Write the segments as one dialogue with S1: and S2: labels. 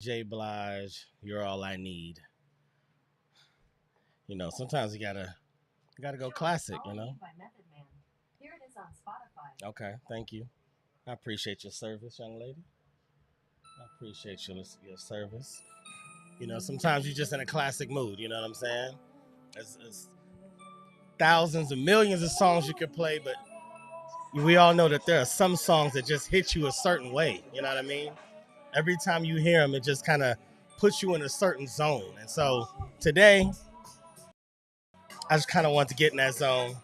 S1: J. Blige, You're All I Need. Sometimes you gotta go classic. Okay, thank you. I appreciate your service, young lady. I appreciate your service. Sometimes you're just in a classic mood. You know what I'm saying? It's thousands and millions of songs you could play, but we all know that there are some songs that just hit you a certain way. You know what I mean? Every time you hear them, it just kind of puts you in a certain zone. And so today, I just kind of want to get in that zone.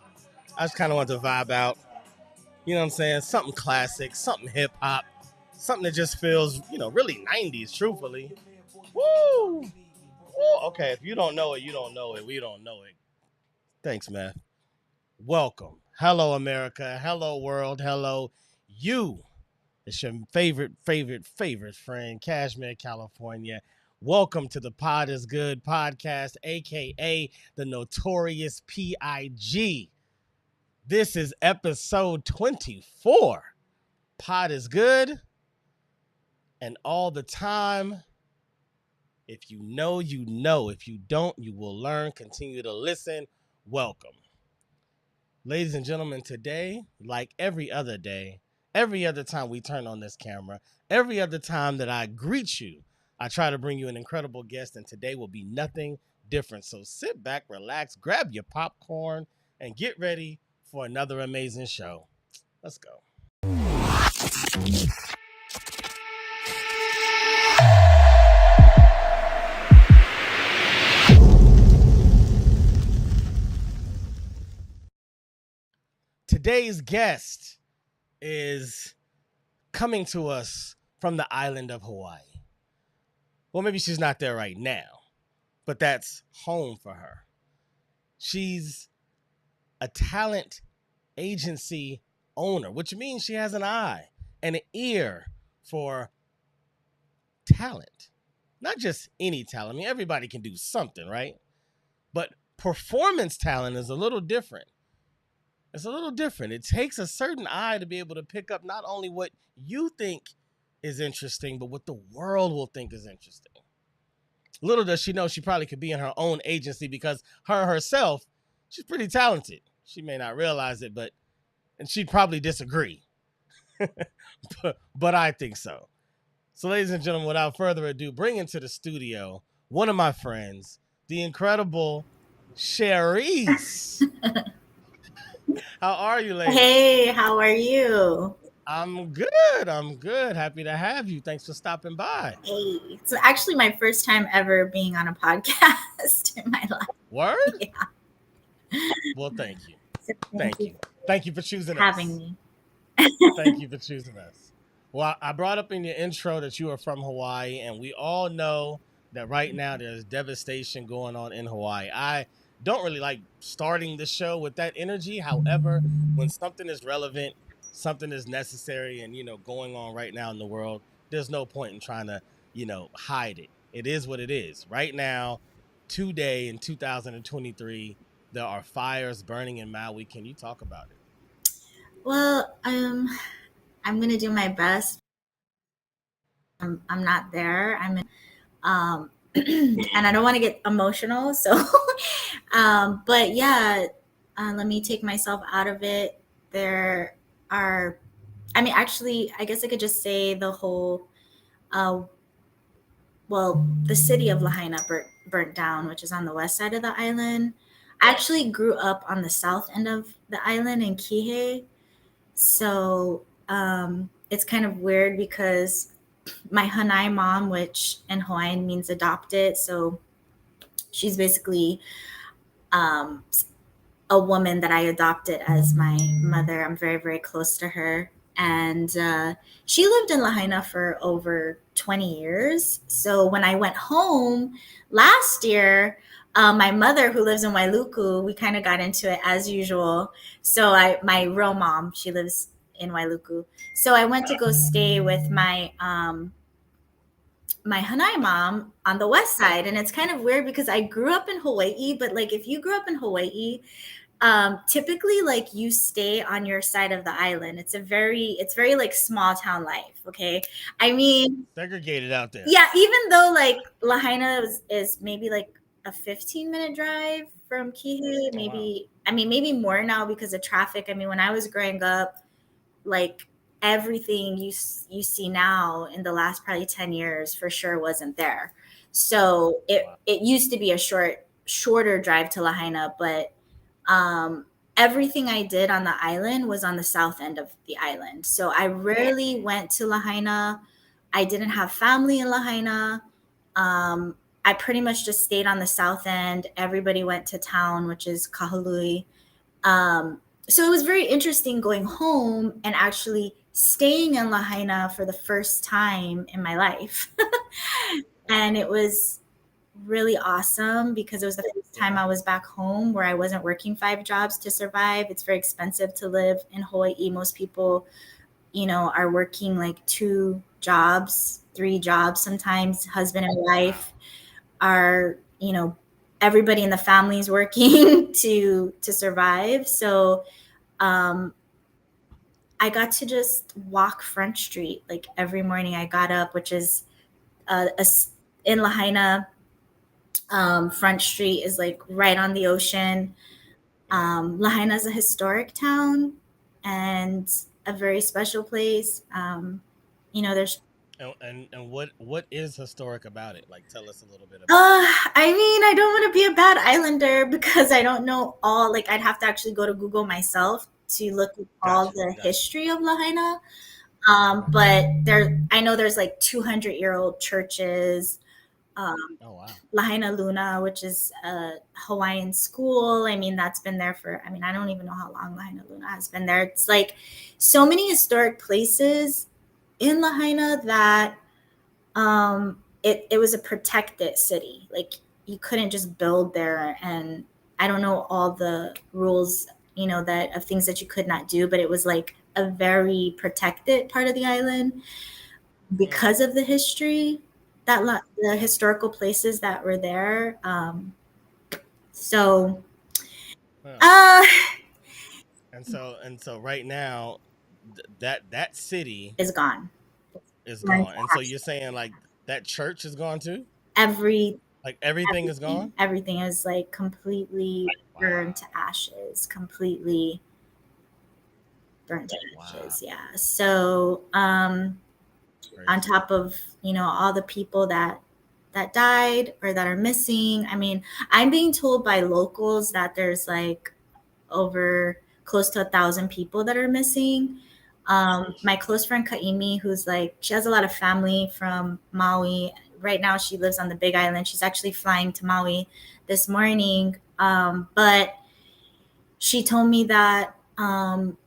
S1: I just kind of want to vibe out. You know what I'm saying? Something classic, something hip hop, something that just feels, really 90s, truthfully. Woo! Woo! Okay, if you don't know it, you don't know it. We don't know it. Thanks, man. Welcome. Hello, America. Hello, world. Hello, you. It's your favorite friend, Cashmere, California. Welcome to the Pod is Good podcast, aka the Notorious PIG. This is episode 24. Pod is good. And all the time, if you know, you know. If you don't, you will learn. Continue to listen. Welcome. Ladies and gentlemen, today, like every other day, every other time we turn on this camera, every other time that I greet you, I try to bring you an incredible guest, and today will be nothing different. So sit back, relax, grab your popcorn, and get ready for another amazing show. Let's go. Today's guest is coming to us from the island of Hawaii. Well, maybe she's not there right now, but that's home for her. She's a talent agency owner, which means she has an eye and an ear for talent. Not just any talent. I mean, everybody can do something, right? But performance talent is a little different. It's a little different. It takes a certain eye to be able to pick up not only what you think is interesting, but what the world will think is interesting. Little does she know she probably could be in her own agency because her herself, she's pretty talented. She may not realize it, and she'd probably disagree. but I think so. So, ladies and gentlemen, without further ado, bring into the studio one of my friends, the incredible Sherease. How are you, lady?
S2: Hey, how are you?
S1: I'm good. I'm good. Happy to have you. Thanks for stopping by.
S2: Hey, it's actually my first time ever being on a podcast in my life.
S1: Word?
S2: Yeah.
S1: Well, thank you.
S2: So thank
S1: Thank
S2: you
S1: you. Thank you for choosing
S2: for having
S1: us.
S2: me.
S1: Thank you for choosing us. Well, I brought up in your intro that you are from Hawaii, and we all know that right now there's devastation going on in Hawaii. I don't really like starting the show with that energy. However, when something is relevant, something is necessary, and going on right now in the world, there's no point in trying to hide it. It is what it is. Right now, today in 2023, there are fires burning in Maui. Can you talk about it?
S2: Well, I'm gonna do my best. I'm not there. I'm in, and I don't want to get emotional. So, but yeah, let me take myself out of it. There are, I mean, actually, I guess I could just say the whole uh, well, the city of Lahaina burnt down, which is on the west side of the island. I actually grew up on the south end of the island in Kihei. So it's kind of weird because my Hanai mom, which in Hawaiian means adopted, so she's basically um, a woman that I adopted as my mother. I'm very, very close to her. And she lived in Lahaina for over 20 years. So when I went home last year, my mother, who lives in Wailuku, we kind of got into it as usual. So my real mom, she lives in Wailuku. So I went to go stay with my Hanai mom on the west side. And it's kind of weird because I grew up in Hawaii, but like if you grew up in Hawaii, Typically, like, you stay on your side of the island. It's very like small town life. Okay. I mean,
S1: Segregated out there.
S2: yeah, even though like Lahaina is maybe like a 15-minute drive from Kihei,
S1: Oh wow.
S2: maybe, I mean, maybe more now because of traffic. I mean, when I was growing up, like, everything you see now in the last probably 10 years for sure wasn't there. So
S1: Wow.
S2: it used to be a shorter drive to Lahaina, but um, everything I did on the island was on the south end of the island. So I rarely went to Lahaina. I didn't have family in Lahaina. Um, I pretty much just stayed on the south end. Everybody went to town, which is Kahului. Um, so it was very interesting going home and actually staying in Lahaina for the first time in my life. And it was really awesome because it was the first time
S1: Yeah.
S2: I was back home where I wasn't working 5 jobs to survive. It's very expensive to live in Hawaii. Most people, are working like 2 jobs, 3 jobs sometimes. Husband and
S1: Wow.
S2: wife are, everybody in the family is working to survive. So um, I got to just walk Front Street like every morning. I got up, which is in Lahaina. Front Street is like right on the ocean.
S1: Yeah.
S2: Lahaina is a historic town and a very special place. There's
S1: And what is historic about it? Like, tell us a little bit about it.
S2: I mean, I don't want to be a bad islander because I don't know all, like, I'd have to actually go to Google myself to look at all
S1: Gotcha.
S2: the
S1: Gotcha.
S2: history of Lahaina. But I know there's like 200-year-old churches. Um,
S1: Oh wow.
S2: Lahaina Luna, which is a Hawaiian school. I mean, that's been there for, I mean, I don't even know how long Lahaina Luna has been there. It's like so many historic places in Lahaina that it was a protected city. Like, you couldn't just build there. And I don't know all the rules, that of things that you could not do, but it was like a very protected part of the island
S1: Mm,
S2: because of the history the
S1: gotcha.
S2: historical places that were there. So
S1: Yeah.
S2: uh
S1: And so right now, that city
S2: is gone.
S1: is
S2: Burned
S1: gone.
S2: to
S1: And so
S2: ash.
S1: you're saying like that church is gone too?
S2: every
S1: Like everything is
S2: everything
S1: gone?
S2: everything is like completely burned to
S1: Wow.
S2: ashes, completely burnt to
S1: Wow.
S2: ashes. Yeah. So on
S1: Crazy.
S2: top of, all the people that died or that are missing. I mean, I'm being told by locals that there's like over close to 1,000 people that are missing.
S1: Sheesh.
S2: My close friend Kaimi, who's like, she has a lot of family from Maui. Right now, she lives on the Big Island. She's actually flying to Maui this morning. But she told me that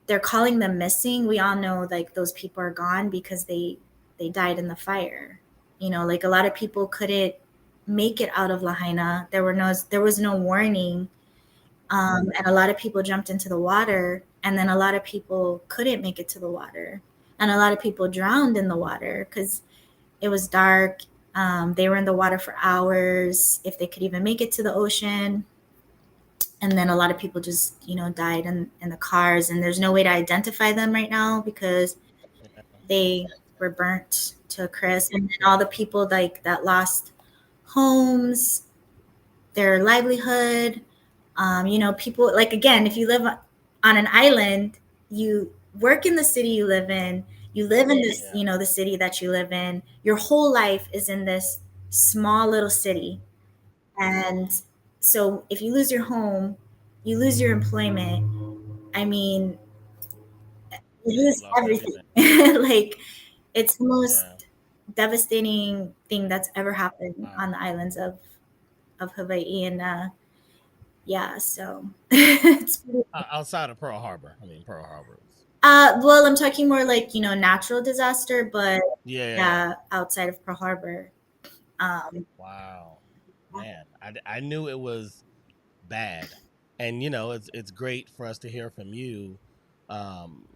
S2: they're calling them missing. We all know like those people are gone because they died in the fire. Like, a lot of people couldn't make it out of Lahaina. There was no warning, and a lot of people jumped into the water, and then a lot of people couldn't make it to the water, and a lot of people drowned in the water because it was dark. They were in the water for hours if they could even make it to the ocean. And then a lot of people just, died in the cars, and there's no way to identify them right now because
S1: Yeah.
S2: they were burnt to a crisp. And then all
S1: Yeah.
S2: the people like that lost homes, their livelihood. People, like, again, if you live on an island, you work in the city you live in, you live in this,
S1: Yeah.
S2: the city that you live in. Your whole life is in this small little city. And so if you lose your home, you lose your employment. I mean, you
S1: Yeah. You
S2: lose
S1: lost
S2: everything.
S1: everything.
S2: Like, it's the most
S1: Yeah.
S2: devastating thing that's ever happened
S1: Wow.
S2: on the islands of Hawaii. And yeah, so it's pretty.
S1: Outside of Pearl Harbor. I mean, Pearl Harbor was.
S2: Well, I'm talking more like, natural disaster, but
S1: Yeah. Yeah. Yeah.
S2: yeah, outside of Pearl Harbor. Um,
S1: Wow. Man, I knew it was bad, and it's great for us to hear from you, um,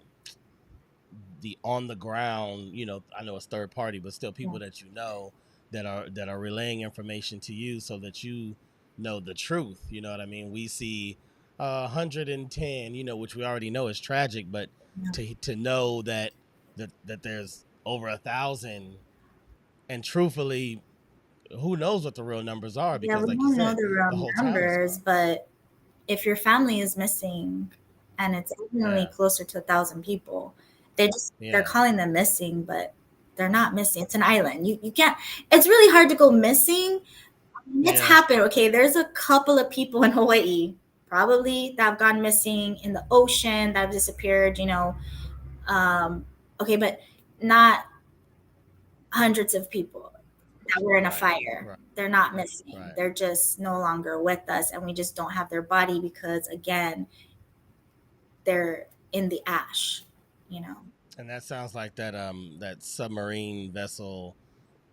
S1: the on the ground. I know it's third party, but still
S2: yeah,
S1: people that that are relaying information to you so that you know the truth. You know what I mean? We see 110, which we already know is tragic, but
S2: Yeah.
S1: to know that there's over 1,000, and truthfully, who knows what the real numbers are,
S2: Yeah,
S1: because
S2: we
S1: like you
S2: don't know
S1: said,
S2: the
S1: the
S2: real
S1: whole town is
S2: numbers,
S1: gone.
S2: but if your family is missing and it's definitely
S1: Yeah,
S2: closer to 1,000 people, they're
S1: yeah,
S2: calling them missing, but they're not missing. It's an island. You can't. It's really hard to go missing. It's
S1: yeah.
S2: happened. Okay, there's a couple of people in Hawaii probably that have gone missing in the ocean, that have disappeared. Um, okay, but not hundreds of people that were in a
S1: Right,
S2: fire.
S1: right,
S2: They're not missing.
S1: right.
S2: They're just no longer with us, and we just don't have their body because, again, they're in the ash. You know.
S1: And that sounds like that submarine vessel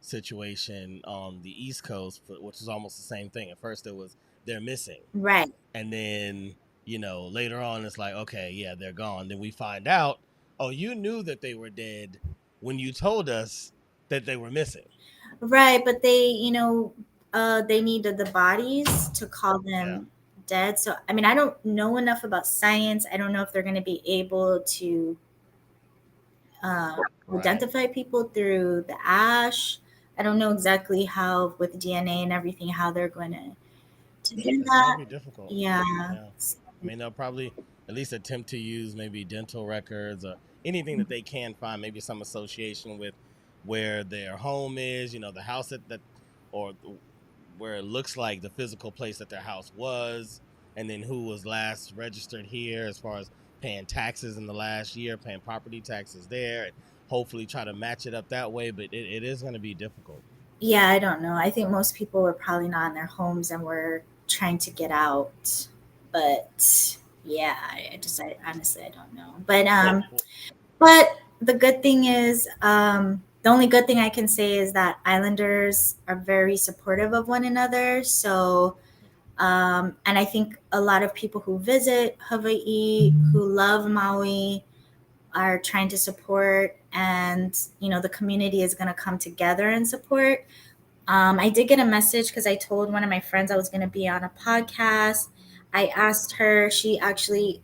S1: situation on the East Coast, which is almost the same thing. At first, it was they're missing,
S2: Right.
S1: and then later on, it's like, okay, yeah, they're gone. Then we find out, oh, you knew that they were dead when you told us that they were missing.
S2: Right, but they needed the bodies to call
S1: Yeah,
S2: them dead. So, I mean, I don't know enough about science. I don't know if they're going to be able to uh,
S1: right.
S2: identify people through the ash. I don't know exactly how, with DNA and everything, how they're going to do
S1: It's gonna
S2: that.
S1: be difficult.
S2: Yeah.
S1: Yeah, I mean they'll probably at least attempt to use maybe dental records or anything that they can find, maybe some association with where their home is, the house that or where it looks like the physical place that their house was, and then who was last registered here as far as paying taxes in the last year, paying property taxes there, and hopefully try to match it up that way. But it is going to be difficult.
S2: Yeah, I don't know. I think most people were probably not in their homes and were trying to get out. But yeah, I honestly I don't know.
S1: Well,
S2: But the good thing is, the only good thing I can say is that Islanders are very supportive of one another. So, and I think a lot of people who visit Hawaii, who love Maui, are trying to support, and the community is going to come together and support. I did get a message because I told one of my friends I was going to be on a podcast. I asked her. She actually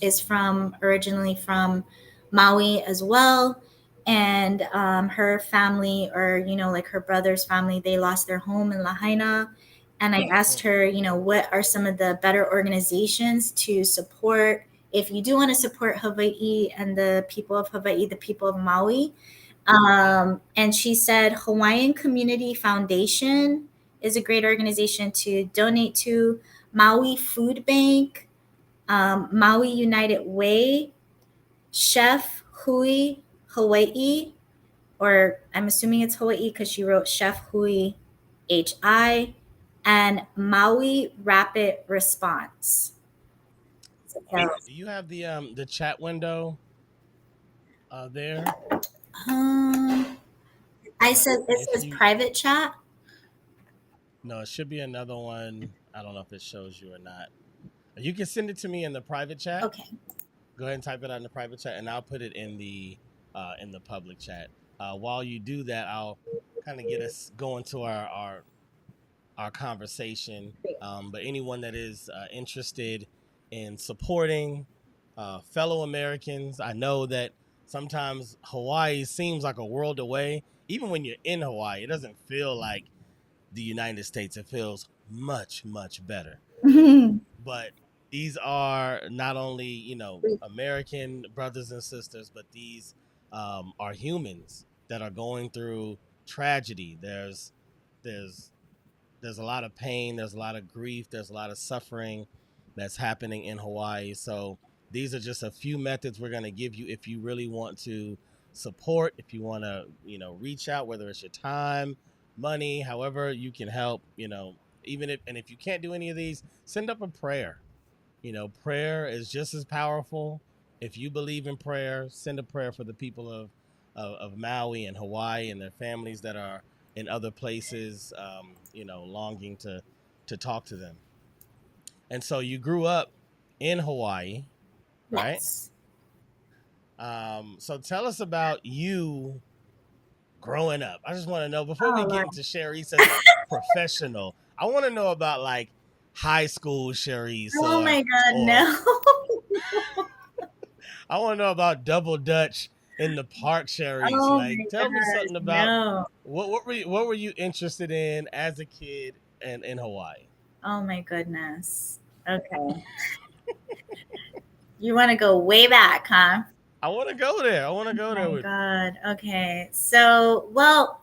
S2: is from originally from Maui as well, and her family, or like her brother's family, they lost their home in Lahaina. And I asked her, what are some of the better organizations to support if you do want to support Hawaii and the people of Hawaii, the people of Maui. And she said Hawaiian Community Foundation is a great organization to donate to. Maui Food Bank, Maui United Way, Chef Hui Hawaii, or I'm assuming it's Hawaii because she wrote Chef Hui HI, and Maui Rapid Response.
S1: do you have the chat window there?
S2: Um, I said it
S1: If
S2: says
S1: you
S2: private chat.
S1: No, it should be another one. I don't know if it shows you or not. You can send it to me in the private chat.
S2: Okay.
S1: Go ahead and type it out in the private chat, and I'll put it in the public chat. While you do that, I'll kind of get us going to our conversation. But anyone that is interested in supporting fellow Americans, I know that sometimes Hawaii seems like a world away. Even when you're in Hawaii, it doesn't feel like the United States. It feels much, much better. But these are not only, American brothers and sisters, but these are humans that are going through tragedy. There's there's a lot of pain, there's a lot of grief, there's a lot of suffering that's happening in Hawaii. So these are just a few methods we're going to give you if you really want to support, if you want to, reach out, whether it's your time, money, however you can help, even if you can't do any of these, send up a prayer. Prayer is just as powerful. If you believe in prayer, send a prayer for the people of Maui and Hawaii and their families that are in other places, longing to talk to them. And so you grew up in Hawaii, right?
S2: Yes.
S1: So tell us about you growing up. I just want to know before we
S2: Oh,
S1: get
S2: Lord.
S1: into Sherease as a professional. I want to know about like high school Sherease.
S2: Oh my God,
S1: Or
S2: no.
S1: I want to know about double dutch in the park Sherease.
S2: Oh
S1: Like,
S2: my
S1: tell me
S2: gosh,
S1: something about
S2: no.
S1: what were you interested in as a kid and in Hawaii?
S2: Oh my goodness. Okay. You want to go way back, huh?
S1: I want to go there. I want to
S2: Oh
S1: go there
S2: my
S1: with you.
S2: God. Okay. So, well,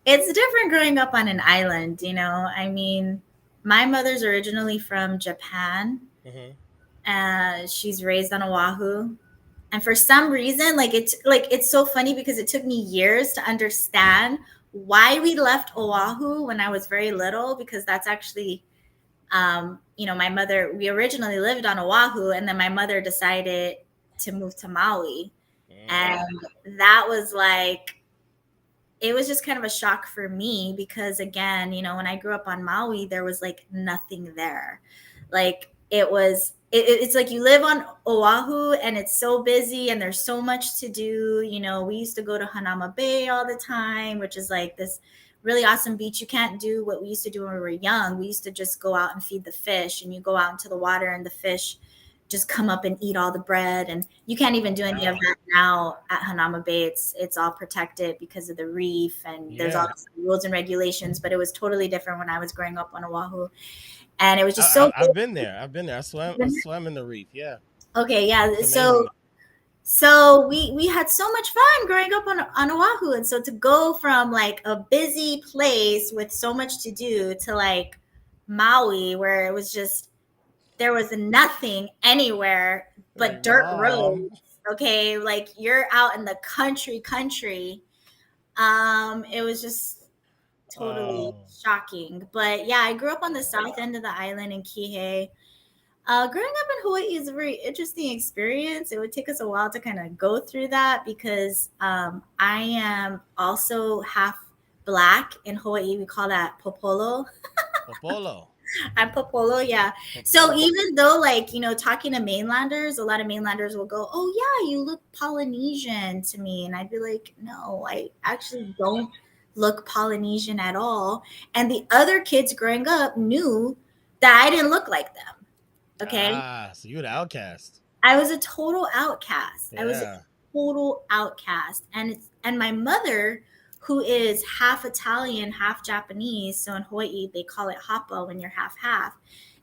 S2: it's different growing up on an island, you know? I mean, my mother's originally from Japan.
S1: Hmm.
S2: She's raised on Oahu. And for some reason, it's so funny because it took me years to understand why we left Oahu when I was very little, because that's actually my mother, we originally lived on Oahu, and then my mother decided to move to Maui. And
S1: Mm.
S2: that was like, it was just kind of a shock for me because, again, when I grew up on Maui, there was like nothing there. Like, it's like you live on Oahu and it's so busy and there's so much to do. We used to go to Hanama Bay all the time, which is like this really awesome beach. You can't do what we used to do when we were young. We used to just go out and feed the fish, and you go out into the water and the fish just come up and eat all the bread, and you can't even
S1: Oh
S2: do any of
S1: wow.
S2: that now at Hanama Bay. It's all protected because of the reef, and there's all
S1: Yeah.
S2: these rules and regulations, but it was totally different when I was growing up on Oahu, and it was just so
S1: I've been there. I've been there. I
S2: good.
S1: swam in the reef. Yeah.
S2: Okay, yeah.
S1: It's
S2: So
S1: amazing.
S2: so we had so much fun growing up on Oahu, and so to go from like a busy place with so much to do to like Maui, where it was just there was nothing anywhere but
S1: Like,
S2: dirt
S1: mom.
S2: roads. Okay, like you're out in the country. It was just totally
S1: Oh.
S2: shocking. But yeah, I grew up on the south end of the island in Kihei. Growing up in Hawaii is a very interesting experience. It would take us a while to kind of go through that because I am also half black. In Hawaii. We call that popolo.
S1: Popolo.
S2: I'm Popolo, yeah. So
S1: Popolo.
S2: even though, like, talking to mainlanders, a lot of mainlanders will go, "Oh, yeah, you look Polynesian to me." And I'd be like, "No, I actually don't look Polynesian at all." And the other kids growing up knew that I didn't look like them. Okay.
S1: Ah, so you're the outcast.
S2: I was a total outcast. I was a
S1: Yeah.
S2: total outcast. And my mother, who is half Italian, half Japanese, so in Hawaii they call it hapa when you're half half.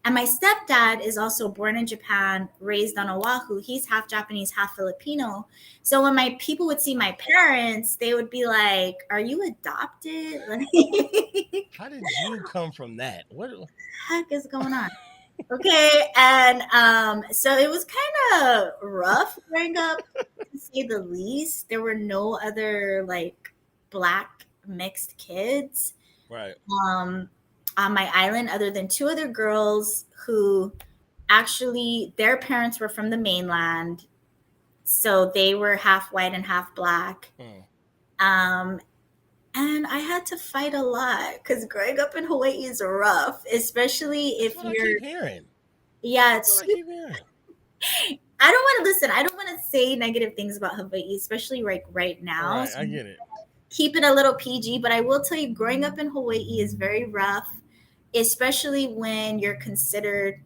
S2: And my stepdad is also born in Japan, raised on Oahu. He's half Japanese, half Filipino. So when my people would see my parents, they would be like, "Are you adopted?" Like,
S1: How did you come from that? What?
S2: heck is going on? Okay, and so it was kind of rough growing up, to say the least. There were no other like black mixed kids
S1: Right.
S2: um, on my island other than two other girls who actually their parents were from the mainland, so they were half white and half black.
S1: Hmm.
S2: Um, and I had to fight a lot because growing up in Hawaii is rough, especially
S1: That's
S2: if
S1: what I
S2: you're,
S1: keep hearing.
S2: yeah,
S1: That's what
S2: it's
S1: I keep hearing.
S2: I don't want to listen. I don't want to say negative things about Hawaii, especially right now.
S1: Right.
S2: So
S1: I get it.
S2: keep it a little PG. But I will tell you, growing up in Hawaii is very rough, especially when you're considered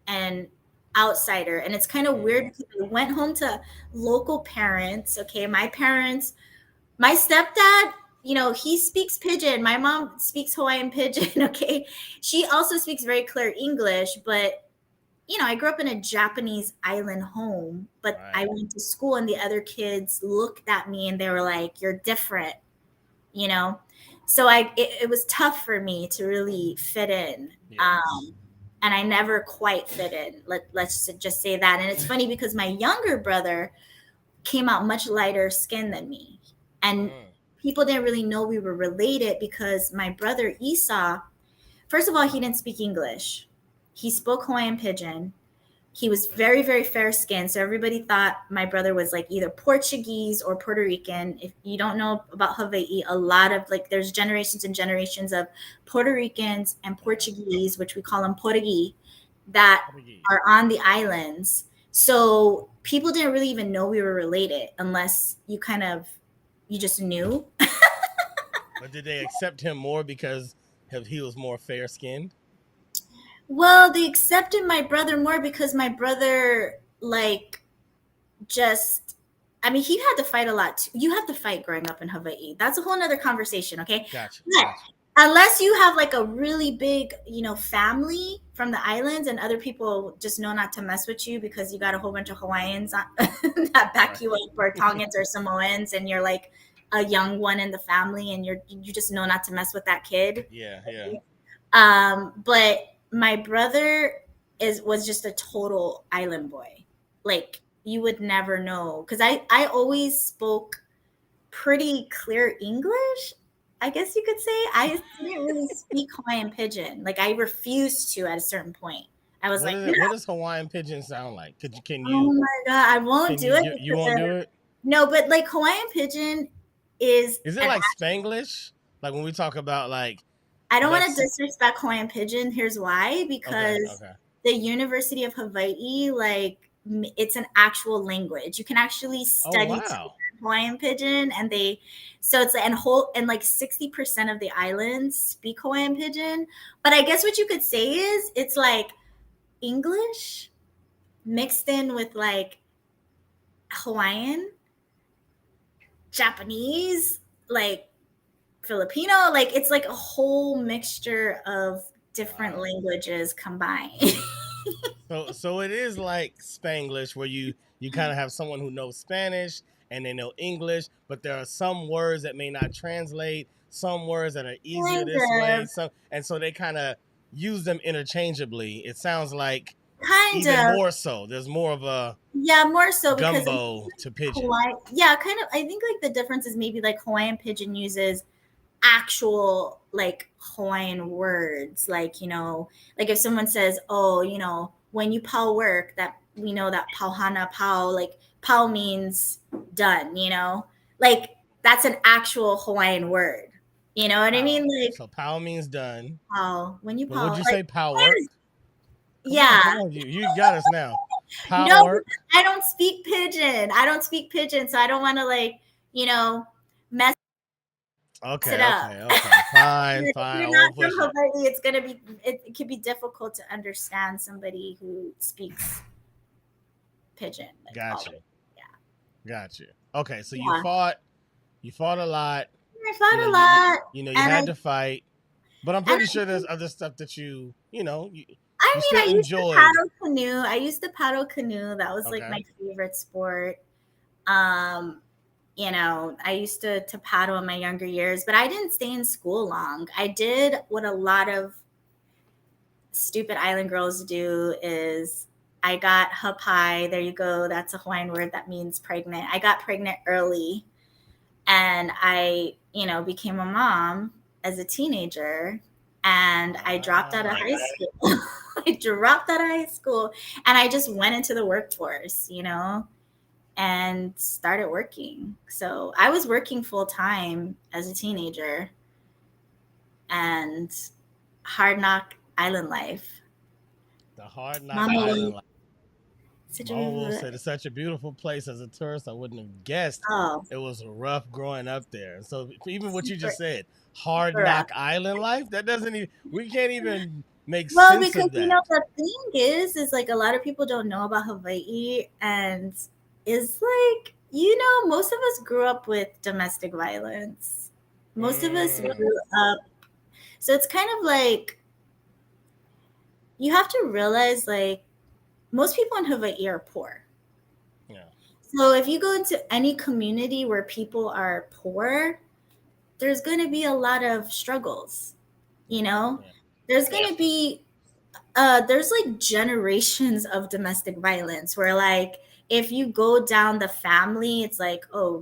S2: an outsider. And it's kind of weird
S1: Hmm.
S2: because I went home to local parents. Okay, my parents, my stepdad, he speaks pidgin. My mom speaks Hawaiian pidgin. Okay, she also speaks very clear English, but I grew up in a Japanese island home, but I
S1: Right.
S2: went to school and the other kids looked at me and they were like, "You're different," you know? So it was tough for me to really fit in.
S1: Yes.
S2: And I never quite fit in. Let's just say that. And it's funny because my younger brother came out much lighter skinned than me. And
S1: Mm.
S2: people didn't really know we were related because my brother Esau, first of all, he didn't speak English. He spoke Hawaiian pidgin. He was very, very fair skinned. So everybody thought my brother was like either Portuguese or Puerto Rican. If you don't know about Hawaii, a lot of like there's generations and generations of Puerto Ricans and
S1: Yes.
S2: Portuguese, which we call them Portuguese, that
S1: Portuguese.
S2: are on the islands. So people didn't really even know we were related unless you just knew.
S1: But did they accept him more because he was more fair skinned?
S2: Well, they accepted my brother more because my brother, like, just, I mean, he had to fight a lot too. You have to fight growing up in Hawaii. That's a whole nother conversation, okay?
S1: Gotcha,
S2: But
S1: gotcha.
S2: unless you have like a really big, family from the islands and other people just know not to mess with you because you got a whole bunch of Hawaiians that back
S1: Right.
S2: you up, or Tongans or Samoans, and you're like a young one in the family, and you just know not to mess with that kid.
S1: Yeah, yeah.
S2: But my brother was just a total island boy. Like, you would never know, because I always spoke pretty clear English. I guess you could say I didn't really speak Hawaiian pidgin. Like, I refused to at a certain point. I was
S1: What
S2: like,
S1: is
S2: no.
S1: it? What does Hawaiian pigeon sound like? Could you
S2: Oh my god, I won't
S1: can
S2: do
S1: you
S2: it
S1: you won't
S2: because
S1: do it?
S2: no, but like Hawaiian pidgin is
S1: Is it
S2: an.
S1: like Spanglish? Like when we talk about like
S2: I don't want to
S1: Mexico?
S2: disrespect Hawaiian Pidgin. Here's why:
S1: Okay,
S2: because
S1: okay.
S2: the University of Hawaii, like, it's an actual language. You can actually
S1: Oh
S2: study to
S1: wow.
S2: learn Hawaiian Pidgin, and so it's and like 60% of the islands speak Hawaiian Pidgin. But I guess what you could say is it's like English mixed in with like Hawaiian, Japanese, like Filipino. Like, it's like a whole mixture of different
S1: Wow.
S2: languages combined.
S1: So it is like Spanglish where you kind of have someone who knows Spanish and they know English, but there are some words that may not translate, some words that are easier
S2: kind
S1: this way,
S2: of,
S1: so and so they kind of use them interchangeably. It sounds like
S2: kind
S1: even
S2: of,
S1: more so. There's more of a
S2: yeah, more so because
S1: gumbo to pigeon.
S2: Hawaii, yeah, kind of. I think like the difference is maybe like Hawaiian Pidgin uses actual like Hawaiian words, like, like if someone says, "Oh, when you pau work," that we know that pauhana pau, like pau means done, like that's an actual Hawaiian word. You know what I mean?
S1: Pow.
S2: Like,
S1: So pow means done.
S2: pau, when you
S1: But would
S2: pau,
S1: you
S2: like,
S1: say pow work?
S2: yeah,
S1: Come on, you got us now. Pow
S2: no,
S1: work.
S2: I don't speak pidgin. I don't speak pidgin, so I don't want to, like, mess it
S1: Okay,
S2: up.
S1: okay, okay. Fine,
S2: If
S1: fine.
S2: you're
S1: I
S2: not
S1: won't
S2: from
S1: push it.
S2: Hawaii, it can be difficult to understand somebody who speaks pidgin, like all
S1: Got
S2: the way.
S1: you. Got you. Okay, so
S2: Yeah.
S1: you fought a lot.
S2: I
S1: You know,
S2: fought a
S1: you
S2: lot,
S1: you
S2: and
S1: had to fight, but I'm pretty sure there's
S2: I
S1: other stuff that
S2: I
S1: you
S2: mean,
S1: still
S2: I used to
S1: enjoyed.
S2: paddle canoe. I used to paddle canoe. That was like
S1: Okay.
S2: my favorite sport. Um, I used to paddle in my younger years, but I didn't stay in school long. I did what a lot of stupid island girls do is I got hapai. There you go. That's a Hawaiian word that means pregnant. I got pregnant early, and I, became a mom as a teenager, and I dropped out of high
S1: Ah,
S2: school. I dropped out of high school and I just went into the workforce, and started working. So I was working full time as a teenager, and hard knock island life.
S1: the hard knock
S2: Mama
S1: island
S2: will,
S1: life. Mama Will said
S2: oh,
S1: it's such a beautiful place. As a tourist, I wouldn't have guessed it was rough growing up there. And so even what you
S2: super,
S1: just said, hard
S2: super rough.
S1: knock island life, that doesn't even we can't even make
S2: Well,
S1: sense
S2: because
S1: of that.
S2: the thing is like a lot of people don't know about Hawaii, and is like, most of us grew up with domestic violence. Most of us
S1: Mm,
S2: grew up, so it's kind of like you have to realize, like, most people in Hawaii are poor.
S1: yeah,
S2: So if you go into any community where people are poor, there's going to be a lot of struggles, you know?
S1: yeah,
S2: There's going to be there's like generations of domestic violence where, like, if you go down the family, it's like, oh,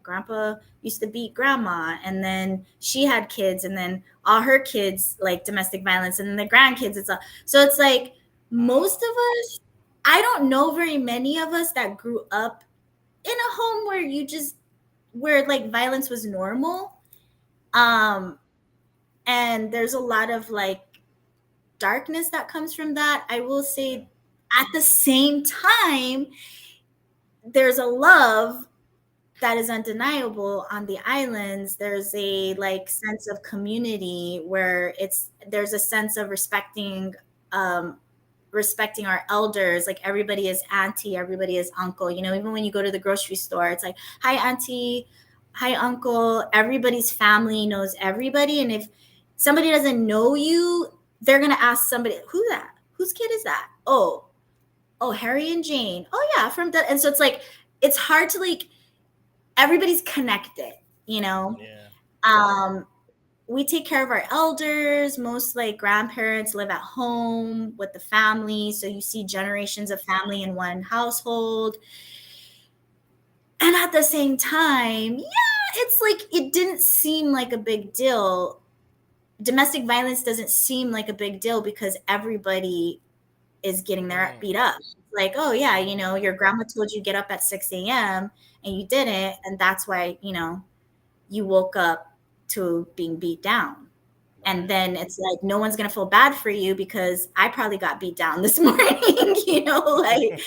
S2: grandpa used to beat grandma, and then she had kids, and then all her kids like domestic violence, and then the grandkids, so it's like most of us, I don't know very many of us that grew up in a home where like violence was normal. um and there's a lot of like darkness that comes from that. I will
S1: yeah.
S2: say, at the same time, there's a love that is undeniable on the islands. There's a like sense of community where there's a sense of um, respecting our elders. Like everybody is auntie, everybody is uncle. You know, even when you go to the grocery store, it's like, hi auntie, hi uncle. Everybody's family knows everybody, and if somebody doesn't know you, they're gonna ask somebody, who's that? Whose kid is that? Oh, Harry and Jane. Oh yeah, from the. And so it's like it's hard to like everybody's connected, you know.
S1: Yeah.
S2: Um, we take care of our elders. Most like grandparents live at home with the family, so you see generations of family in one household. And at the same time, yeah, it's like it didn't seem like a big deal. Domestic violence doesn't seem like a big deal because everybody is getting their
S1: Mm,
S2: beat up. Like, oh yeah, you know, your grandma told you get up at 6 a.m. and you didn't, and that's why, you know, you woke up to being beat down. And
S1: right.
S2: then it's like no one's gonna feel bad for you because I probably got beat down this morning, you know, like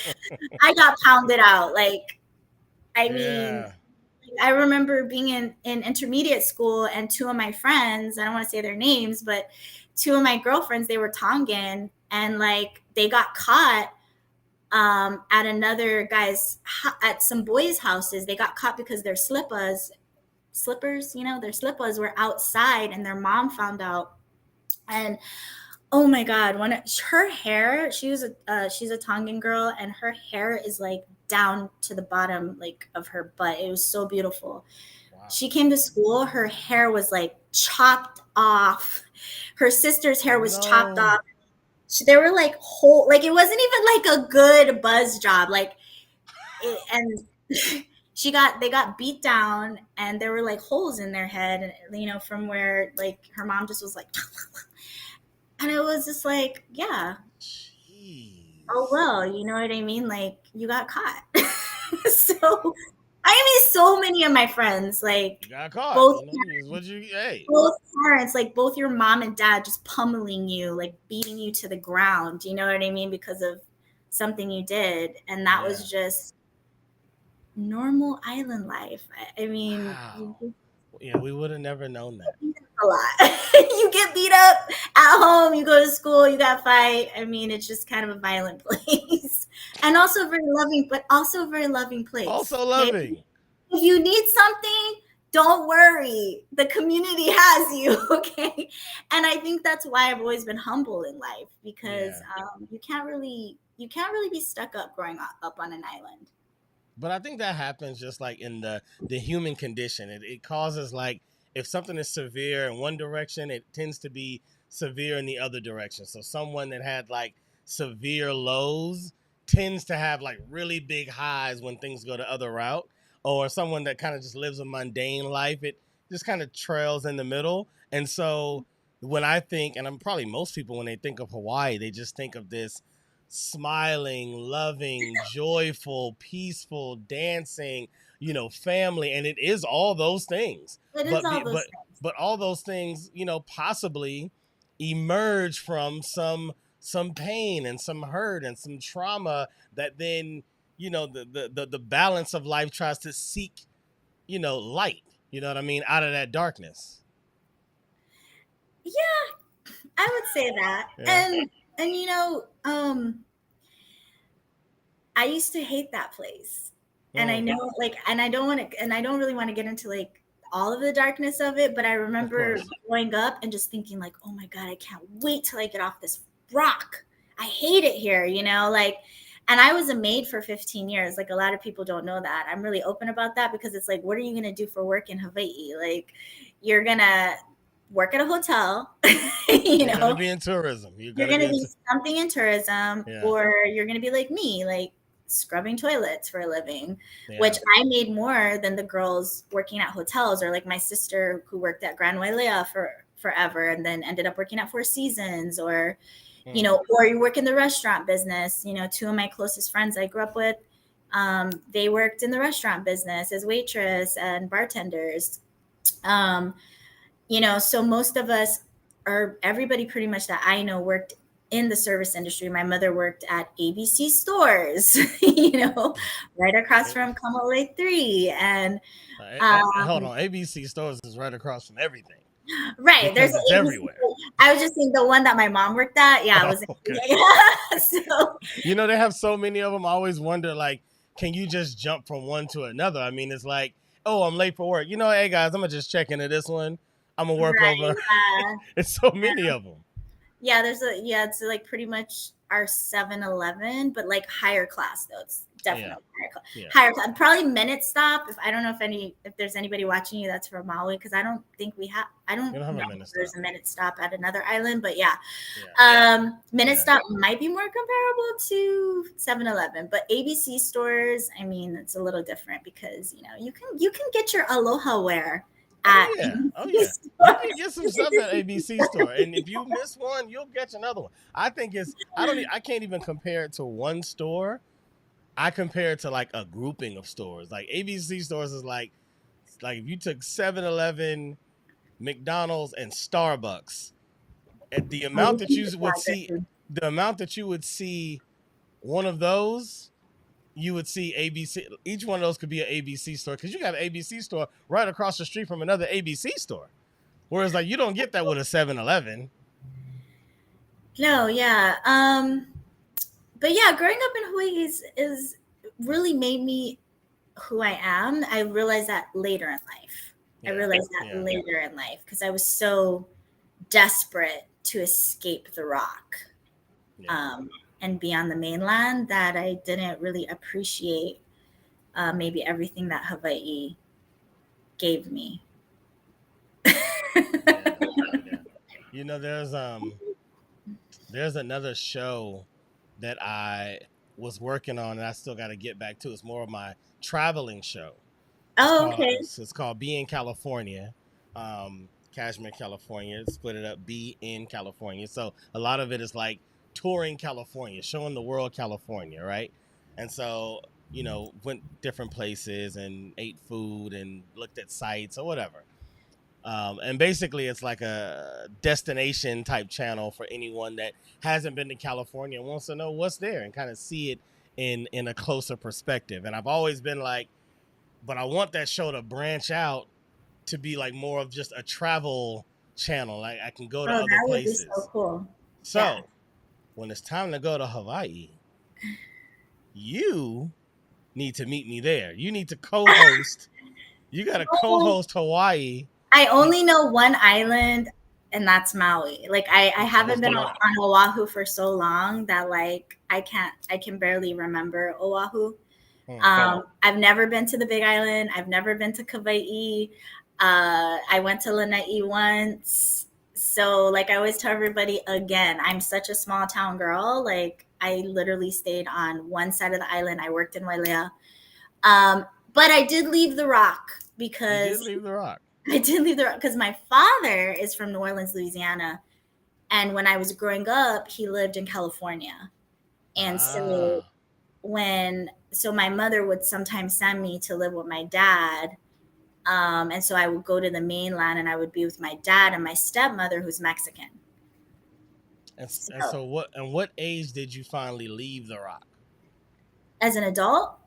S2: I got pounded out. Like, I mean,
S1: Yeah.
S2: I remember being in intermediate school and two of my friends, I don't want to say their names, but two of my girlfriends, they were Tongan and like they got caught at another guy's at some boys' houses. They got caught because their slippers, you know, their slippers were outside and their mom found out. And oh my god, her hair, she's a Tongan girl and her hair is like down to the bottom like of her butt. It was so beautiful.
S1: Wow.
S2: She came to school, her hair was like chopped off. Her sister's hair was chopped
S1: No.
S2: off. There were like whole, like it wasn't even like a good buzz job. Like and they got beat down and there were like holes in their head, you know, from where like her mom just was like, and it was just like, yeah, oh
S1: Jeez.
S2: well, you know what I mean? Like you got caught. So I mean, so many of my friends,
S1: You
S2: like
S1: got caught.
S2: both
S1: You know, is what you, hey.
S2: both parents, like both your mom and dad just pummeling you, like beating you to the ground, you know what I mean, because of something you did. And that
S1: Yeah.
S2: was just normal island life. I mean,
S1: Wow. Yeah, we would have never known that.
S2: a lot. You get beat up at home, you go to school, you got fight. I mean, it's just kind of a violent place. And also very loving, but also a very loving place.
S1: Also
S2: Okay.
S1: loving.
S2: If you need something, don't worry. The community has you. Okay. And I think that's why I've always been humble in life because
S1: Yeah.
S2: you can't really be stuck up growing up on an island.
S1: But I think that happens just like in the human condition. It causes like if something is severe in one direction, it tends to be severe in the other direction. So someone that had like severe lows tends to have like really big highs when things go the other route. Or someone that kind of just lives a mundane life, it just kind of trails in the middle. And so when I think, and I'm probably most people when they think of Hawaii, they just think of this smiling, loving, joyful, peaceful, dancing, you know, family, and it is all those things.
S2: It is
S1: But
S2: all
S1: be,
S2: those things.
S1: but all those things, you know, possibly emerge from some pain and some hurt and some trauma that then, you know, the balance of life tries to seek, you know, light, you know what I mean, out of that darkness.
S2: Yeah, I would say that.
S1: Yeah.
S2: And you know, I used to hate that place. And I
S1: Mm,
S2: know like and I don't want to and I don't really want to get into like all of the darkness of it, but I
S1: of
S2: remember
S1: course.
S2: growing up and just thinking like, "Oh my god, I can't wait till I get off this rock. I hate it here," you know, like and I was a maid for 15 years. Like a lot of people don't know that. I'm really open about that because it's like, what are you going to do for work in Hawaii? Like you're going to work at a hotel, you
S1: You're gonna
S2: know,
S1: be in tourism. You're
S2: you're
S1: gonna
S2: going
S1: be
S2: to
S1: in.
S2: be something in tourism,
S1: Yeah.
S2: or you're going to be like me, like scrubbing toilets for a living, which
S1: Yeah.
S2: I made more than the girls working at hotels, or like my sister who worked at Grand Wailea for forever and then ended up working at Four Seasons, or you
S1: Mm,
S2: know, or you work in the restaurant business. You know, two of my closest friends I grew up with, they worked in the restaurant business as waitress and bartenders. Um, you know, so most of us, or everybody pretty much that I know, worked in the service industry. My mother worked at ABC stores, right across from Kamale 3. And
S1: Hold
S2: um,
S1: on, ABC stores is right across from everything
S2: right, there's
S1: because
S2: an
S1: it's
S2: ABC.
S1: everywhere.
S2: I was just saying the one that my mom worked at. Yeah, it was.
S1: Okay.
S2: Yeah. So
S1: They have so many of them. I always wonder, like, can you just jump from one to another? I mean, it's like, oh, I'm late for work. Hey guys, I'm gonna just check into this one. I'm gonna work over.
S2: right,
S1: It's so many of them.
S2: yeah, it's like pretty much our 7-Eleven, but like higher class though. It's
S1: Yeah,
S2: definitely
S1: yeah.
S2: higher class. Probably Minute Stop. If I don't know if there's anybody watching you that's from Maui, because I don't think we have. I don't
S1: You don't have
S2: know
S1: a
S2: if
S1: minute
S2: there's
S1: stop.
S2: a Minute Stop at another island, but yeah.
S1: Yeah,
S2: Minute
S1: yeah.
S2: Stop might be more comparable to 7-Eleven, but ABC stores, I mean, it's a little different because you can get your Aloha wear at
S1: Oh yeah, oh
S2: ABC
S1: yeah. You
S2: stores.
S1: can get some stuff at ABC store, and if you miss one, you'll catch another one. I think it's. I don't. I can't even compare it to one store. I compare it to like a grouping of stores. Like ABC stores is like if you took 7-Eleven, McDonald's, and Starbucks, at the
S2: Oh, we
S1: amount that
S2: can
S1: you
S2: get
S1: would
S2: that
S1: see,
S2: good.
S1: the amount that you would see one of those, you would see ABC. Each one of those could be an ABC store because you got an ABC store right across the street from another ABC store. Whereas like you don't get that with a 7-Eleven.
S2: No, yeah. But yeah, growing up in Hawaii is really made me who I am. I realized that later in life. I
S1: Yeah,
S2: realized that
S1: yeah,
S2: later in life because I was so desperate to escape the rock,
S1: yeah.
S2: um, and be on the mainland that I didn't really appreciate maybe everything that Hawaii gave me.
S1: Yeah, yeah. There's another show that I was working on and I still got to get back to. It's more of my traveling show. It's
S2: Oh,
S1: called
S2: okay.
S1: it's called Be in California. Cashmere, California. Split it up, Be in California. So a lot of it is like touring California, showing the world California, right? And so, went different places and ate food and looked at sites or whatever. And basically, it's like a destination type channel for anyone that hasn't been to California and wants to know what's there and kind of see it in a closer perspective. And I've always been like, but I want that show to branch out to be like more of just a travel channel. Like I can go to
S2: Oh,
S1: other
S2: that would be so
S1: places.
S2: cool. Yeah.
S1: So when it's time to go to Hawaii, you need to meet me there. You need to co-host. You got to
S2: Oh,
S1: co-host Hawaii.
S2: I only know one island, and that's Maui. Like I haven't
S1: What's
S2: been
S1: the
S2: on,
S1: one?
S2: on Oahu for so long that like I can barely remember Oahu.
S1: Hmm.
S2: I've never been to the Big Island. I've never been to Kauai. I went to Lanai once. So like I always tell everybody again, I'm such a small town girl. Like I literally stayed on one side of the island. I worked in Wailea. But I did leave the rock
S1: You did
S2: because
S1: leave the rock.
S2: I did leave the rock because my father is from New Orleans, Louisiana. And when I was growing up, he lived in California. And so
S1: Ah.
S2: my mother would sometimes send me to live with my dad. And so I would go to the mainland and I would be with my dad and my stepmother, who's Mexican.
S1: And
S2: So
S1: so what age did you finally leave the rock?
S2: as an adult,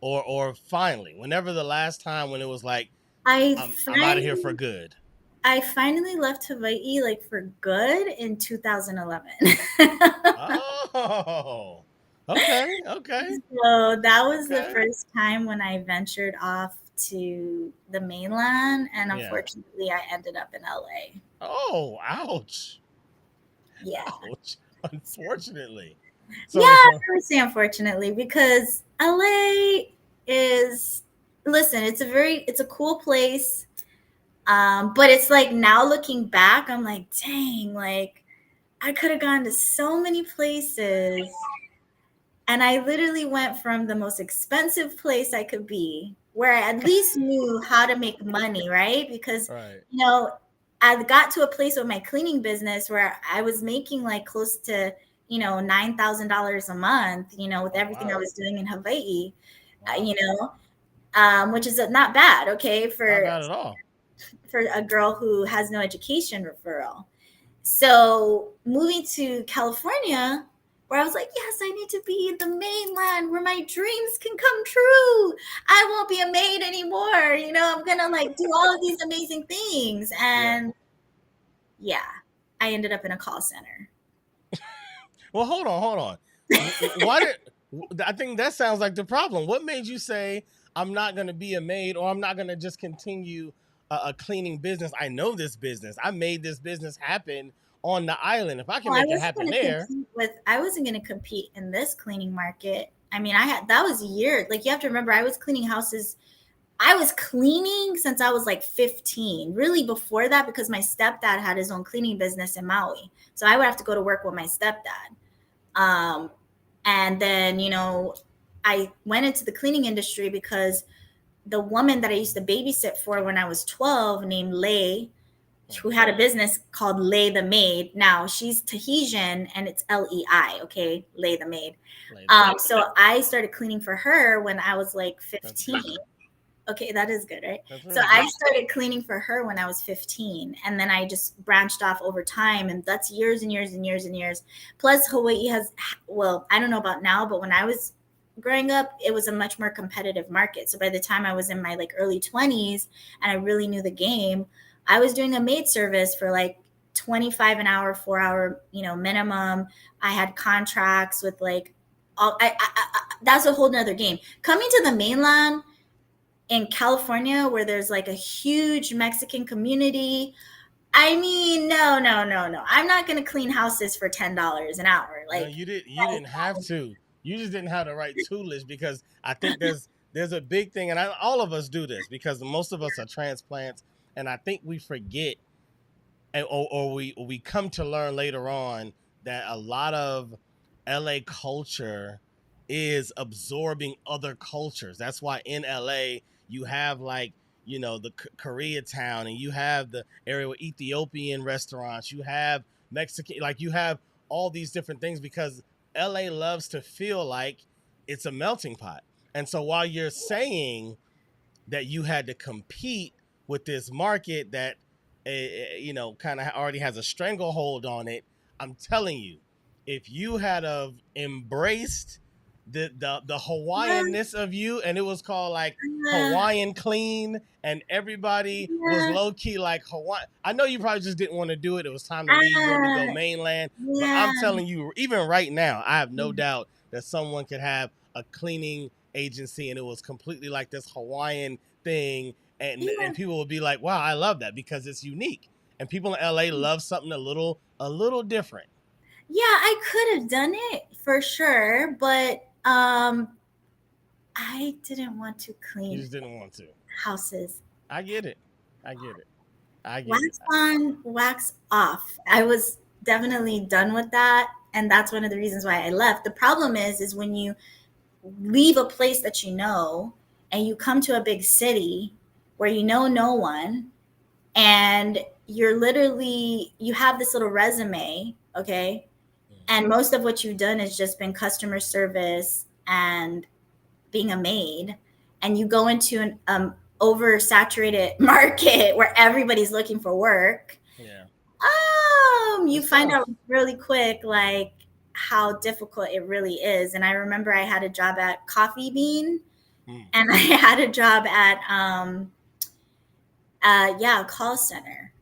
S1: Or finally, whenever the last time when it was like
S2: I
S1: I'm out of here for
S2: finally
S1: good.
S2: I finally left Hawaii like for good in 2011.
S1: Oh. Okay, okay,
S2: So that was the
S1: okay.
S2: first time when I ventured off to the mainland, and
S1: Yeah.
S2: unfortunately, I ended up in LA.
S1: Oh, ouch.
S2: Yeah,
S1: Ouch. Unfortunately.
S2: yeah,
S1: So
S2: I
S1: so
S2: would say unfortunately because LA is listen, it's a cool place, but it's like now looking back, I'm like, dang, like I could have gone to so many places. And I literally went from the most expensive place I could be, where I at least knew how to make money, right? Because,
S1: right.
S2: you know, I got to a place with my cleaning business where I was making like close to, $9,000 a month, with
S1: Oh
S2: everything I
S1: wow.
S2: was doing in Hawaii,
S1: Wow.
S2: which is not bad, okay,
S1: Not
S2: for
S1: bad at all.
S2: a girl who has no education referral. So moving to California, where I was like, yes, I need to be in the mainland where my dreams can come true. I won't be a maid anymore. I'm gonna like do all of these amazing things.
S1: Yeah.
S2: And yeah, I ended up in a call center.
S1: Well, hold on. Why did I think that sounds like the problem? What made you say I'm not going to be a maid, or I'm not going to just continue a cleaning business? I know this business. I made this business happen on the island. If I can
S2: Well,
S1: make it happen there,
S2: I wasn't gonna compete in this cleaning market. I mean, I had that was years. Like you have to remember, I was cleaning houses. I was cleaning since I was like 15, really before that, because my stepdad had his own cleaning business in Maui. So I would have to go to work with my stepdad. Um, and then, I went into the cleaning industry because the woman that I used to babysit for when I was 12, named Lay, who had a business called Lay the Maid. Now she's Tahitian and it's Lei, okay? Lay the Maid. So I started cleaning for her when I was like
S1: that's
S2: 15.
S1: good.
S2: Okay, that is good, right?
S1: That's
S2: So
S1: really
S2: I
S1: good.
S2: started cleaning for her when I was 15, and then I just branched off over time, and that's years and years and years and years. Plus, Hawaii has, well, I don't know about now, but when I was growing up, it was a much more competitive market. So by the time I was in my like early 20s and I really knew the game, I was doing a maid service for like 25 an hour, 4 hour, minimum. I had contracts with like all. That's a whole nother game. Coming to the mainland in California, where there's like a huge Mexican community. I mean, no, no, no, no. I'm not going to clean houses for $10 an hour.
S1: No,
S2: Like,
S1: you didn't have to. You just didn't have the right toolage, because I think there's a big thing, and all of us do this because most of us are transplants, and I think we forget, or we come to learn later on that a lot of LA culture is absorbing other cultures. That's why in LA you have like, the Koreatown, and you have the area with Ethiopian restaurants, you have Mexican, like you have all these different things, because LA loves to feel like it's a melting pot. And so while you're saying that you had to compete with this market that kind of already has a stranglehold on it, I'm telling you, if you had of embraced the Hawaiianness of you, and it was called like
S2: uh,
S1: Hawaiian clean, and everybody was
S2: yeah,
S1: low key like Hawaii. I know you probably just didn't want to do it. It was time to leave. You wanted to go
S2: uh,
S1: mainland, but
S2: yeah,
S1: I'm telling you, even right now, I have no doubt that someone could have a cleaning agency, and it was completely like this Hawaiian thing, and
S2: yeah,
S1: people would be like, "Wow, I love that because it's unique." And people in LA love something a little different.
S2: yeah. I could have done it for sure, but I didn't want to
S1: You
S2: clean
S1: just didn't want to.
S2: houses.
S1: I get it. I get it. I get it.
S2: Wax on, wax off. I was definitely done with that, and that's one of the reasons why I left. The problem is when you leave a place that you know and you come to a big city where you know no one, and you have this little resume, okay? And most of what you've done has just been customer service and being a maid, and you go into an oversaturated market where everybody's looking for work.
S1: Yeah,
S2: You
S1: it's
S2: find out
S1: tough.
S2: really quick like how difficult it really is. And I remember I had a job at Coffee Bean,
S1: Mm.
S2: and I had a job at a call center,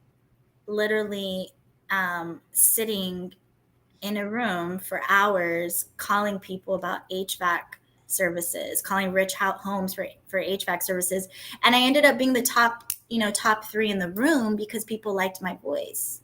S2: literally sitting in a room for hours calling people about HVAC services, calling rich homes for HVAC services. And I ended up being the top 3 in the room because people liked my voice.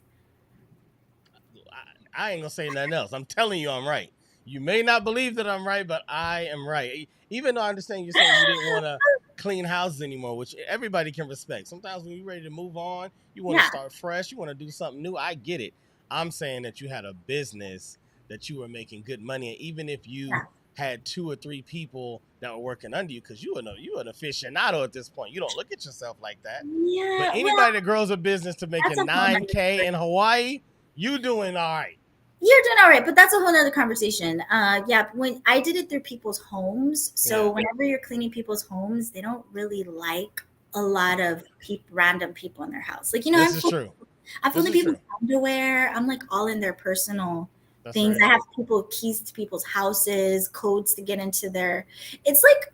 S1: I ain't gonna say nothing else. I'm telling you, I'm right. You may not believe that I'm right, but I am right. Even though I understand you're saying you didn't want to clean houses anymore, which everybody can respect. Sometimes when you're ready to move on, you want to
S2: Yeah.
S1: start fresh, you want to do something new. I get it. I'm saying that you had a business that you were making good money, and even if you
S2: Yeah.
S1: had 2 or 3 people that were working under you, because you an aficionado at this point. You don't look at yourself like that. But
S2: Yeah. Well,
S1: anybody that grows a business to
S2: that's a
S1: making
S2: whole nother
S1: 9K in Hawaii, you doing all right.
S2: You're doing all right, but that's a whole nother conversation. Yeah, when I did it through people's homes, so
S1: Yeah,
S2: whenever you're cleaning people's homes, they don't really like a lot of random people in their house. Like
S1: this is true.
S2: I've
S1: This
S2: flown to
S1: is
S2: people's
S1: true.
S2: underwear. I'm like all in their personal
S1: That's
S2: things.
S1: right.
S2: I have people keys to people's houses, codes to get into their. It's like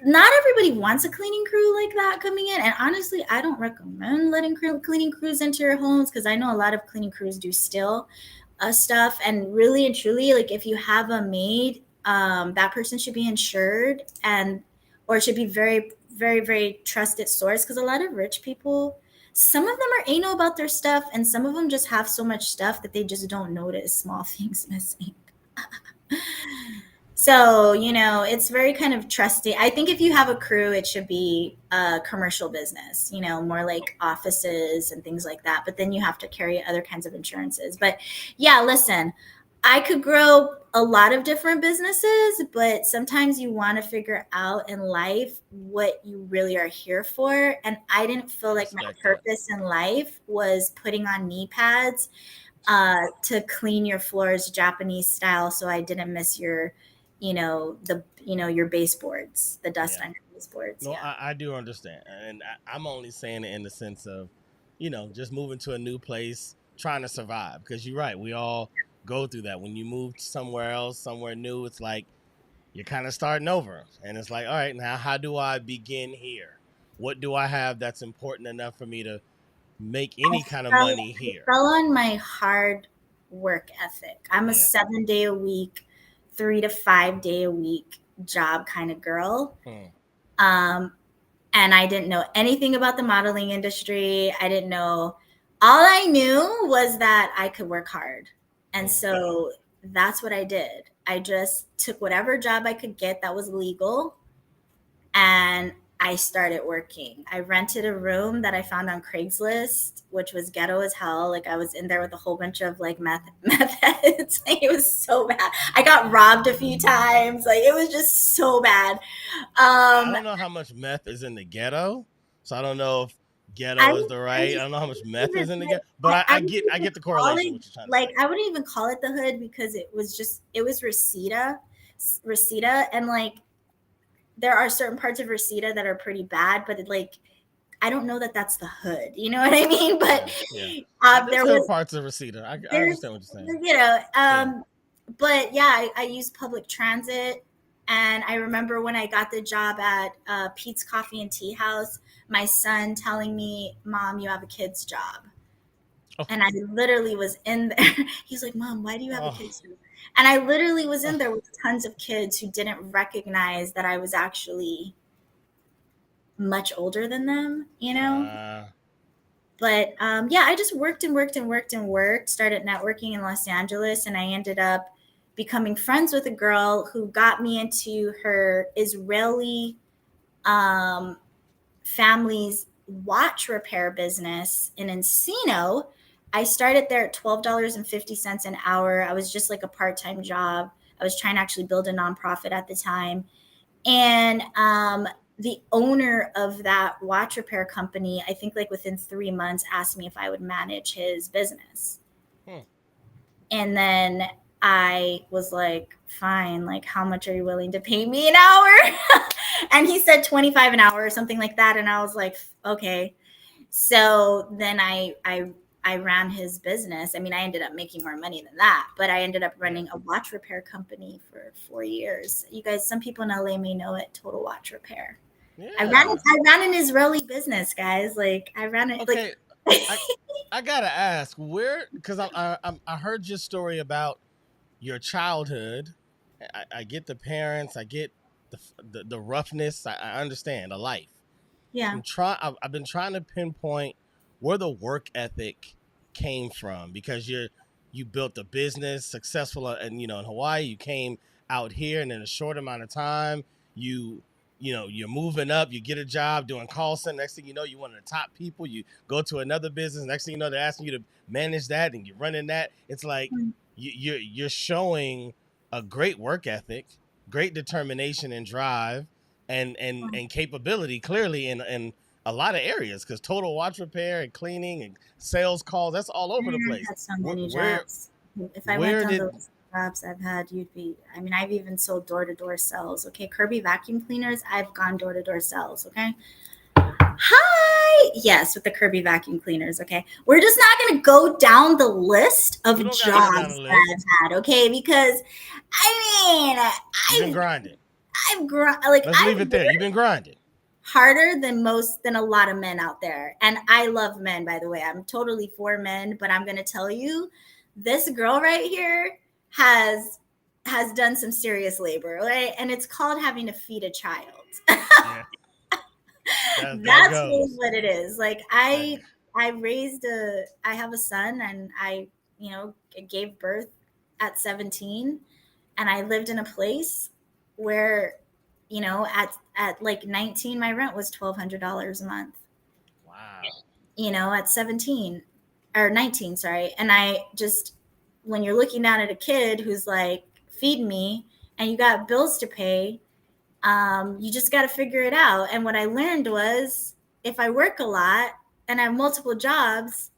S2: not everybody wants a cleaning crew like that coming in. And honestly, I don't recommend letting cleaning crews into your homes because I know a lot of cleaning crews do steal stuff. And really and truly, like if you have a maid, that person should be insured and or should be very, very, very trusted source because a lot of rich people, some of them are anal about their stuff and some of them just have so much stuff that they just don't notice small things missing. So, it's very kind of trusty. I think if you have a crew, it should be a commercial business, more like offices and things like that. But then you have to carry other kinds of insurances. But yeah, listen, I could grow a lot of different businesses, but sometimes you want to figure out in life what you really are here for. And I didn't feel
S1: I
S2: like my
S1: respect that.
S2: purpose in life was putting on knee pads to clean your floors Japanese style, so I didn't miss your baseboards, the dust
S1: Yeah.
S2: on your baseboards.
S1: No,
S2: Yeah.
S1: I do understand, and I'm only saying it in the sense of, just moving to a new place, trying to survive. Because you're right, we all go through that. When you move somewhere else, somewhere new, it's like you're kind of starting over, and it's like, all right, now how do I begin here? What do I have that's important enough for me to make any kind of money
S2: I
S1: here?
S2: fell on my hard work ethic. I'm a
S1: Yeah.
S2: 7 day a week, 3 to 5 day a week job kind of girl.
S1: Hmm.
S2: Um, and I didn't know anything about the modeling industry. I didn't know. All I knew was that I could work hard. And
S1: Hmm.
S2: so that's what I did. I just took whatever job I could get that was legal and I started working. I rented a room that I found on Craigslist, which was ghetto as hell. Like I was in there with a whole bunch of like meth heads. Like, it was so bad. I got robbed a few times. Like it was just so bad.
S1: I
S2: Um,
S1: don't know how much meth is in the ghetto, so I don't know if
S2: I
S1: ghetto is
S2: would,
S1: the
S2: I
S1: right. I
S2: just
S1: don't know how much
S2: wouldn't
S1: meth
S2: even
S1: is in the
S2: like,
S1: ghetto, but
S2: I wouldn't
S1: I
S2: even
S1: get the
S2: call
S1: correlation
S2: it
S1: what you're trying to
S2: like
S1: say.
S2: I wouldn't even call it the hood because it was Reseda, and like there are certain parts of Reseda that are pretty bad, but like I don't know that that's the hood. You know what I mean? But
S1: Yeah, yeah. There's
S2: there
S1: still
S2: was
S1: parts of Reseda. I
S2: there's
S1: understand what you're saying.
S2: you know
S1: Yeah.
S2: but yeah, I used public transit. And I remember when I got the job at Pete's Coffee and Tea House, my son telling me, "Mom, you have a kid's job."
S1: Oh,
S2: And I literally was in there. He's like, "Mom, why do you have a
S1: oh,
S2: kid's job?" And I literally was in
S1: oh.
S2: there with tons of kids who didn't recognize that I was actually much older than them.
S1: Uh,
S2: But yeah, I just worked and worked and worked and worked, started networking in Los Angeles, and I ended up becoming friends with a girl who got me into her Israeli um, family's watch repair business in Encino. I started there at $12.50 an hour. I was just like a part time job. I was trying to actually build a nonprofit at the time. And the owner of that watch repair company, I think like within 3 months, asked me if I would manage his business.
S1: hmm.
S2: And then I was like, fine, like, how much are you willing to pay me an hour? And he said 25 an hour or something like that. And I was like, okay. So then I ran his business. I mean, I ended up making more money than that, but I ended up
S1: Yeah.
S2: running a watch repair company for 4 years. You guys, some people in LA may know it, Total Watch Repair.
S1: Yeah.
S2: I ran an Israeli business, guys. Like I ran it like
S1: Okay. I I gotta ask where, because I heard your story about your childhood. I get the parents. I get the roughness. I understand a life.
S2: yeah.
S1: I've been trying to pinpoint where the work ethic came from, because you built a business successful, and in Hawaii you came out here, and in a short amount of time you you're moving up, you get a job doing call center, next thing you know you're one of the top people, you go to another business, next thing you know they're asking you to manage that and you're running that. It's like you're showing a great work ethic, great determination and drive, and capability clearly in a lot of areas, because total watch repair and cleaning and sales calls, that's all over the
S2: I've
S1: place.
S2: had so
S1: where
S2: many
S1: where,
S2: jobs. If I went
S1: where
S2: down
S1: did
S2: those jobs I've had, you'd be. I mean, I've even sold door to door sales. Okay, Kirby vacuum cleaners. I've gone door to door sales. Okay. Hi. Yes, with the Kirby vacuum cleaners. Okay, we're just not going to go down the list
S1: We
S2: of
S1: don't gotta go down the
S2: jobs that
S1: list.
S2: I've had. Okay, because
S1: You've been
S2: I've
S1: grinding. Let's leave
S2: I've
S1: it there. You've been grinding.
S2: harder than a lot of men out there. And I love men, by the way. I'm totally for men, but I'm going to tell you, this girl right here has done some serious labor, right? And it's called having to feed a child.
S1: Yeah, that
S2: That's really
S1: goes.
S2: what it is. Like
S1: That
S2: I have a son, and I, gave birth at 17, and I lived in a place where, at like 19, my rent was $1,200 a month.
S1: wow.
S2: At 17 or 19, sorry. And I just, when you're looking down at a kid who's like, feed me, and you got bills to pay, you just got to figure it out. And what I learned was, if I work a lot and I have multiple jobs,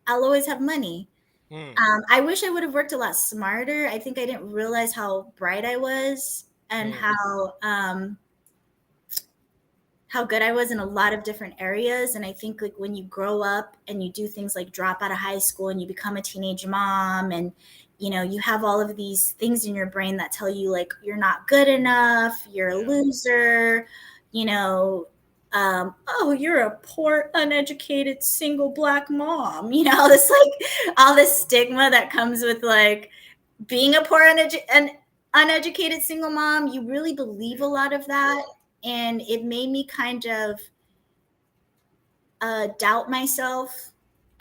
S2: I'll always have money.
S1: Hmm.
S2: I wish I would have worked a lot smarter. I think I didn't realize how bright I was, and
S1: Hmm.
S2: how good I was in a lot of different areas. And I think, like, when you grow up and you do things like drop out of high school and you become a teenage mom, and you have all of these things in your brain that tell you, like, you're not good enough, you're a
S1: Yeah.
S2: loser, oh, you're a poor, uneducated, single black mom, this, like, all this stigma that comes with, like, being a poor and uneducated single mom. You really believe a
S1: Yeah.
S2: lot of that, and it made me kind of doubt myself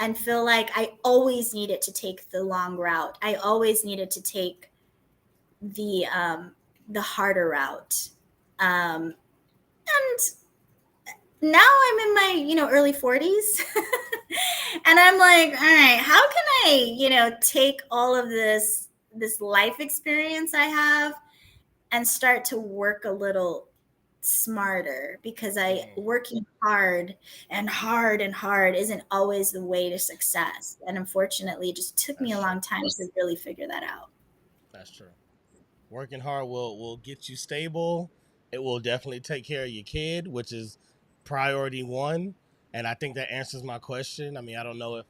S2: and feel like I always needed to take the long route. I always needed to take the harder route. And now I'm in my early 40s, and I'm like, all right, how can I take all of this life experience I have and start to work a little smarter, because I
S1: Hmm.
S2: working hard and hard and hard isn't always the way to success. And unfortunately, it just took me
S1: That's
S2: a
S1: true.
S2: long time to really figure that out.
S1: That's true. Working hard will get you stable. It will definitely take care of your kid, which is priority one. And I think that answers my question. I mean, I don't know if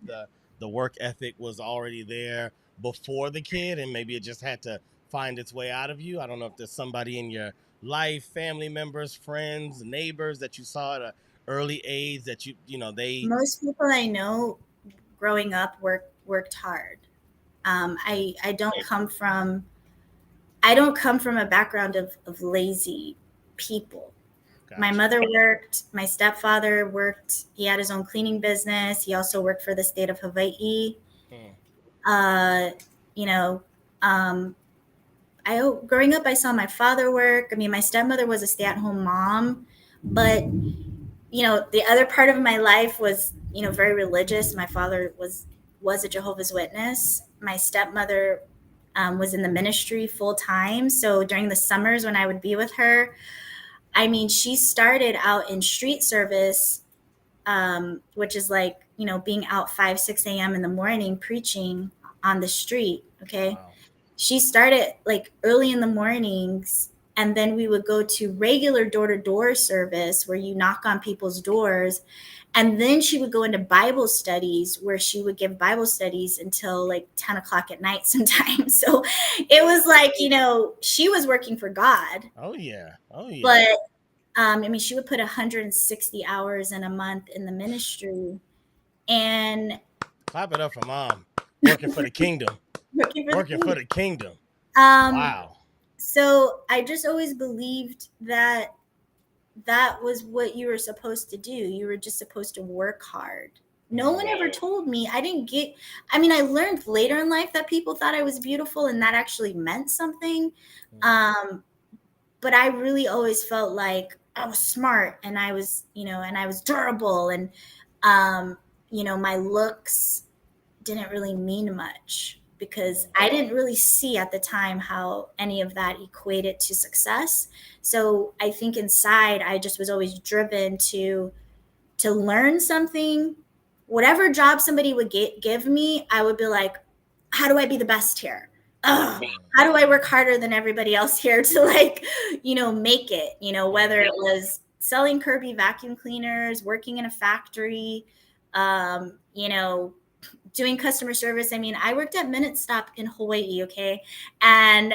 S1: the work ethic was already there before the kid, and maybe it just had to find its way out of you. I don't know if there's somebody in your life, family members, friends, neighbors that you saw at an early age that they.
S2: Most people I know growing up worked hard.
S1: Okay,
S2: I don't come from a background of lazy people. My
S1: gotcha.
S2: mother worked, my stepfather worked, he had his own cleaning business, he also worked for the state of Hawaii.
S1: Hmm.
S2: uh, you know, um, growing up, I saw my father work. I mean, my stepmother was a stay-at-home mom, but the other part of my life was very religious. My father was a Jehovah's Witness. My stepmother was in the ministry full time. So during the summers when I would be with her, I mean, she started out in street service, which is like being out 5 6 a.m. in the morning preaching on the street. Okay,
S1: Wow.
S2: she started like early in the mornings, and then we would go to regular door-to-door service where you knock on people's doors, and then she would go into Bible studies where she would give Bible studies until like 10 o'clock at night sometimes. So it was like, she was working for God.
S1: Oh yeah. Oh yeah.
S2: But I mean, she would put 160 hours in a month in the ministry, and
S1: Clap it up for mom working for the kingdom.
S2: working for the
S1: Working for
S2: kingdom.
S1: the kingdom.
S2: Um,
S1: Wow.
S2: so I just always believed that that was what you were supposed to do. You were just supposed to work hard. No one
S1: Hmm.
S2: ever told me. I mean, I learned later in life that people thought I was beautiful, and that actually meant something.
S1: Hmm.
S2: Um, but I really always felt like I was smart, and I was durable, and um, my looks didn't really mean much, because
S1: Hmm.
S2: I didn't really see at the time how any of that equated to success. So I think inside I just was always driven to learn something. Whatever job somebody would give me, I would be like, how do I be the best here? Ugh,
S1: Hmm.
S2: how do I work harder than everybody else here to, like, make it,
S1: Yeah.
S2: whether it was selling Kirby vacuum cleaners, working in a factory, you know, doing customer service. I mean, I worked at Minute Stop in Hawaii, okay? And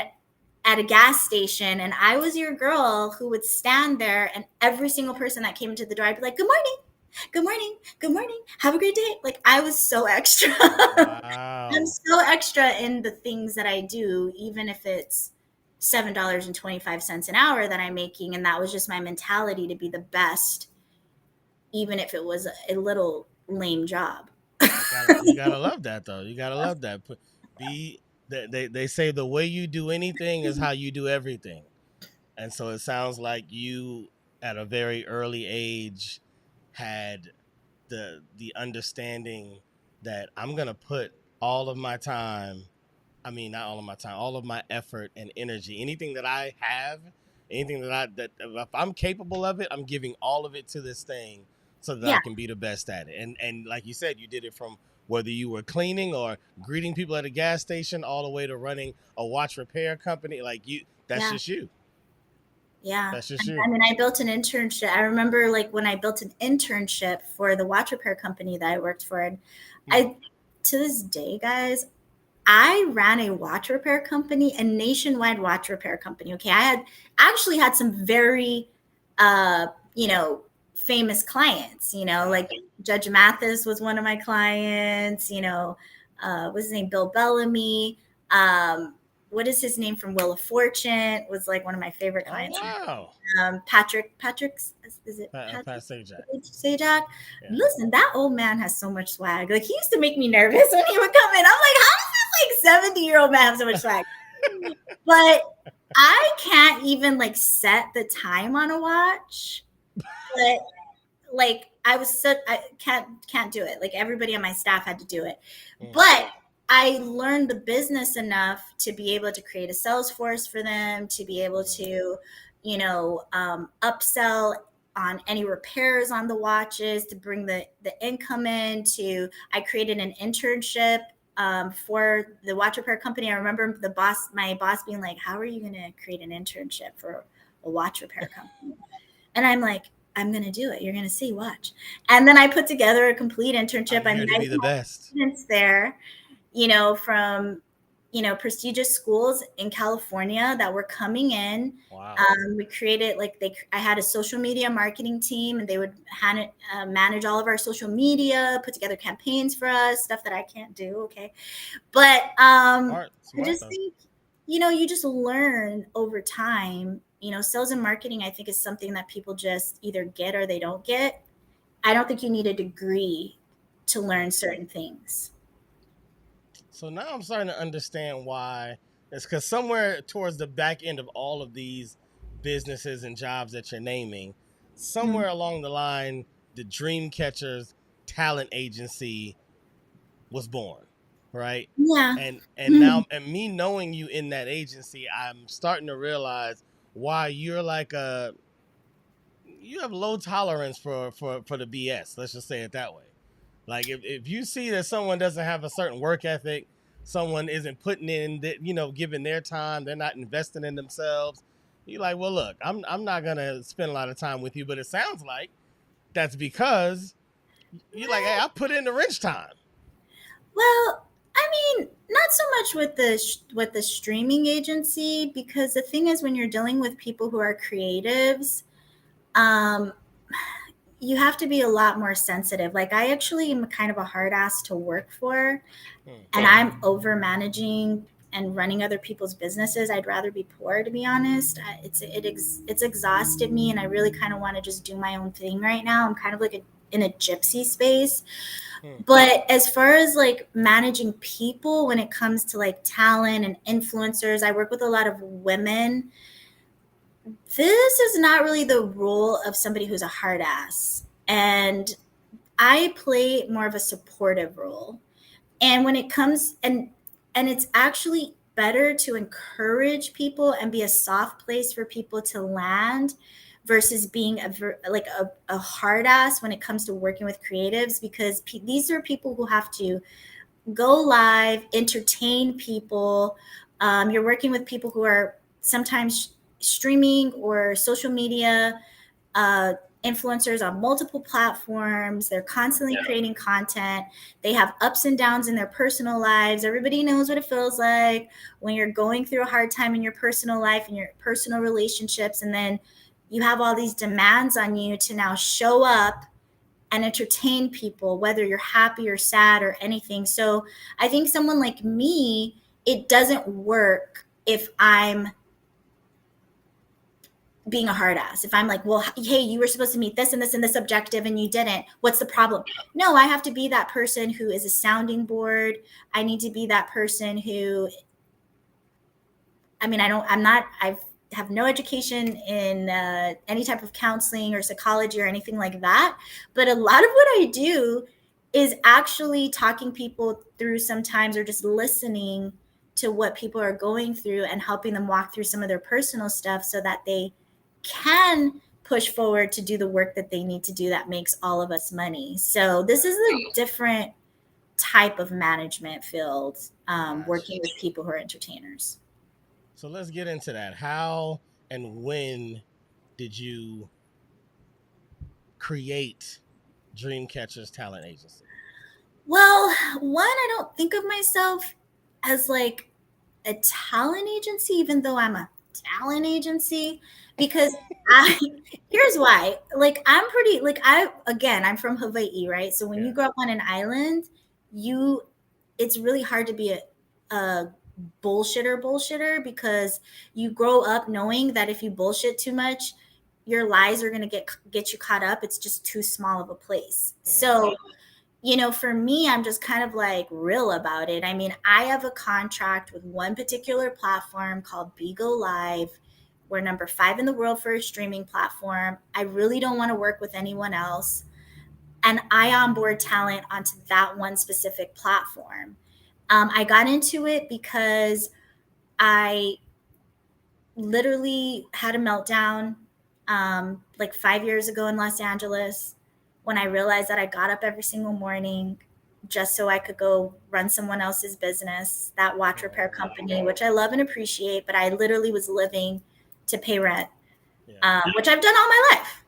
S2: at a gas station, and I was your girl who would stand there, and every single person that came into the door, I'd be like, "Good morning, good morning, good morning, have a great day." Like, I was so extra. I'm
S1: Wow.
S2: so extra in the things that I do, even if it's $7.25 an hour that I'm making. And that was just my mentality, to be the best, even if it was a little lame job.
S1: You gotta love that though. You gotta love that. Be they say the way you do anything is how you do everything. And so it sounds like you at a very early age had the understanding that I'm gonna put all of my time, I mean not all of my time, all of my effort and energy, anything that I have, anything that if I'm capable of it, I'm giving all of it to this thing so that I
S2: Yeah,
S1: can be the best at it. And like you said, you did it from whether you were cleaning or greeting people at a gas station all the way to running a watch repair company. Like you, that's
S2: yeah,
S1: just you.
S2: yeah.
S1: That's just you.
S2: I mean, I built an internship. I remember, like, when I built an internship for the watch repair company that I worked for. And
S1: Hmm.
S2: I, to this day, guys, I ran a watch repair company, a nationwide watch repair company. Okay. I had actually had some very, you know, famous clients, you know,
S1: Wow.
S2: like Judge Mathis was one of my clients, you know, what's his name? Bill Bellamy. What is his name from Wheel of Fortune was like one of my favorite
S1: Oh
S2: clients.
S1: wow.
S2: Patrick, is it
S1: Pat
S2: Patrick
S1: Sajak.
S2: Sajak?
S1: Yeah.
S2: Listen, that old man has so much swag. Like, he used to make me nervous when he would come in. I'm like, how does this like 70-year old man have so much swag? But I can't even like set the time on a watch. But like, I was so, I can't do it. Like, everybody on my staff had to do it.
S1: Mm,
S2: But I learned the business enough to be able to create a sales force for them, to be able
S1: mm,
S2: to, you know, upsell on any repairs on the watches, to bring the income in. To I created an internship for the watch repair company. I remember my boss being like, "How are you going to create an internship for a watch repair company?" And I'm like, "I'm going to do it. You're going to see, watch." And then I put together a complete internship.
S1: I'm
S2: I
S1: here
S2: mean,
S1: to
S2: I
S1: be the
S2: even had
S1: best.
S2: students there, you know, from, you know, prestigious schools in California that were coming in.
S1: Wow.
S2: We created, like, I had a social media marketing team, and they would manage all of our social media, put together campaigns for us, stuff that I can't do. Okay. But
S1: Smart,
S2: I
S1: smart
S2: just
S1: though.
S2: think, you know, you just learn over time. You know, sales and marketing, I think, is something that people just either get or they don't get. I don't think you need a degree to learn certain things.
S1: So now I'm starting to understand why. It's because somewhere towards the back end of all of these businesses and jobs that you're naming,
S2: Mm.
S1: somewhere along the line, the Dreamcatchers talent agency was born, right?
S2: Yeah.
S1: And
S2: Hmm.
S1: now and me knowing you in that agency, I'm starting to realize why you're like a you have low tolerance for the BS. Let's just say it that way. Like if you see that someone doesn't have a certain work ethic, someone isn't putting in that, giving their time, they're not investing in themselves. You're like, well, look, I'm not gonna spend a lot of time with you. But it sounds like that's because you're like, hey, I put in the wrench time.
S2: Well, I mean, not so much with the streaming agency, because the thing is, when you're dealing with people who are creatives, um, you have to be a lot more sensitive. Like, I actually am kind of a hard ass to work for,
S1: Hmm.
S2: and I'm over managing and running other people's businesses. I'd rather be poor, to be honest. It's exhausted me, and I really kind of want to just do my own thing right now. I'm kind of like in a gypsy space.
S1: Hmm.
S2: But as far as like managing people, when it comes to like talent and influencers, I work with a lot of women. This is not really the role of somebody who's a hard ass. And I play more of a supportive role. And when it comes, and it's actually better to encourage people and be a soft place for people to land, versus being a hard ass when it comes to working with creatives, because these are people who have to go live, entertain people. You're working with people who are sometimes streaming or social media, uh, influencers on multiple platforms. They're constantly creating content. They have ups and downs in their personal lives. Everybody knows what it feels like when you're going through a hard time in your personal life and your personal relationships, and then you have all these demands on you to now show up and entertain people, whether you're happy or sad or anything. So I think someone like me, it doesn't work if I'm being a hard ass. If I'm like, well, hey, you were supposed to meet this and this and this objective and you didn't. What's the problem? No, I have to be that person who is a sounding board. I need to be that person who, I mean, I have no education in any type of counseling or psychology or anything like that. But a lot of what I do is actually talking people through sometimes, or just listening to what people are going through and helping them walk through some of their personal stuff so that they can push forward to do the work that they need to do that makes all of us money. So this is a different type of management field, working with people who are entertainers.
S1: So let's get into that. How and when did you create Dreamcatcher's talent agency?
S2: Well, one, I don't think of myself as like a talent agency, even though I'm a talent agency, because I, here's why. Like, I'm pretty, like, I'm from Hawaii, right? So when you grow up on an island, it's really hard to be a bullshitter because you grow up knowing that if you bullshit too much, your lies are going to get you caught up. It's just too small of a place. So, for me, I'm just kind of like real about it. I mean, I have a contract with one particular platform called Bigo Live. We're number 5 in the world for a streaming platform. I really don't want to work with anyone else. And I onboard talent onto that one specific platform. I got into it because I literally had a meltdown like 5 years ago in Los Angeles, when I realized that I got up every single morning just so I could go run someone else's business, that watch repair company, which I love and appreciate, but I literally was living to pay rent, which I've done all my life.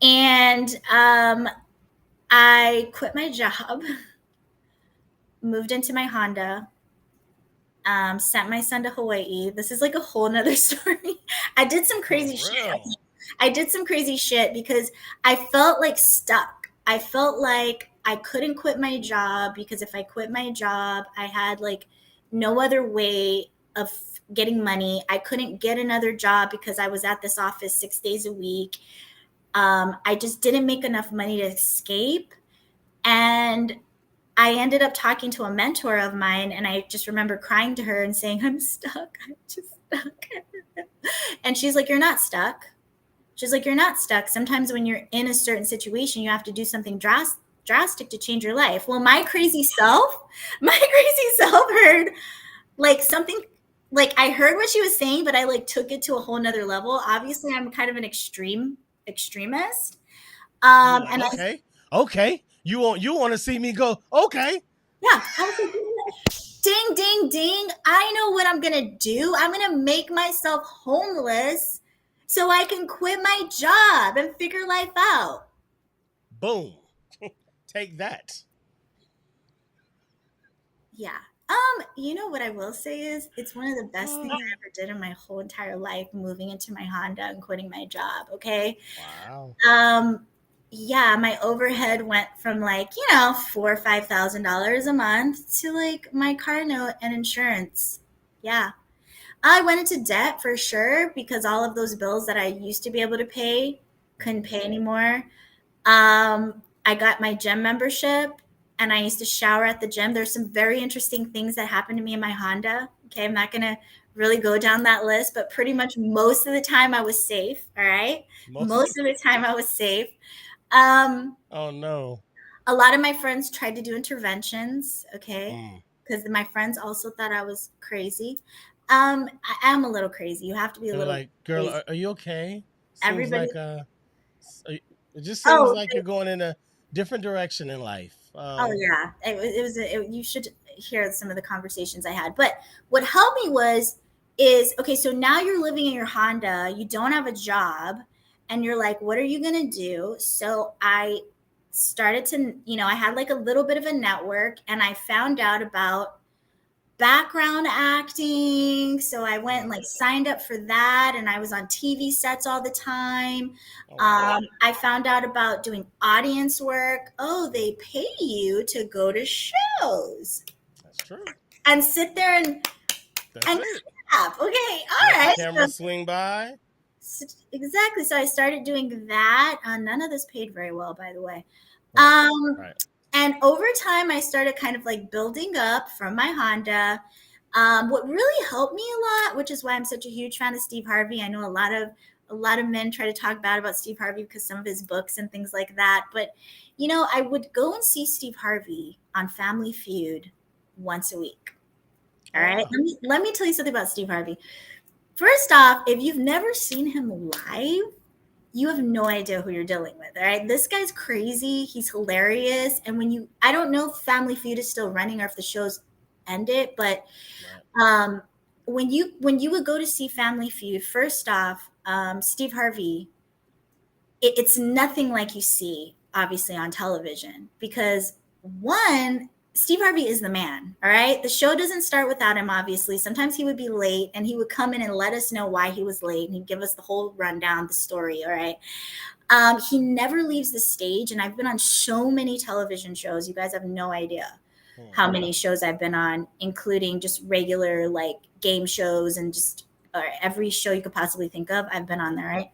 S2: And I quit my job, moved into my Honda, sent my son to Hawaii. This is like a whole nother story. I did some crazy shit. I did some crazy shit because I felt like stuck. I felt like I couldn't quit my job, because if I quit my job, I had like no other way of getting money. I couldn't get another job because I was at this office 6 days a week. I just didn't make enough money to escape. And I ended up talking to a mentor of mine, and I just remember crying to her and saying, I'm stuck. I'm just stuck. And she's like, you're not stuck. She's like, you're not stuck. Sometimes when you're in a certain situation, you have to do something drastic to change your life. Well, my crazy self heard like something, like I heard what she was saying, but I like took it to a whole nother level. Obviously, I'm kind of an extremist. And
S1: okay. You want to see me go? Okay.
S2: Yeah. Ding, ding, ding. I know what I'm going to do. I'm going to make myself homeless so I can quit my job and figure life out.
S1: Boom. Take that.
S2: Yeah. What I will say is it's one of the best things I ever did in my whole entire life, moving into my Honda and quitting my job. Okay.
S1: Wow.
S2: Yeah, my overhead went from like, $4,000 or $5,000 a month to like my car note and insurance. Yeah. I went into debt for sure, because all of those bills that I used to be able to pay couldn't pay anymore. I got my gym membership, and I used to shower at the gym. There's some very interesting things that happened to me in my Honda. Okay, I'm not going to really go down that list, but pretty much most of the time I was safe. All right. Most of the time I was safe.
S1: Oh no.
S2: A lot of my friends tried to do interventions. Okay. Because my friends also thought I was crazy. I am a little crazy. You have to be a little
S1: like, girl, are you okay? Seems
S2: Everybody,
S1: like it just seems like you're going in a different direction in life.
S2: Oh yeah, you should hear some of the conversations I had. But what helped me is okay. So now you're living in your Honda. You don't have a job, and you're like, what are you going to do? So I started to, I had like a little bit of a network, and I found out about background acting. So I went and like signed up for that, and I was on TV sets all the time.
S1: Oh wow.
S2: I found out about doing audience work. Oh, they pay you to go to shows
S1: That's true.
S2: and sit there and
S1: That's
S2: and
S1: it.
S2: clap. Okay, all
S1: Let the
S2: right.
S1: camera swing by.
S2: Exactly. So I started doing that. None of this paid very well, by the way.
S1: Right.
S2: Um,
S1: Right.
S2: and over time, I started kind of like building up from my Honda. What really helped me a lot, which is why I'm such a huge fan of Steve Harvey. I know a lot of men try to talk bad about Steve Harvey because some of his books and things like that. But I would go and see Steve Harvey on Family Feud once a week. All
S1: Oh
S2: right.
S1: wow.
S2: Let me tell you something about Steve Harvey. First off, if you've never seen him live, you have no idea who you're dealing with. All right. This guy's crazy. He's hilarious. And I don't know if Family Feud is still running or if the show's ended, but
S1: Right.
S2: um, when you would go to see Family Feud, first off, Steve Harvey, it's nothing like you see obviously on television, because one, Steve Harvey is the man. All right, the show doesn't start without him. Obviously, sometimes he would be late, and he would come in and let us know why he was late, and he'd give us the whole rundown, the story. All right. He never leaves the stage, and I've been on so many television shows. You guys have no idea
S1: Hmm.
S2: how many shows I've been on, including just regular like game shows and just every show you could possibly think of. I've been on there, right?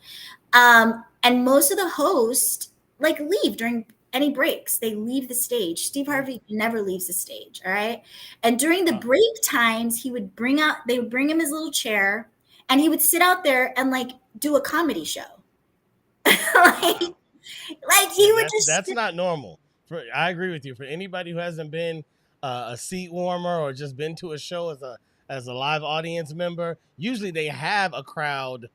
S2: And most of the hosts like leave during any breaks. They leave the stage. Steve
S1: Hmm.
S2: Harvey never leaves the stage. All right. And during the
S1: Wow.
S2: break times, they would bring him his little chair, and he would sit out there and like do a comedy show. like,
S1: Wow.
S2: like he
S1: Yeah,
S2: would
S1: that's
S2: just,
S1: not normal. I agree with you. For anybody who hasn't been a seat warmer or just been to a show as a live audience member, usually they have a crowd,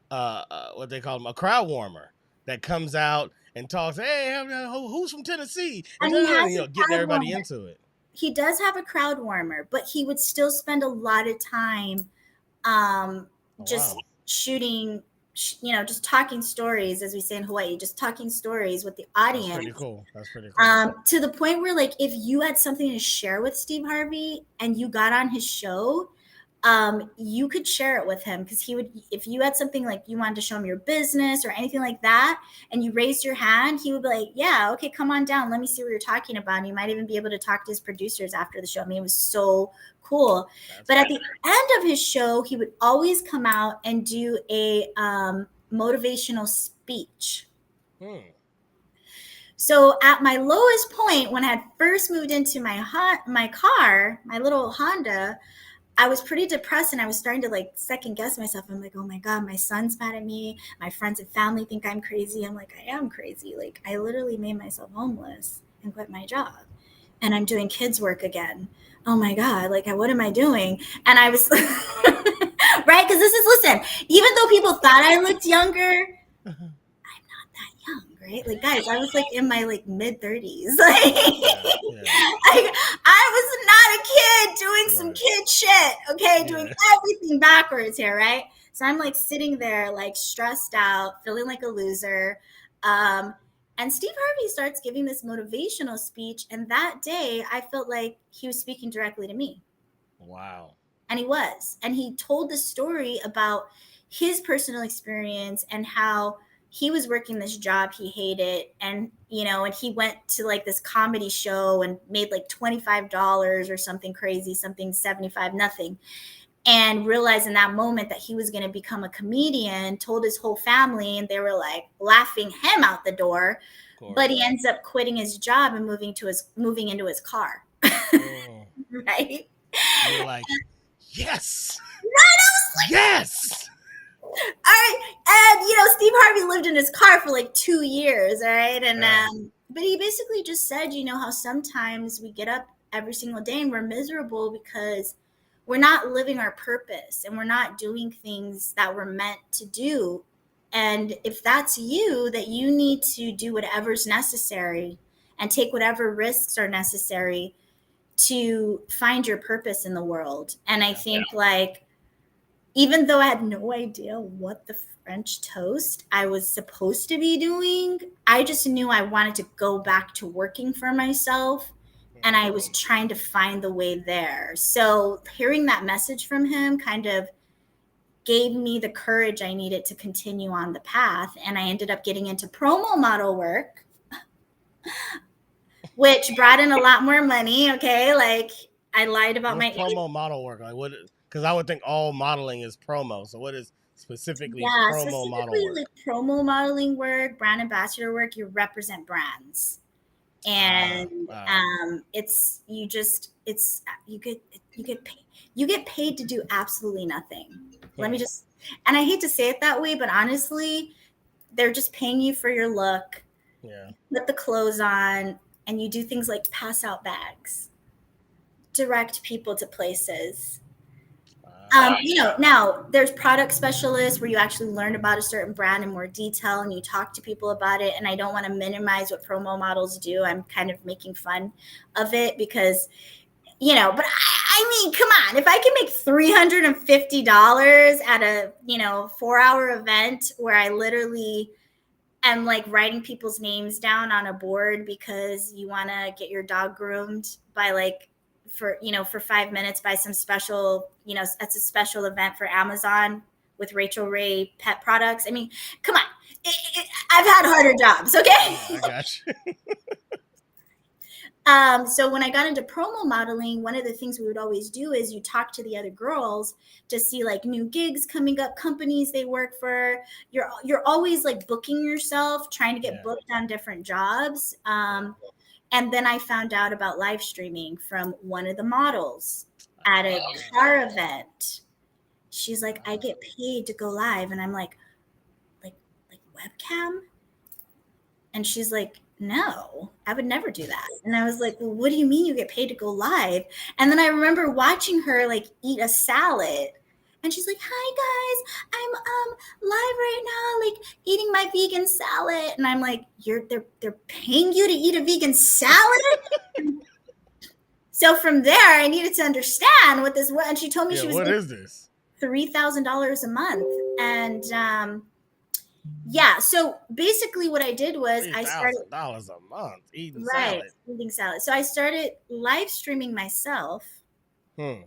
S1: what they call them, a crowd warmer that comes out and talks. Hey, who's from Tennessee? And
S2: and he has a
S1: getting
S2: crowd
S1: everybody
S2: warmer.
S1: into it.
S2: He does have a crowd warmer, but he would still spend a lot of time um,
S1: Oh
S2: just
S1: wow,
S2: shooting, just talking stories, as we say in Hawaii, just talking stories with the
S1: that's pretty
S2: audience.
S1: cool. That's pretty cool.
S2: To the point where, like, if you had something to share with Steve Harvey and you got on his show, you could share it with him, because he would, if you had something like you wanted to show him your business or anything like that, and you raised your hand, he would be like, yeah, okay, come on down. Let me see what you're talking about. And you might even be able to talk to his producers after the show. I mean, it was so cool.
S1: That's
S2: But at
S1: cool.
S2: the end of his show, he would always come out and do a motivational speech.
S1: Hmm.
S2: So at my lowest point, when I had first moved into my car, my little Honda, I was pretty depressed, and I was starting to like second guess myself. I'm like, oh my God, my son's mad at me. My friends and family think I'm crazy. I'm like, I am crazy. Like, I literally made myself homeless and quit my job, and I'm doing kids work again. Oh my God, like, what am I doing? And I was, right? Because listen, even though people thought I looked younger, that young, right? Like, guys, I was like in my like mid 30s.
S1: Yeah. Yeah.
S2: I was not a kid doing some
S1: Right.
S2: kid shit, okay? Doing
S1: Yeah.
S2: everything backwards here, right? So I'm like sitting there, like stressed out, feeling like a loser. Um, and Steve Harvey starts giving this motivational speech. And that day, I felt like he was speaking directly to me.
S1: Wow.
S2: And he was. And he told the story about his personal experience and how he was working this job he hated, and he went to like this comedy show and made like $25 or something crazy, something 75, nothing, and realized in that moment that he was going to become a comedian, told his whole family, and they were like laughing him out the door.
S1: Of
S2: But he
S1: course.
S2: ends up quitting his job and moving into his car.
S1: Mm.
S2: Right.
S1: You were like, yes, yes.
S2: All right. And Steve Harvey lived in his car for like 2 years. All right. And
S1: Yeah.
S2: but he basically just said, how sometimes we get up every single day and we're miserable because we're not living our purpose, and we're not doing things that we're meant to do. And if that's you, that you need to do whatever's necessary and take whatever risks are necessary to find your purpose in the world. And I
S1: Yeah.
S2: think like even though I had no idea what the French toast I was supposed to be doing, I just knew I wanted to go back to working for myself, and I was trying to find the way there. So hearing that message from him kind of gave me the courage I needed to continue on the path. And I ended up getting into promo model work, which brought in a lot more money. Okay. Like I lied about
S1: What's
S2: my age.
S1: promo model work? Like what? Because I would think all modeling is promo. So what is specifically
S2: Yeah,
S1: promo model
S2: specifically like
S1: work?
S2: promo modeling work, brand ambassador work, you represent brands.
S1: Ah,
S2: And
S1: all right.
S2: it's you just it's you get paid, you get paid to do absolutely nothing. Let me
S1: Hmm.
S2: just, and I hate to say it that way, but honestly, they're just paying you for your look,
S1: Yeah.
S2: put the clothes on, and you do things like pass out bags, direct people to places.
S1: Ah,
S2: Now there's product specialists where you actually learn about a certain brand in more detail and you talk to people about it. And I don't want to minimize what promo models do. I'm kind of making fun of it because, but I mean, come on, if I can make $350 at a, 4-hour event where I literally am like writing people's names down on a board because you want to get your dog groomed by like for 5 minutes by some special, that's a special event for Amazon with Rachel Ray pet products. I mean, come on. I've had harder jobs. Okay.
S1: I got you.
S2: So when I got into promo modeling, one of the things we would always do is you talk to the other girls to see like new gigs coming up, companies they work for. You're always like booking yourself, trying to get
S1: Yeah.
S2: booked on different jobs. And then I found out about live streaming from one of the models at a
S1: Ah,
S2: car event. She's like, I
S1: ah.
S2: get paid to go live, and I'm like webcam. And she's like, no, I would never do that. And I was like, well, what do you mean you get paid to go live? And then I remember watching her like eat a salad. And she's like, hi guys, I'm live right now, like eating my vegan salad. And I'm like, they're paying you to eat a vegan salad? So from there, I needed to understand what this was. And she told me
S1: Yeah.
S2: she was
S1: What
S2: making
S1: is this?
S2: $3,000 a month. And yeah, so basically what I did was
S1: Three
S2: I started.
S1: thousand dollars a month eating
S2: Right,
S1: salad.
S2: eating salad. So I started live streaming myself.
S1: Hmm.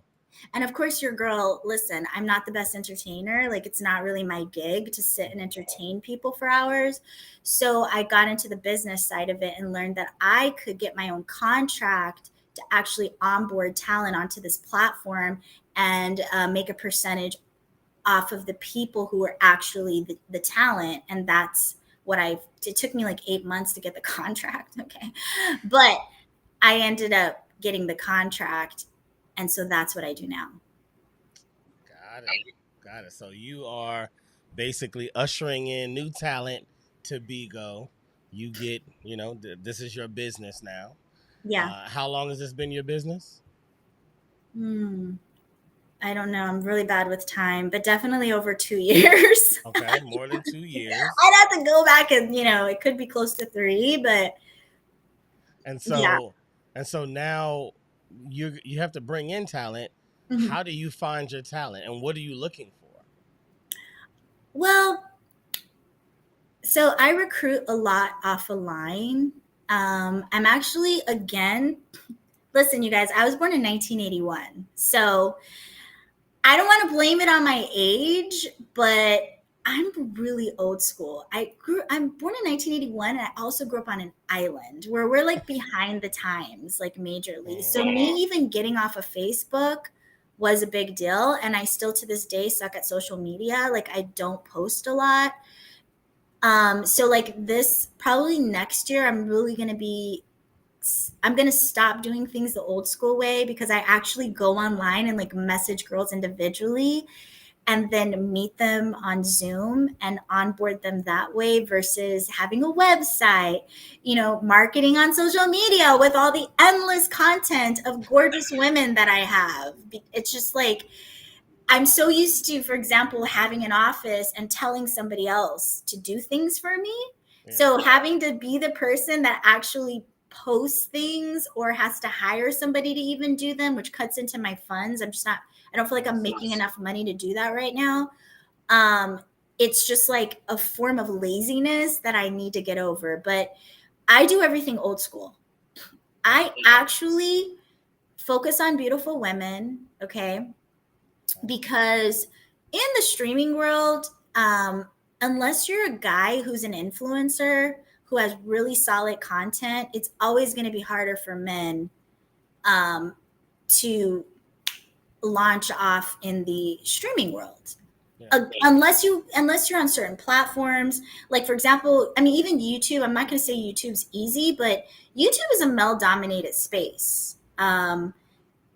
S2: And of course, your girl, listen, I'm not the best entertainer. Like, it's not really my gig to sit and
S1: Hmm.
S2: entertain people for hours. So I got into the business side of it and learned that I could get my own contract to actually onboard talent onto this platform and make a percentage off of the people who are actually the talent. And that's what it took me like 8 months to get the contract. Okay. But I ended up getting the contract. And so that's what I do now.
S1: Got it. Got it. So you are basically ushering in new talent to Bigo. You get, this is your business now.
S2: Yeah.
S1: How long has this been your business?
S2: Hmm. I don't know. I'm really bad with time, but definitely over 2 years.
S1: Okay, more than 2 years.
S2: I'd have to go back and, it could be close to 3, but
S1: And
S2: yeah.
S1: so and so now you have to bring in talent.
S2: Mhm.
S1: How do you find your talent and what are you looking for?
S2: Well, so I recruit a lot off a line. I'm actually, again, listen, you guys, I was born in 1981. So I don't want to blame it on my age, but I'm really old school. I'm born in 1981 and I also grew up on an island where we're like behind the times, like majorly. So
S1: Mm,
S2: me even getting off of Facebook was a big deal. And I still to this day suck at social media. Like I don't post a lot. So like this probably next year, I'm going to stop doing things the old school way because I actually go online and like message girls individually and then meet them on Zoom and onboard them that way versus having a website, marketing on social media with all the endless content of gorgeous women that I have. It's just like, I'm so used to, for example, having an office and telling somebody else to do things for me.
S1: yeah.
S2: So having to be the person that actually post things or has to hire somebody to even do them, which cuts into my funds. I'm just not, I don't feel like I'm making enough money to do that right now. Um, it's just like a form of laziness that I need to get over. But I do everything old school. I actually focus on beautiful women, okay? Because in the streaming world, unless you're a guy who's an influencer who has really solid content, it's always going to be harder for men um, to launch off in the streaming world.
S1: Yeah.
S2: Unless you're on certain platforms, like for example, I mean, even YouTube. I'm not going to say YouTube's easy, but YouTube is a male dominated space. And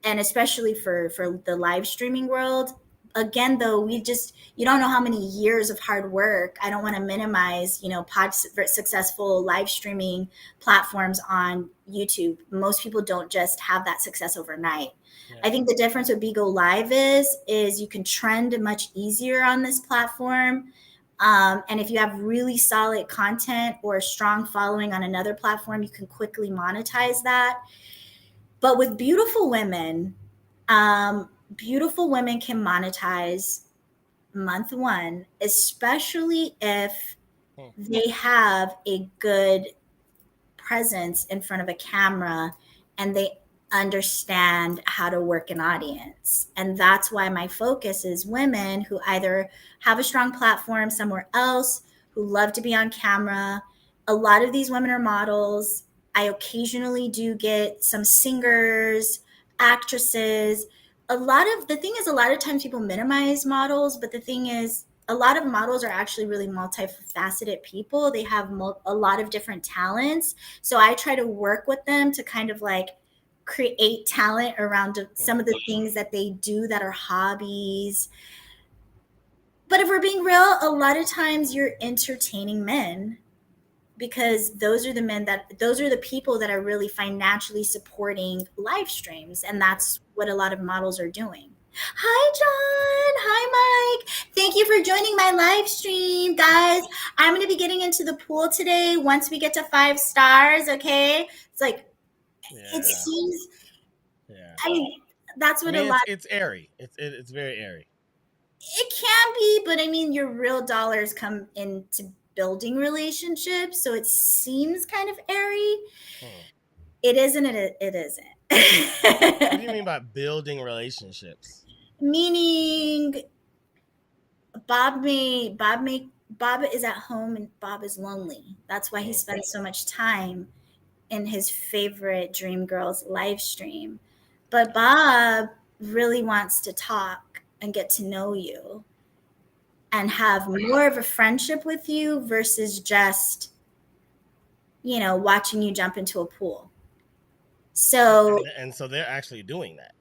S2: especially for the live streaming world, again though, we just, you don't know how many years of hard work. I don't want to minimize, successful live streaming platforms on YouTube. Most people don't just have that success overnight.
S1: Yeah.
S2: I think the difference with Bigo Live is you can trend much easier on this platform. And if you have really solid content or a strong following on another platform, you can quickly monetize that. But with beautiful women can monetize month one, especially if they have a good presence in front of a camera and they understand how to work an audience. And that's why my focus is women who either have a strong platform somewhere else, who love to be on camera. A lot of these women are models. I occasionally do get some singers, actresses. A lot of the thing is, a lot of times people minimize models, but the thing is, a lot of models are actually really multifaceted people. They have a lot of different talents. So I try to work with them to kind of like create talent around some of the things that they do that are hobbies. But if we're being real, a lot of times you're entertaining men, because those are the people that are really financially supporting live streams, and that's what a lot of models are doing. Hi John, hi Mike, thank you for joining my live stream, guys. I'm going to be getting into the pool today once we get to 5 stars. Okay, it's like, it seems,
S1: Yeah.
S2: I mean, that's what
S1: I
S2: a
S1: mean,
S2: lot,
S1: it's airy. It's very airy.
S2: it can be, but I mean, your real dollars come into building relationships, so it seems kind of airy. It isn't. It isn't.
S1: What do you mean by building relationships?
S2: Meaning, Bob is at home and Bob is lonely. That's why he spends so much time in his favorite Dream Girls live stream. But Bob really wants to talk and get to know you and have more of a friendship with you versus just, watching you jump into a pool. So
S1: And so they're actually doing that.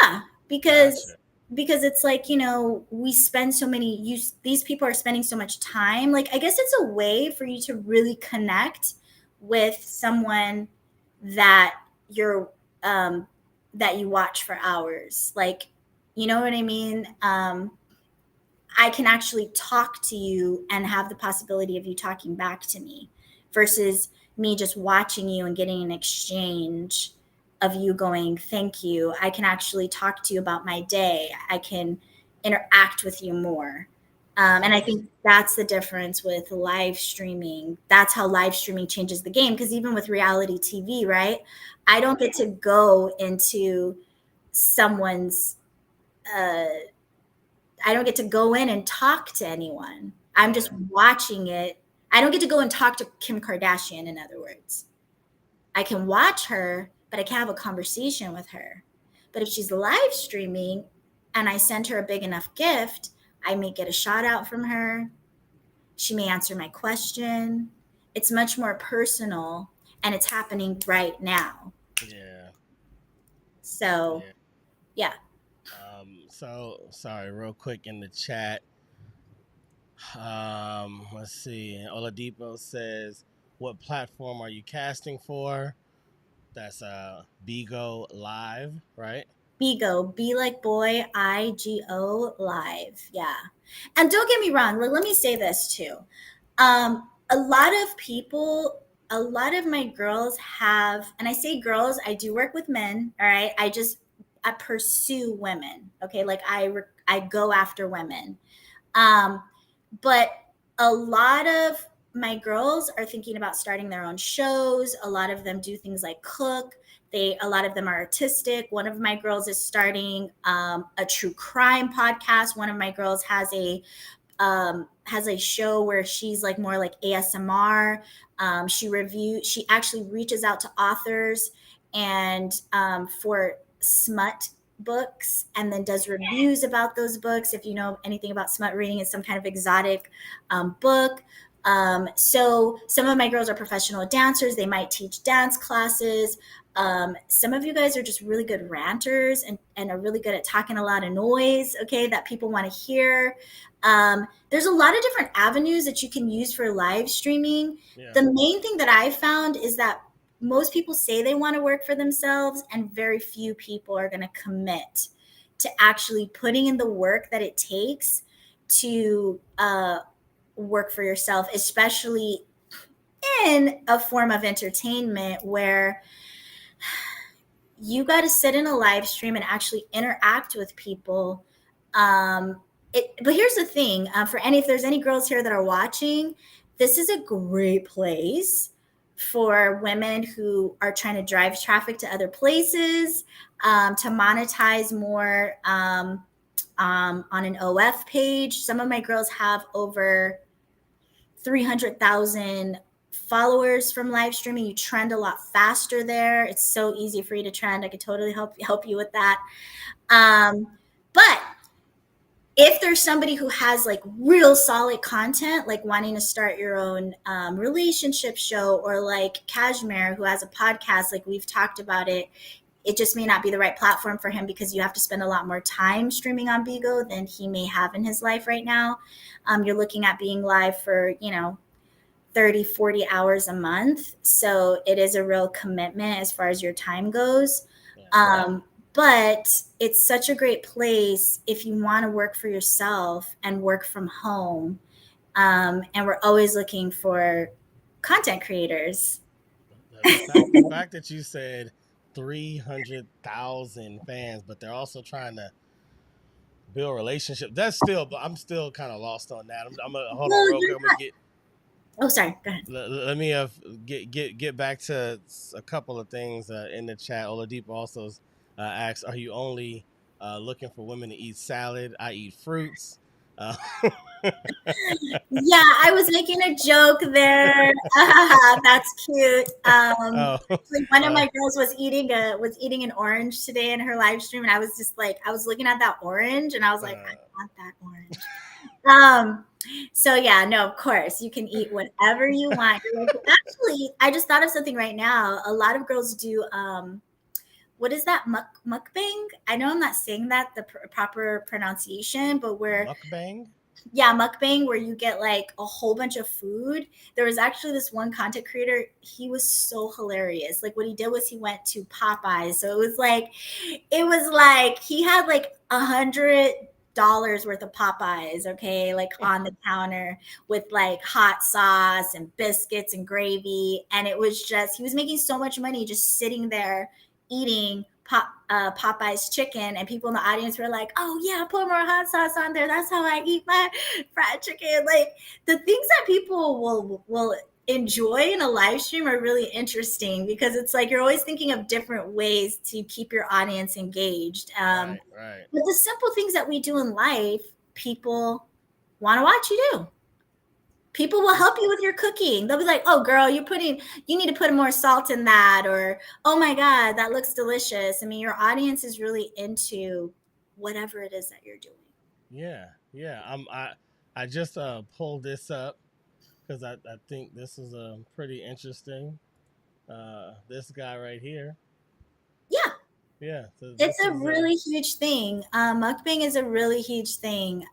S2: yeah, because
S1: Gotcha.
S2: it's like, we spend so many, these people are spending so much time. Like, I guess it's a way for you to really connect with someone that you're that you watch for hours. Like, you know what I mean? I can actually talk to you and have the possibility of you talking back to me versus me just watching you and getting an exchange of you going, thank you. I can actually talk to you about my day. I can interact with you more. And I think that's the difference with live streaming. That's how live streaming changes the game. Because even with reality TV, right? I don't get to go into someone's I don't get to go in and talk to anyone. I'm just watching it. I don't get to go and talk to Kim Kardashian, in other words. I can watch her, but I can't have a conversation with her. But if she's live streaming and I send her a big enough gift, I may get a shout out from her. She may answer my question. It's much more personal and it's happening right now.
S1: Yeah.
S2: So, yeah.
S1: So sorry, real quick in the chat. Let's see. Oladipo says, "What platform are you casting for?" That's Bigo Live, right?
S2: Bigo, be like boy, IGO live. Yeah. And don't get me wrong, let me say this too. A lot of people a lot of my girls have, and I say girls, I do work with men. All right. I pursue women. Okay. Like I go after women. Um, but a lot of my girls are thinking about starting their own shows. A lot of them do things like cook. A lot of them are artistic. One of my girls is starting a true crime podcast. One of my girls has a show where she's like more like ASMR. She actually reaches out to authors and for smut books, and then does reviews about those books. If you know anything about smut reading, it's some kind of exotic book. So some of my girls are professional dancers. They might teach dance classes. Some of you guys are just really good ranters and are really good at talking a lot of noise, okay, that people want to hear. There's a lot of different avenues that you can use for live streaming.
S1: Yeah.
S2: The main thing that I found is that most people say they want to work for themselves, and very few people are going to commit to actually putting in the work that it takes to work for yourself, especially in a form of entertainment where you got to sit in a live stream and actually interact with people. But here's the thing, if there's any girls here that are watching, this is a great place for women who are trying to drive traffic to other places, to monetize more on an OF page. Some of my girls have over 300,000 followers from live streaming. You trend a lot faster there. It's so easy for you to trend. I could totally help you with that. But if there's somebody who has like real solid content, like wanting to start your own relationship show, or like Kashmir, who has a podcast, like we've talked about it just may not be the right platform for him because you have to spend a lot more time streaming on Bigo than he may have in his life right now. You're looking at being live for, 30, 40 hours a month. So it is a real commitment as far as your time goes.
S1: Yeah.
S2: But it's such a great place if you want to work for yourself and work from home. And we're always looking for content creators.
S1: The fact that you said 300,000 fans, but they're also trying to build relationships. That's still, but I'm still kind of lost on that. I'm gonna hold on
S2: Well,
S1: real quick. I'm gonna get.
S2: oh, sorry. Go ahead.
S1: Let me get back to a couple of things in the chat. Oladeep also asks, "Are you only looking for women to eat salad? I eat fruits." Uh,
S2: Yeah, I was making a joke there. That's cute.
S1: oh,
S2: Like one of
S1: uh,
S2: my girls was eating an orange today in her live stream, and I was just like, I was looking at that orange, and I was like, I
S1: uh,
S2: want that orange. Um, so yeah, no, of course you can eat whatever you want. Actually, I just thought of something right now. A lot of girls do. What is that mukbang? I know I'm not saying that the proper pronunciation, but where
S1: mukbang.
S2: yeah, mukbang, where you get like a whole bunch of food. There was actually this one content creator. He was so hilarious. Like what he did was he went to Popeyes. So it was like he had like $100 worth of Popeyes, okay, like on the counter with like hot sauce and biscuits and gravy. And it was just, he was making so much money just sitting there eating Popeye's chicken, and people in the audience were like, "Oh yeah, put more hot sauce on there. That's how I eat my fried chicken." Like the things that people will enjoy in a live stream are really interesting because it's like you're always thinking of different ways to keep your audience engaged.
S1: Right, right.
S2: But the simple things that we do in life, people want to watch you do. People will help you with your cooking. They'll be like, "Oh girl, you need to put more salt in that," or "Oh my god, that looks delicious." I mean, your audience is really into whatever it is that you're doing.
S1: Yeah, yeah. I just pulled this up because I think this is pretty interesting. This guy right here.
S2: Yeah,
S1: Yeah. So
S2: it's
S1: this
S2: a
S1: is
S2: really huge thing. Mukbang is a really huge thing.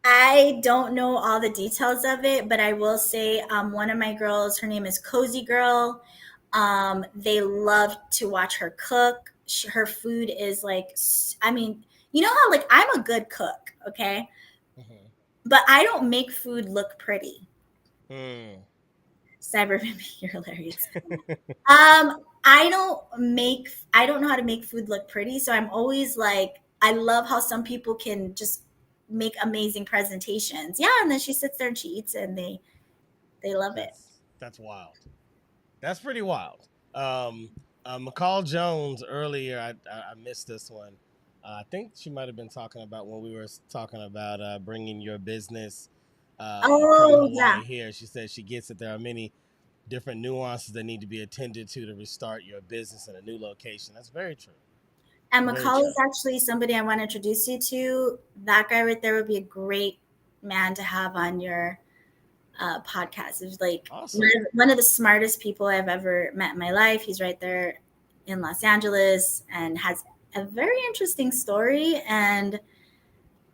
S2: I don't know all the details of it, but I will say one of my girls, her name is Cozy Girl. They love to watch her cook. Her food is like, I mean, you know how like I'm a good cook, okay?
S1: Mhm.
S2: But I don't make food look pretty.
S1: Hmm.
S2: Cyber pimping, you're hilarious. I don't know how to make food look pretty, so I'm always like, I love how some people can just make amazing presentations. Yeah, and then she sits there and she eats it, and they love it.
S1: That's wild. That's pretty wild. Um, McCall Jones earlier, I missed this one. I think she might have been talking about when we were talking about bringing your business from
S2: Oh yeah,
S1: Hawaii here. She said she gets that there are many different nuances that need to be attended to restart your business in a new location. That's very true.
S2: and
S1: Very
S2: McCall
S1: true.
S2: is actually somebody I want to introduce you to. That guy right there would be a great man to have on your podcast. It's like
S1: Awesome.
S2: one of the smartest people I've ever met in my life. He's right there in Los Angeles and has a very interesting story, and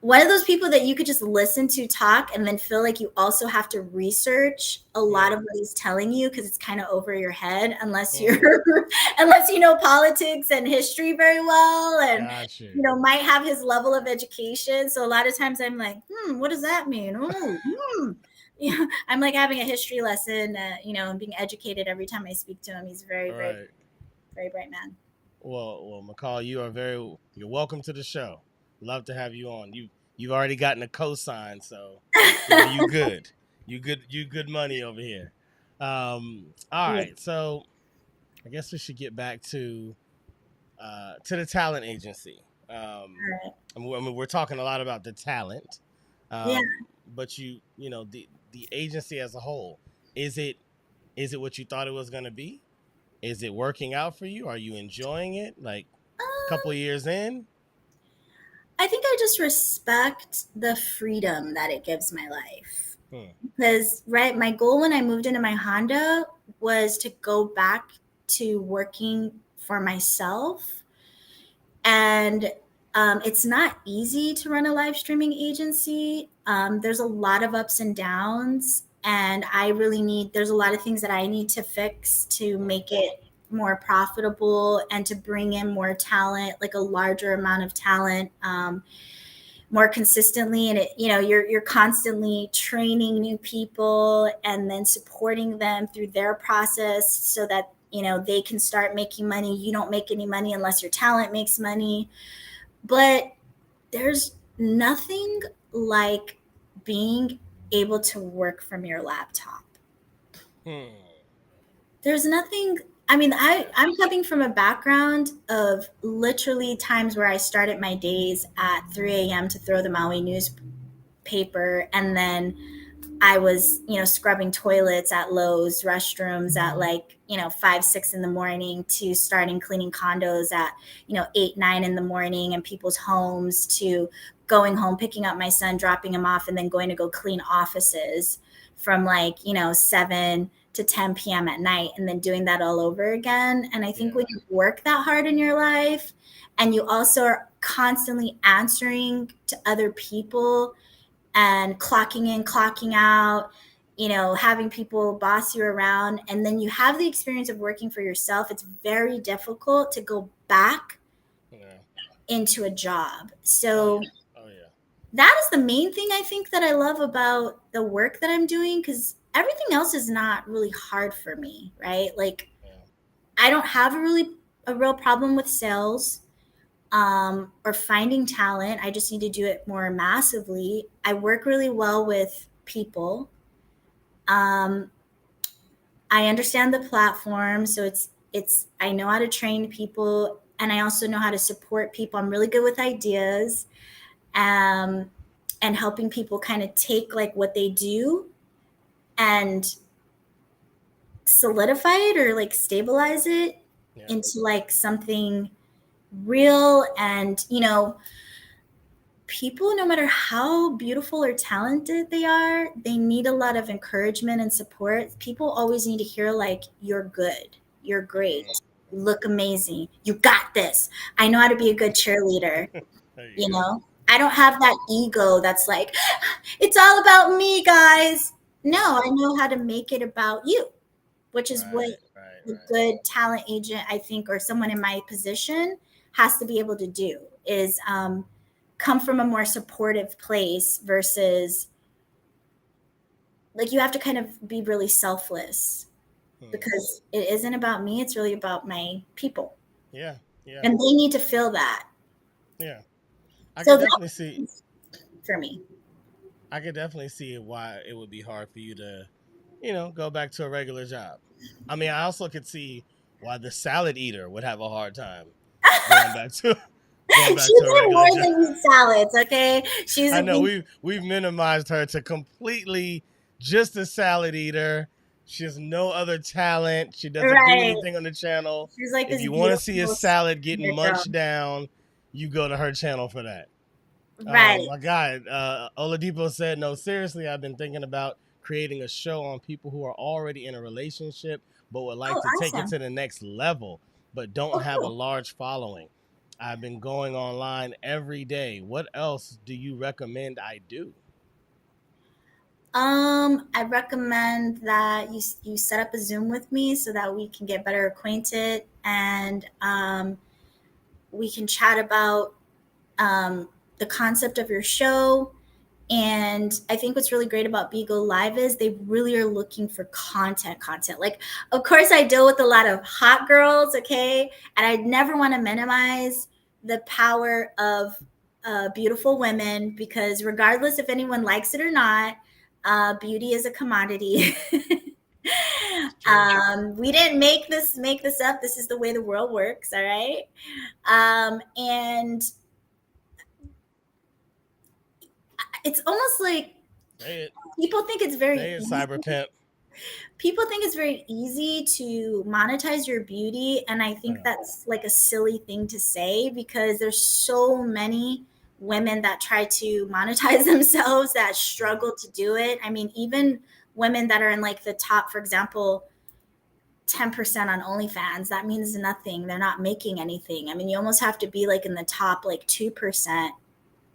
S2: one of those people that you could just listen to talk and then feel like you also have to research a lot
S1: Mm,
S2: of what he's telling you because it's kind of over your head unless you're
S1: mm,
S2: unless you know politics and history very well, and
S1: got you.
S2: you know might have his level of education. So a lot of times I'm like, what does that mean? Oh, yeah, I'm like having a history lesson, and being educated every time I speak to him. He's very,
S1: All
S2: very,
S1: right.
S2: very bright man.
S1: Well, McCall, you're welcome to the show. Love to have you on. You've already gotten a cosign, so you good. You good money over here. All
S2: Yeah.
S1: right, so I guess we should get back to the talent agency. I mean, we're talking a lot about the talent,
S2: Yeah.
S1: but the agency as a whole, is it is it what you thought it was going to be? Is it working out for you? Are you enjoying it? Like a couple of years in?
S2: I think I just respect the freedom that it gives my life.
S1: Hmm.
S2: Because, right, my goal when I moved into my Honda was to go back to working for myself. And it's not easy to run a live streaming agency. There's a lot of ups and downs. And there's a lot of things that I need to fix to
S1: Hmm.
S2: make it more profitable and to bring in more talent, like a larger amount of talent. More consistently, and you're constantly training new people and then supporting them through their process so that they can start making money. You don't make any money unless your talent makes money, but there's nothing like being able to work from your laptop.
S1: Hmm.
S2: There's nothing. I mean, I'm coming from a background of literally times where I started my days at 3 a.m. to throw the Maui newspaper, and then I was, scrubbing toilets at Lowe's, restrooms at like, 5, 6 in the morning, to starting cleaning condos at, 8, 9 in the morning in people's homes, to going home, picking up my son, dropping him off, and then going to go clean offices from like, 7 to 10 p.m. at night, and then doing that all over again. And I think
S1: Yeah.
S2: when you work that hard in your life and you also are constantly answering to other people and clocking in, clocking out, having people boss you around, and then you have the experience of working for yourself, it's very difficult to go back
S1: Yeah.
S2: into a job.
S1: Oh
S2: So
S1: yeah. Oh yeah.
S2: that is the main thing I think that I love about the work that I'm doing, because everything else is not really hard for me, right? Like,
S1: Yeah.
S2: I don't have a real problem with sales, or finding talent. I just need to do it more massively. I work really well with people. Um, I understand the platform, so it's I know how to train people, and I also know how to support people. I'm really good with ideas, um, and helping people kind of take like what they do and solidify it or like stabilize it
S1: Yeah.
S2: into like something real. And people, no matter how beautiful or talented they are, they need a lot of encouragement and support. People always need to hear, like, you're good, you're great,
S1: Mm.
S2: you look amazing, you got this. I know how to be a good cheerleader.
S1: There you
S2: you
S1: go.
S2: know I don't have that ego that's like, it's all about me, guys. No, I
S1: Right.
S2: know how to make it about you, which is what
S1: Right. Right.
S2: a
S1: Right.
S2: good talent agent, I think, or someone in my position has to be able to do, is come from a more supportive place versus like you have to kind of be really selfless
S1: Hmm.
S2: because it isn't about me, it's really about my people.
S1: Yeah, yeah,
S2: And they need to feel that.
S1: yeah. I
S2: So
S1: could definitely see.
S2: that's for me.
S1: I could definitely see why it would be hard for you to, go back to a regular job. I mean, I also could see why the salad eater would have a hard time going back to going
S2: She's
S1: back to a
S2: in
S1: regular
S2: more
S1: job.
S2: than eat salads, okay? She's
S1: I
S2: a
S1: know
S2: bean.
S1: we've minimized her to completely just a salad eater. She has no other talent. She doesn't do
S2: Right.
S1: anything on the channel.
S2: She's like
S1: If
S2: this
S1: you want to see a
S2: beautiful
S1: salad getting
S2: spirit girl.
S1: munched down, you go to her channel for that.
S2: Right.
S1: My guy, Oladipo said, "No, seriously, I've been thinking about creating a show on people who are already in a relationship but would like
S2: Oh,
S1: to take it
S2: awesome.
S1: to the next level, but don't
S2: Oh,
S1: have a
S2: cool.
S1: large following. I've been going online every day. What else do you recommend I do?"
S2: I recommend that you set up a Zoom with me so that we can get better acquainted and we can chat about the concept of your show. And I think what's really great about Beagle Live is they really are looking for content. Like, of course, I deal with a lot of hot girls, okay? And I never want to minimize the power of beautiful women because, regardless if anyone likes it or not, beauty is a commodity.
S1: It's true.
S2: We didn't make this up. This is the way the world works. All right. And it's almost like
S1: Say it.
S2: people think it's very
S1: Say it,
S2: easy.
S1: cyber pimp.
S2: People think it's very easy to monetize your beauty, and I think
S1: Yeah.
S2: that's like a silly thing to say because there's so many women that try to monetize themselves that
S1: Yeah.
S2: struggle to do it. I mean, even women that are in like the top, for example, 10% on OnlyFans, that means nothing. They're not making anything. I mean, you almost have to be like in the top like 2%,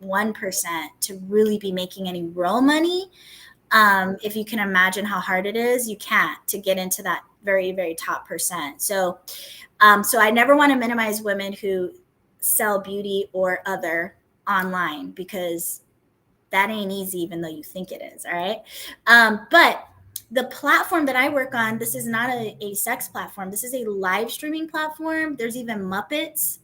S2: 1% to really be making any real money. If you can imagine how hard it is, you can't to get into that very, very top percent. So I never want to minimize women who sell beauty or other online because that ain't easy, even though you think it is. All right. But the platform that I work on, this is not a sex platform. This is a live streaming platform. There's even Muppets,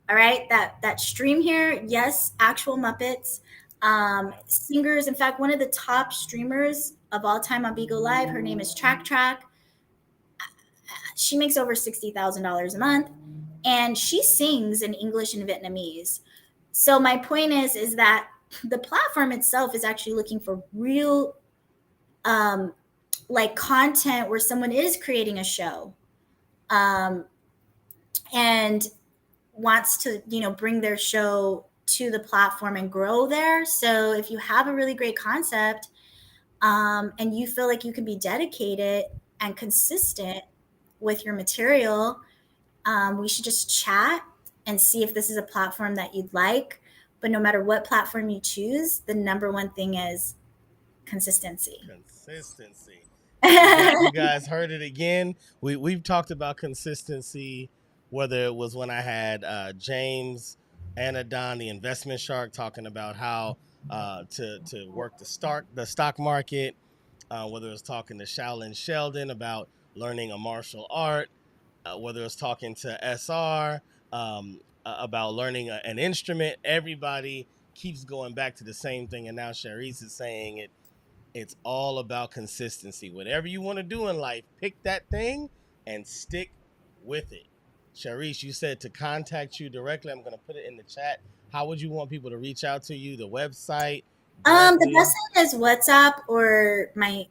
S2: all right, that stream here. Yes, actual Muppets, singers. In fact, one of the top streamers of all time on Beagle Live, her name is Track. She makes over $60,000 a month, and she sings in English and Vietnamese. So my point is that the platform itself is actually looking for real um, like content where someone is creating a show um, and wants to bring their show to the platform and grow there. So if you have a really great concept and you feel like you can be dedicated and consistent with your material, we should just chat and see if this is a platform that you'd like. But no matter what platform you choose, the number one thing is consistency.
S1: Consistency. You guys heard it again. We've talked about consistency, whether it was when I had James and Adon, the investment shark, talking about how to work the stock market, whether it was talking to Shaolin Sheldon about learning a martial art, whether it was talking to SR about learning an instrument. Everybody keeps going back to the same thing, and now Sherease is saying it's all about consistency. Whatever you want to do in life, pick that thing and stick with it. Sherease, you said to contact you directly. I'm going to put it in the chat. How would you want people to reach out to you? The website
S2: The best
S1: directly?
S2: thing is WhatsApp or my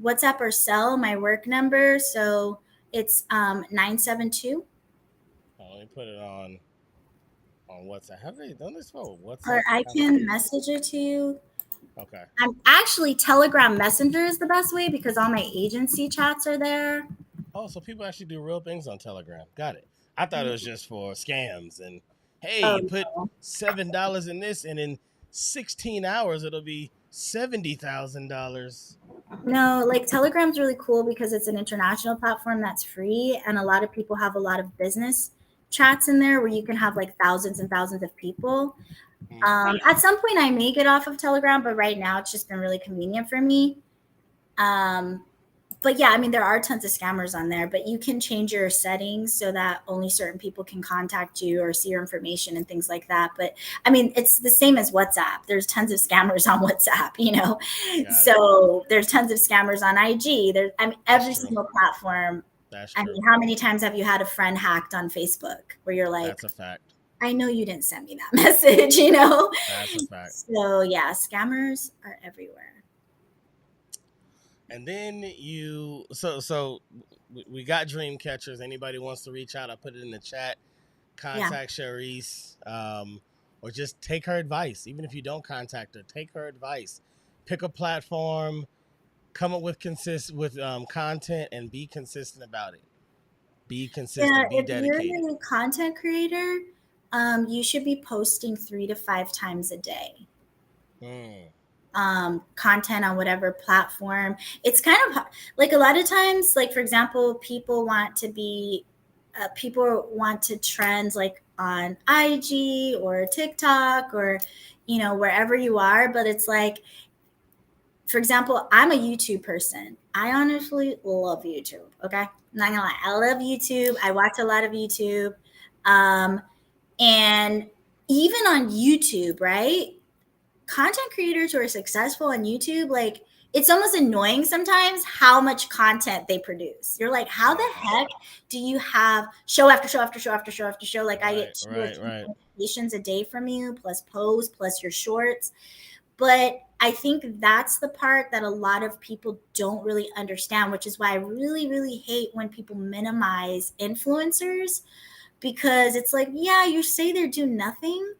S2: WhatsApp or cell, my work number. So it's 972,
S1: Let me put it on WhatsApp. Have they done this for
S2: or
S1: WhatsApp?
S2: I
S1: Kind of
S2: can
S1: crazy.
S2: message it to you.
S1: Okay.
S2: I'm actually Telegram Messenger is the best way because all my agency chats are there.
S1: Oh, so people actually do real things on Telegram. Got it. I thought it was just for scams and hey,
S2: Oh
S1: you put
S2: no.
S1: $7 in this and in 16 hours it'll be $70,000.
S2: No, like Telegram's really cool because it's an international platform that's free, and a lot of people have a lot of business chats in there where you can have like thousands and thousands of people.
S1: Hmm.
S2: At some point, I may get off of Telegram, but right now it's just been really convenient for me. Um, but yeah, I mean, there are tons of scammers on there, but you can change your settings so that only certain people can contact you or see your information and things like that. But I mean, it's the same as WhatsApp. There's tons of scammers on WhatsApp, you know?
S1: Got it.
S2: So there's tons of scammers on IG. There's, I mean,
S1: That's
S2: every
S1: true.
S2: single platform.
S1: That's
S2: I
S1: true.
S2: mean, how many times have you had a friend hacked on Facebook where you're like,
S1: That's a fact.
S2: I know you didn't send me that message, you know?
S1: That's a fact.
S2: So yeah, scammers are everywhere.
S1: And then we got dream catchers. Anybody wants to reach out, I put it in the chat.
S2: Yeah.
S1: Contact Sherease, or just take her advice. Even if you don't contact her, take her advice. Pick a platform, come up with content, and be consistent about it. Be
S2: Yeah,
S1: consistent. Be
S2: if you're
S1: dedicated.
S2: a content creator, you should be posting 3 to 5 times a day.
S1: Mm,
S2: Content on whatever platform. It's kind of like a lot of times, like for example, people want to trend like on IG or TikTok or wherever you are, but it's like, for example, I'm a YouTube person. I honestly love YouTube. Okay, I'm not gonna lie, I love YouTube. I watch a lot of YouTube, um, and even on YouTube, right? Content creators who are successful on YouTube, like it's almost annoying sometimes how much content they produce. You're like, how the
S1: mm-hmm.
S2: heck do you have show after show after show after show after show? Like I
S1: Right,
S2: get 2 or 3
S1: right, right.
S2: notifications a day from you, plus posts, plus your shorts. But I think that's the part that a lot of people don't really understand, which is why I really, really hate when people minimize influencers, because it's like, yeah, you say they're doing nothing.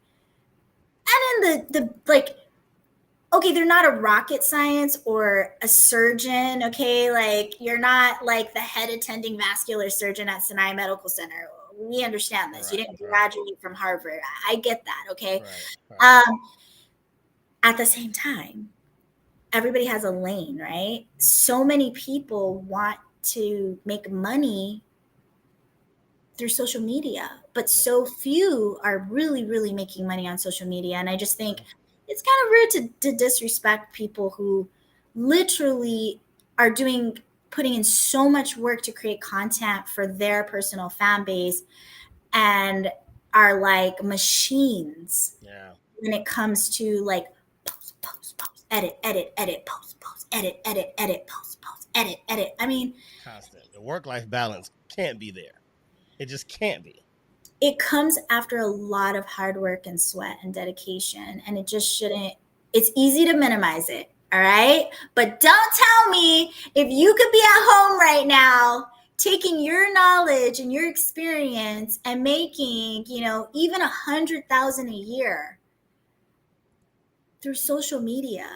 S2: And then the like, okay, they're not a rocket science or a surgeon, okay? Like you're not like the head attending vascular surgeon at Sinai Medical Center. We understand this. You
S1: Right,
S2: didn't
S1: right,
S2: graduate from Harvard. I get that, okay?
S1: right, right.
S2: Um, at the same time, everybody has a lane, right? So many people want to make money through social media, but
S1: Yeah,
S2: so few are really, really making money on social media. And I just think
S1: yeah.
S2: it's kind of rude to disrespect people who literally are putting in so much work to create content for their personal fan base and are like machines
S1: Yeah.
S2: when it comes to like post, post, post, edit, edit, edit, post, post, edit, edit, edit, post, post, edit, edit. I mean,
S1: Constant. The work-life balance can't be there. It just can't be.
S2: it comes after a lot of hard work and sweat and dedication, and it just shouldn't. It's easy to minimize it, all right? But don't tell me if you could be at home right now taking your knowledge and your experience and making, even 100,000 a year through social media.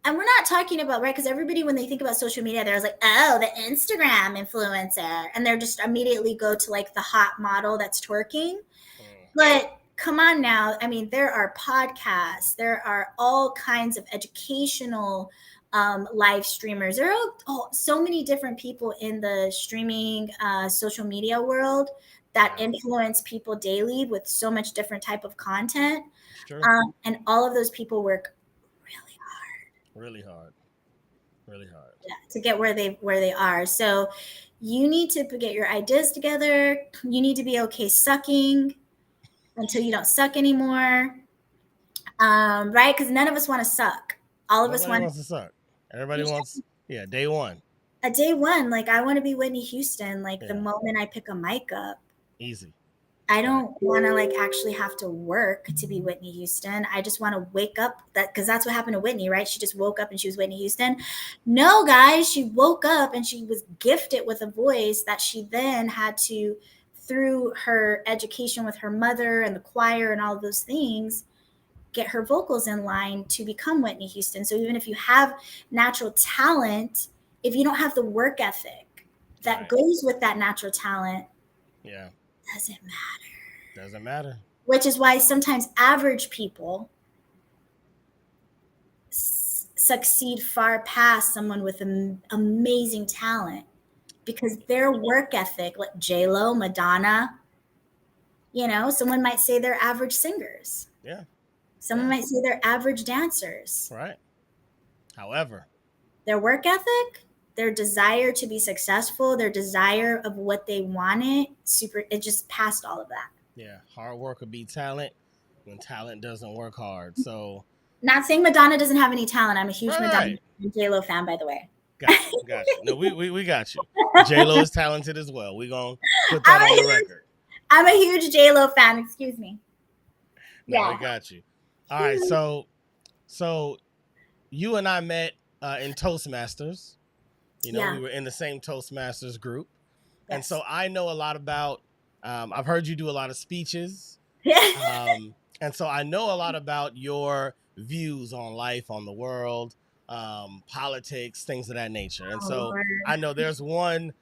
S2: And we're not talking about, right? Because everybody, when they think about social media, they're like, oh, the Instagram influencer. And they're just immediately go to like the hot model that's twerking.
S1: Mm,
S2: But come on now. I mean, there are podcasts, there are all kinds of educational live streamers. There are so many different people in the streaming social media world that
S1: yeah,
S2: influence people daily with so much different type of content.
S1: it's true.
S2: And all of those people work really
S1: Really hard. Really hard.
S2: hard to get where they are. So you need to get your ideas together. You need to be okay sucking until you don't suck anymore. Right? Because none of us want to suck. All of us
S1: Nobody
S2: want
S1: wants to suck. Everybody
S2: to
S1: wants, yeah, day one.
S2: a day one. Like I want to be Whitney Houston. Like the
S1: Yeah,
S2: moment I pick a mic up,
S1: easy.
S2: I
S1: Right.
S2: don't want to like actually have to work to be Whitney Houston. I just want to wake up because that's what happened to Whitney, right? She just woke up and she was Whitney Houston. No, guys, she woke up and she was gifted with a voice that she then had to, through her education with her mother and the choir and all of those things, get her vocals in line to become Whitney Houston. So even if you have natural talent, if you don't have the work ethic that
S1: Right.
S2: goes with that natural talent,
S1: Yeah.
S2: doesn't matter.
S1: Doesn't matter.
S2: Which is why sometimes average people succeed far past someone with amazing talent because their work ethic, like J Lo, Madonna, someone might say they're average singers.
S1: Yeah.
S2: Someone
S1: Yeah.
S2: might say they're average dancers.
S1: Right. However,
S2: their work ethic, their desire to be successful, their desire of what they wanted, it just passed all of that.
S1: Yeah, hard work will beat talent when talent doesn't work hard. So,
S2: Not saying Madonna doesn't have any talent. I'm a huge
S1: right,
S2: Madonna
S1: right.
S2: and J-Lo fan, by the way.
S1: Got you, got you. No, we got you. J Lo is talented as well. We gonna put that
S2: I'm a
S1: on the
S2: huge,
S1: record.
S2: I'm a huge J-Lo fan. Excuse me.
S1: No, we
S2: Yeah.
S1: got you. All right, so you and I met in Toastmasters. You know, we
S2: Yeah.
S1: were in the same Toastmasters group, and so
S2: Yes.
S1: I know a lot about. I've heard you do a lot of speeches, and so I know a lot about your views on life, on the world, politics, things of that nature. And
S2: Oh
S1: so
S2: Lord.
S1: I know there's one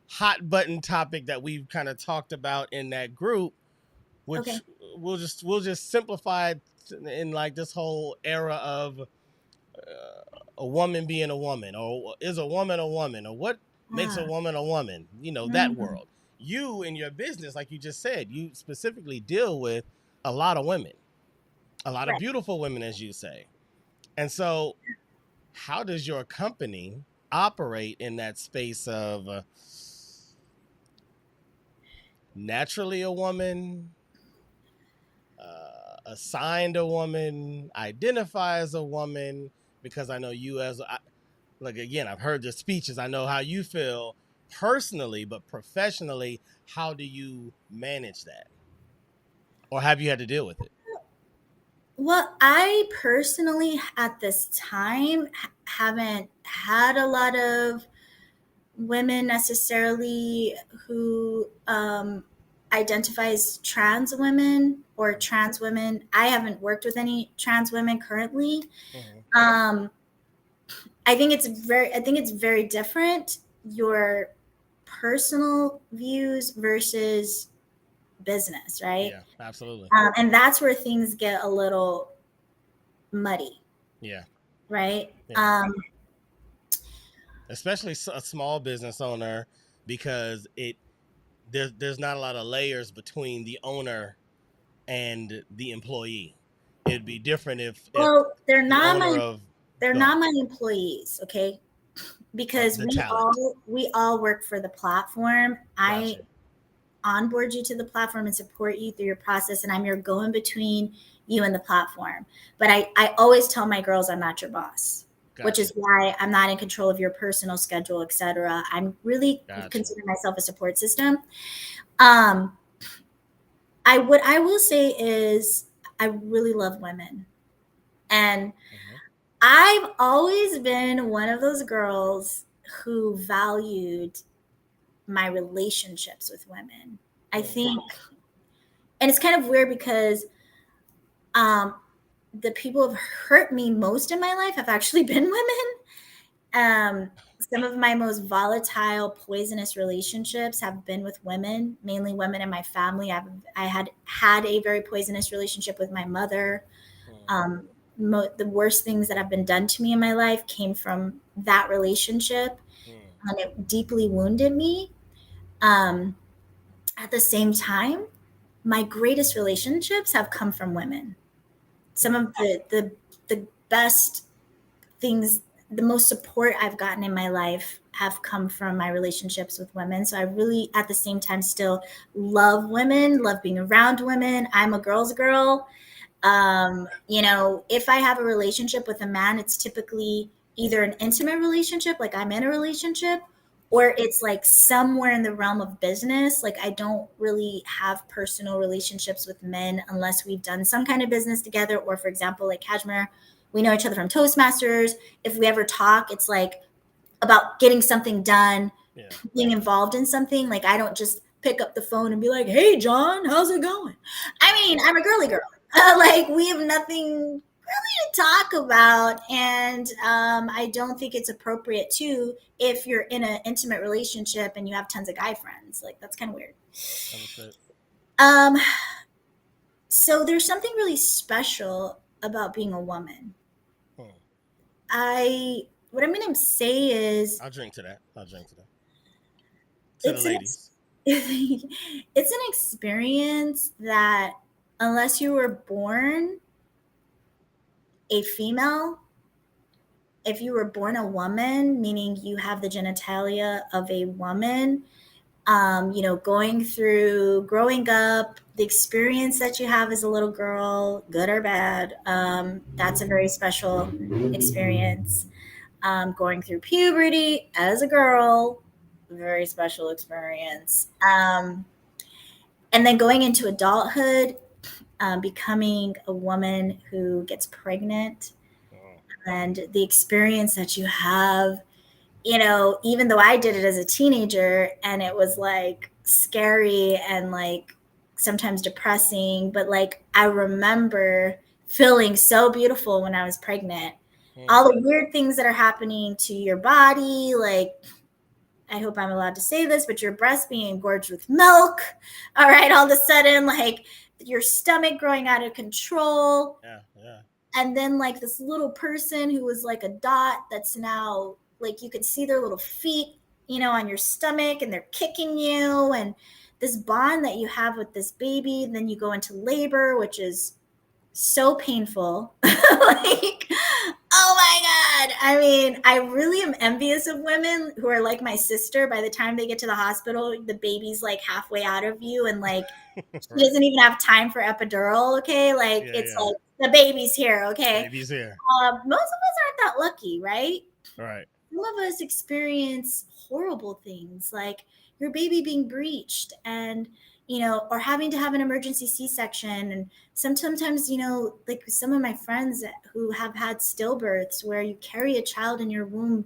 S1: hot button topic that we've kind of talked about in that group, which
S2: Okay.
S1: we'll just simplify it in like this whole era of a woman being a woman, or is a woman, or what makes
S2: Ah.
S1: a woman, that
S2: Mhm.
S1: world. You in your business, like you just said, you specifically deal with a lot of women, a lot of
S2: Right.
S1: beautiful women, as you say. And so, how does your company operate in that space of naturally a woman, assigned a woman, identify as a woman? Because I know you like, again, I've heard the speeches. I know how you feel personally, but professionally, how do you manage that? Or have you had to deal with it?
S2: Well, I personally at this time haven't had a lot of women necessarily who identify as trans women or trans women. I haven't worked with any trans women currently.
S1: Mm-hmm.
S2: Um, I think it's very different, your personal views versus business, right?
S1: Yeah, absolutely.
S2: And that's where things get a little muddy,
S1: Yeah,
S2: right?
S1: yeah. Especially a small business owner, because there's not a lot of layers between the owner and the employee. It'd be different if
S2: Well,
S1: the owner of
S2: they're
S1: go ahead,
S2: not my employees, okay? Because
S1: the talent.
S2: we all work for the platform. I
S1: Gotcha,
S2: onboard you to the platform and support you through your process, and I'm your go in between you and the platform. But I always tell my girls I'm not your boss, which
S1: gotcha,
S2: is why I'm not in control of your personal schedule, etc. I'm really
S1: gotcha.
S2: consider myself a support system. Um, I will say is I really love women, and
S1: Mm-hmm.
S2: I've always been one of those girls who valued my relationships with women. I
S1: Mm,
S2: think, and it's kind of weird because um, the people who have hurt me most in my life have actually been women. Some of my most volatile, poisonous relationships have been with women, mainly women in my family. I had a very poisonous relationship with my mother.
S1: mm,
S2: Um, the worst things that have been done to me in my life came from that relationship,
S1: mm,
S2: and it deeply wounded me. Um, at the same time, my greatest relationships have come from women. Some
S1: mm.
S2: of the best things, the most support I've gotten in my life have come from my relationships with women. So I really, at the same time, still love women, love being around women. I'm a girl's girl. If I have a relationship with a man, it's typically either an intimate relationship, like I'm in a relationship,
S1: Yeah,
S2: or it's like somewhere in the realm of business. Like I don't really have personal relationships with men unless we've done some kind of business together, or for example, like Kashmir, we know each other from Toastmasters. If we ever talk, it's like about getting something done,
S1: yeah,
S2: being involved in something. Like I don't just pick up the phone and be like, "Hey, John, how's it going?" I
S1: right.
S2: mean, I'm a girly girl. Like we have nothing really to talk about, and I don't think it's appropriate to if you're in an intimate relationship and you have tons of guy friends. Like that's kind of weird.
S1: Understood.
S2: Um, so there's something really special about being a woman.
S1: Hmm.
S2: What I'm gonna say is
S1: I'll drink to that. I'll drink to that. To the
S2: it's an
S1: ladies.
S2: it's an experience that unless you were born a female, if you were born a woman, meaning you have the genitalia of a woman, you know, going through growing up, the experience that you have as a little girl, good or bad, that's a very special experience. Going through puberty as a girl, very special experience. And then going into adulthood, becoming a woman who gets pregnant,
S1: Oh,
S2: and the experience that you have, you know, even though I did it as a teenager and it was like scary and like sometimes depressing, but like I remember feeling so beautiful when I was pregnant.
S1: hmm.
S2: All the weird things that are happening to your body, like, I hope I'm allowed to say this, but your breast being engorged with milk. All right, all of a sudden, like your stomach growing out of control.
S1: Yeah, yeah.
S2: And then, like, this little person who was like a dot that's now like you could see their little feet, you know, on your stomach and they're kicking you. And this bond that you have with this baby. Then you go into labor, which is so painful. Like, oh my God. I mean, I really am envious of women who are like my sister. By the time they get to the hospital, the baby's like halfway out of you, and like she
S1: Right.
S2: doesn't even have time for epidural. Okay. Like,
S1: Yeah,
S2: it's
S1: yeah.
S2: like the baby's here. Okay.
S1: Baby's here.
S2: Most of us aren't that lucky, right?
S1: Right.
S2: Some of us experience horrible things like your baby being breached, and you know, or having to have an emergency C-section. And sometimes, you know, like some of my friends who have had stillbirths where you carry a child in your womb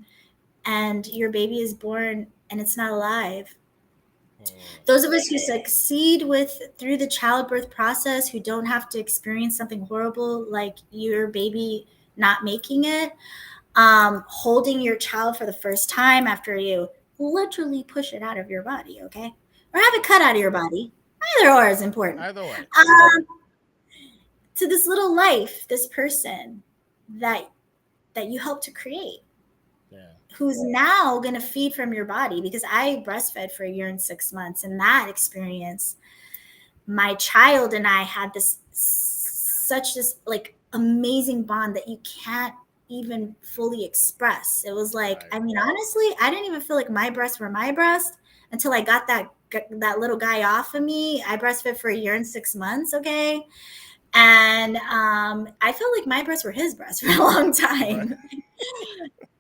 S2: and your baby is born and it's not alive.
S1: Hmm.
S2: Those of us who succeed with through the childbirth process, who don't have to experience something horrible like your baby not making it, holding your child for the first time after you literally push it out of your body, okay? Or have it cut out of your body. Either or is important.
S1: Either way. Either way.
S2: Um, to this little life, this person that you helped to create,
S1: Yeah.
S2: who's now going to feed from your body, because I breastfed for a year and 6 months, and that experience, my child and I had this such this like amazing bond that you can't even fully express. It was like,
S1: Right.
S2: I mean, honestly, I didn't even feel like my breasts were my breast until I got that little guy off of me. I breastfed for a year and 6 months, okay? And I felt like my breasts were his breasts for a long
S1: Right.
S2: time.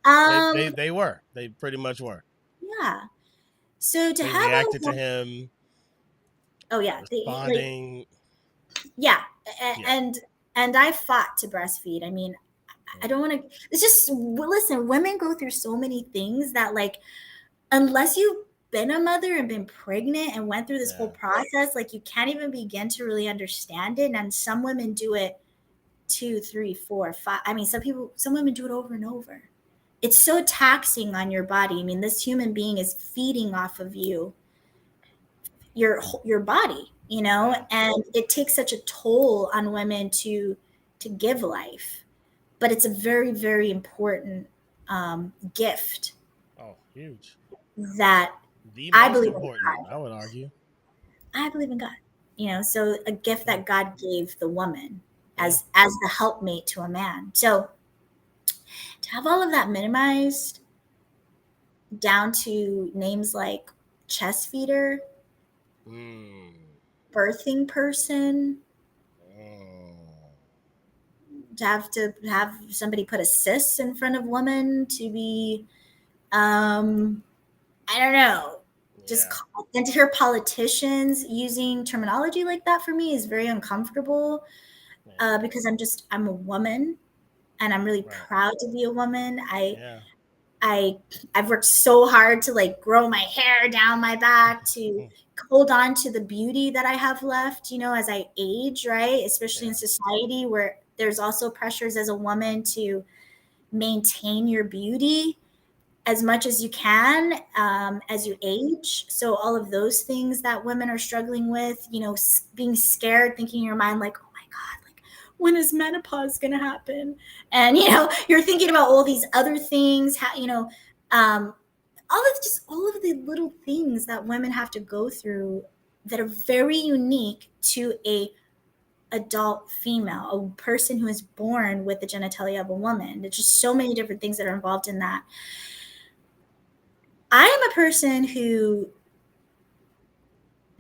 S1: They
S2: um,
S1: they were. They pretty much were.
S2: yeah. So to
S1: They
S2: have all of
S1: reacted to
S2: that,
S1: him
S2: oh yeah, like,
S1: responding.
S2: yeah,
S1: Yeah.
S2: and I fought to breastfeed. I mean, I
S1: Mm.
S2: don't want to. It's just, listen. Women go through so many things that, like, unless you've been a mother and been pregnant and went through this whole
S1: Yeah.
S2: process, like, you can't even begin to really understand it. And some women do it 2, 3, 4, 5. I mean, some women do it over and over. It's so taxing on your body. I mean, this human being is feeding off of you, your body, you know,
S1: Yeah.
S2: and it takes such a toll on women to give life. But it's a very, very important gift
S1: Oh, huge.
S2: that
S1: The
S2: I
S1: most
S2: believe in.
S1: important, I would argue.
S2: I believe in God. You know, so a gift
S1: Yeah.
S2: that God gave the woman
S1: Yeah.
S2: as the helpmate to a man. So to have all of that minimized down to names like chest feeder,
S1: Mm.
S2: birthing person,
S1: Oh.
S2: to have somebody put a cis in front of woman to be, um, I don't know, just
S1: Yeah.
S2: and to hear politicians using terminology like that for me is very uncomfortable,
S1: Yeah.
S2: because I'm a woman and I'm really
S1: Right.
S2: proud to be a woman.
S1: Yeah.
S2: I I've worked so hard to like grow my hair down my back, to hold on to the beauty that I have left, you know, as I age, right? Especially in
S1: Yeah.
S2: society where there's also pressures as a woman to maintain your beauty as much as you can, as you
S1: Mm.
S2: age. So all of those things that women are struggling with, you know, being scared, thinking in your mind like, oh my God, like, when is menopause going to happen? And, you know, you're thinking about all these other things, how, you know, um, all of the little things that women have to go through that are very unique to adult female, a person who is born with the genitalia of a woman. There's just so many different things that are involved in that. I am a person who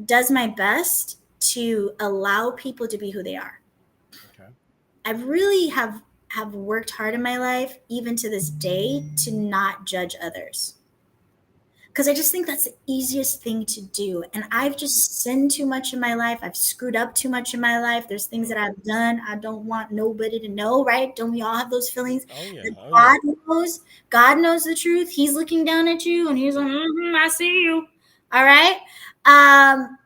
S2: does my best to allow people to be who they are.
S1: Okay.
S2: I really have worked hard in my life, even to this day, to not judge others. Because I just think that's the easiest thing to do. And I've just sinned too much in my life. I've screwed up too much in my life. There's things that I've done I don't want nobody to know, right? Don't we all have those feelings?
S1: Oh yeah.
S2: That
S1: Oh yeah.
S2: God knows the truth. He's looking down at you and he's like, I see you. All right. Um,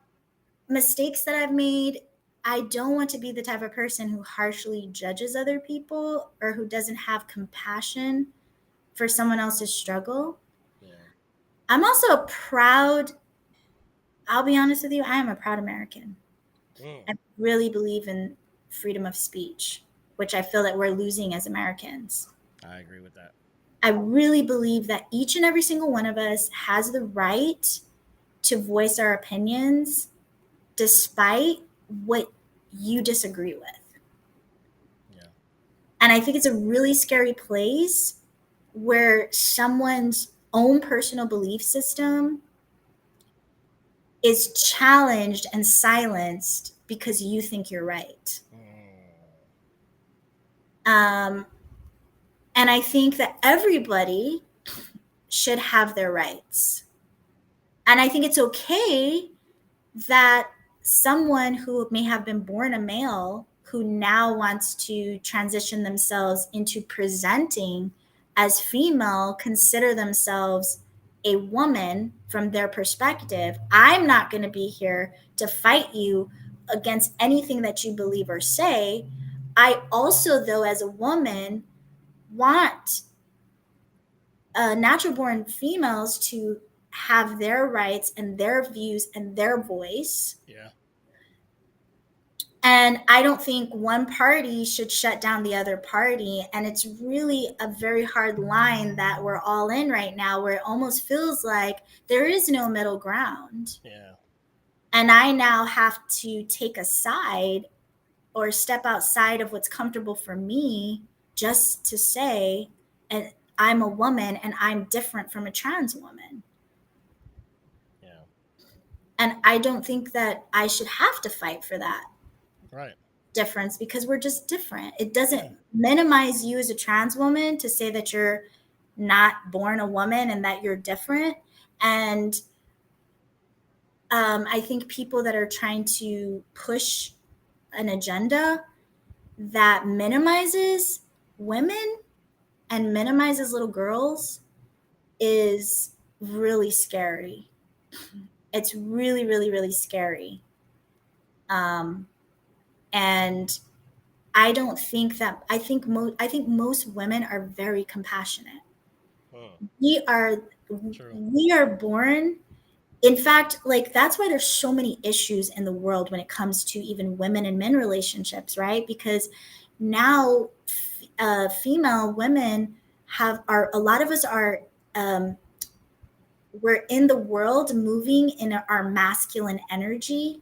S2: Mistakes that I've made. I don't want to be the type of person who harshly judges other people or who doesn't have compassion for someone else's struggle.
S1: Yeah.
S2: I'm also a proud, I'll be honest with you, I am a proud American.
S1: Mm.
S2: I really believe in freedom of speech, which I feel that we're losing as Americans.
S1: I agree with that.
S2: I really believe that each and every single one of us has the right to voice our opinions despite what you disagree with.
S1: Yeah.
S2: And I think it's a really scary place where someone's own personal belief system is challenged and silenced because you think you're right. Um, and I think that everybody should have their rights. And I think it's okay that someone who may have been born a male who now wants to transition themselves into presenting as female consider themselves a woman from their perspective. I'm not going to be here to fight you against anything that you believe or say. I also, though, as a woman, want natural born females to have their rights and their views and their voice.
S1: Yeah.
S2: And I don't think one party should shut down the other party. And it's really a very hard line that we're all in right now, where it almost feels like there is no middle ground.
S1: Yeah.
S2: And I now have to take a side or step outside of what's comfortable for me just to say, and I'm a woman and I'm different from a trans woman.
S1: Yeah.
S2: And I don't think that I should have to fight for that
S1: Right.
S2: difference because we're just different. It doesn't
S1: Yeah.
S2: minimize you as a trans woman to say that you're not born a woman and that you're different. And I think people that are trying to push an agenda that minimizes women and minimizes little girls is really scary. It's really, really, really scary. And I don't think that I think most women are very compassionate. We are
S1: True.
S2: we are born. In fact, like that's why there's so many issues in the world when it comes to even women and men relationships, right? Because now female women a lot of us are we're in the world moving in our masculine energy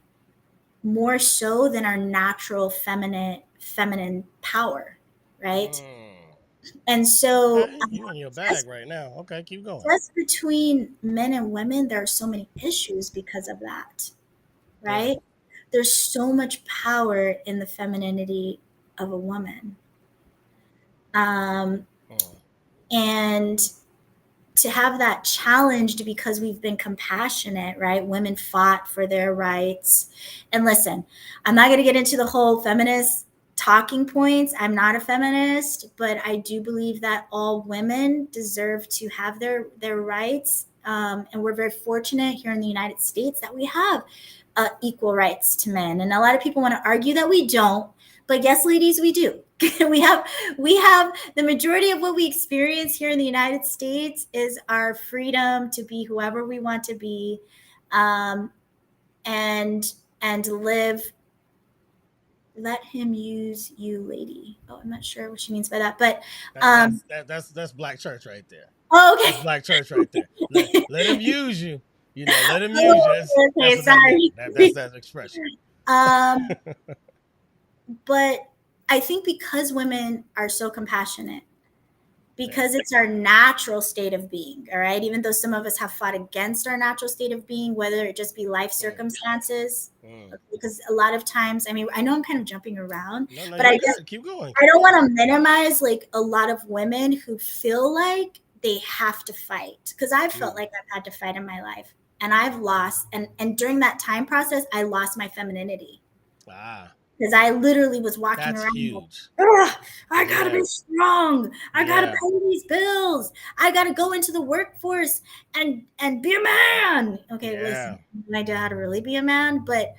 S2: more so than our natural feminine power, right? And so
S1: Okay. You in your bag right now. Okay, keep going.
S2: just between men and women, there are so many issues because of that,
S1: Yeah.
S2: right? There's so much power in the femininity of a woman. And to have that challenged because we've been compassionate, right? Women fought for their rights. And listen, I'm not going to get into the whole feminist talking points. I'm not a feminist, but I do believe that all women deserve to have their rights. And we're very fortunate here in the United States that we have equal rights to men. And a lot of people want to argue that we don't, but yes, ladies, we do. we have the majority of what we experience here in the United States is our freedom to be whoever we want to be, and live. Let him use you, lady. Oh, I'm not sure what she means by that, but
S1: That's black church right there.
S2: oh,
S1: That's
S2: okay.
S1: black church right there. Let him use you. Let him use you.
S2: Oh,
S1: That's
S2: okay,
S1: what that means.
S2: sorry.
S1: That's that expression.
S2: um, But I think because women are so compassionate,
S1: Yeah.
S2: because it's our natural state of being, all right? Even though some of us have fought against our natural state of being, whether it just be life
S1: Mm,
S2: circumstances,
S1: mm.
S2: because a lot of times, I mean, I know I'm kind of jumping around,
S1: No, no,
S2: but I
S1: you
S2: just,
S1: good. Keep going.
S2: I
S1: Keep
S2: don't
S1: going.
S2: want to minimize like a lot of women who feel like they have to fight, because I've felt
S1: Mm.
S2: like I've had to fight in my life, and I've lost, and during that time process, I lost my femininity,
S1: Ah,
S2: because I literally was walking
S1: that's
S2: around like,
S1: huge.
S2: ugh, I gotta be
S1: Yeah.
S2: strong. I gotta
S1: Yeah.
S2: pay these bills. I gotta go into the workforce and be a man. Okay, listen,
S1: Yeah.
S2: no idea how to really be a man, but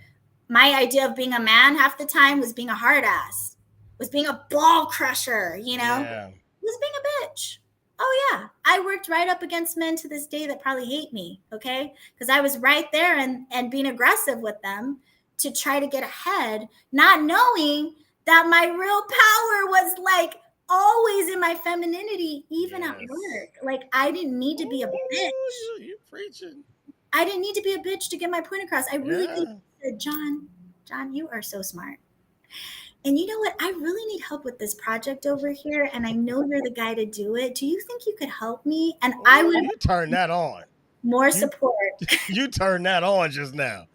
S2: my idea of being a man half the time was being a hard ass, was being a ball crusher,
S1: Yeah.
S2: was being a bitch. Oh yeah, I worked right up against men to this day that probably hate me, okay? Because I was right there and being aggressive with them to try to get ahead, not knowing that my real power was like always in my femininity, even at
S1: Yes.
S2: work. Like I didn't need to be a bitch.
S1: Ooh, you preaching.
S2: I didn't need to be a bitch to get my point across. I really think
S1: Yeah.
S2: said, John, you are so smart. And you know what? I really need help with this project over here. And I know you're the guy to do it. Do you think you could help me? And I
S1: Oh,
S2: would
S1: you turn that on.
S2: more
S1: You
S2: support.
S1: you turn that on just now.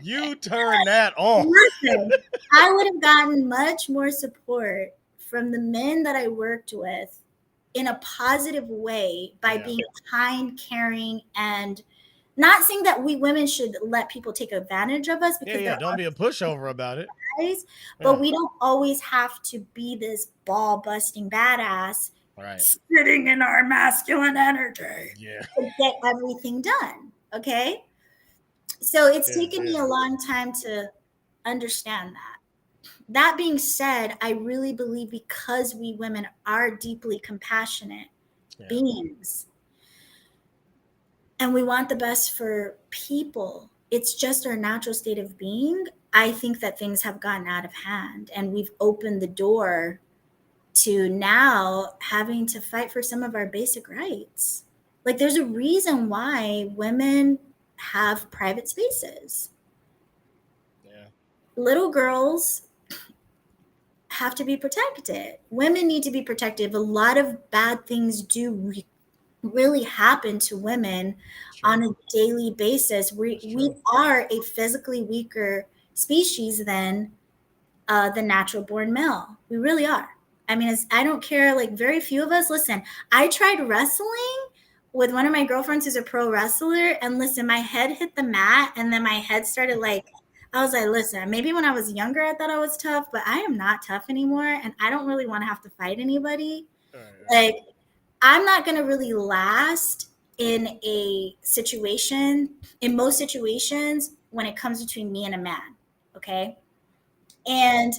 S1: You turn that on.
S2: Listen, I would have gotten much more support from the men that I worked with in a positive way by
S1: Yeah.
S2: being kind, caring, and not saying that we women should let people take advantage of us,
S1: Yeah,
S2: because
S1: yeah.
S2: there
S1: Don't
S2: are
S1: be a pushover about it.
S2: guys, but
S1: Yeah.
S2: we don't always have to be this ball busting badass
S1: Right.
S2: sitting in our masculine energy
S1: Yeah.
S2: to get everything done. Okay. So it's
S1: Yeah.
S2: taken me
S1: Yeah.
S2: a long time to understand that. That being said, I really believe because we women are deeply compassionate
S1: Yeah.
S2: beings and we want the best for people, it's just our natural state of being. I think that things have gotten out of hand and we've opened the door to now having to fight for some of our basic rights. Like, there's a reason why women have private spaces.
S1: Yeah.
S2: Little girls have to be protected. Women need to be protected. A lot of bad things do really happen to women
S1: It's true.
S2: on a daily basis. We,
S1: It's
S2: we
S1: true.
S2: are a physically weaker species than the natural born male. We really are. I mean, I don't care, like, very few of us. Listen, I tried wrestling with one of my girlfriends who's a pro wrestler, and listen, my head hit the mat, and then my head started like, I was like, listen, maybe when I was younger, I thought I was tough, but I am not tough anymore, and I don't really want to have to fight anybody.
S1: All right. All right.
S2: Like, I'm not going to really last in a situation, in most situations, when it comes between me and a man. Okay. And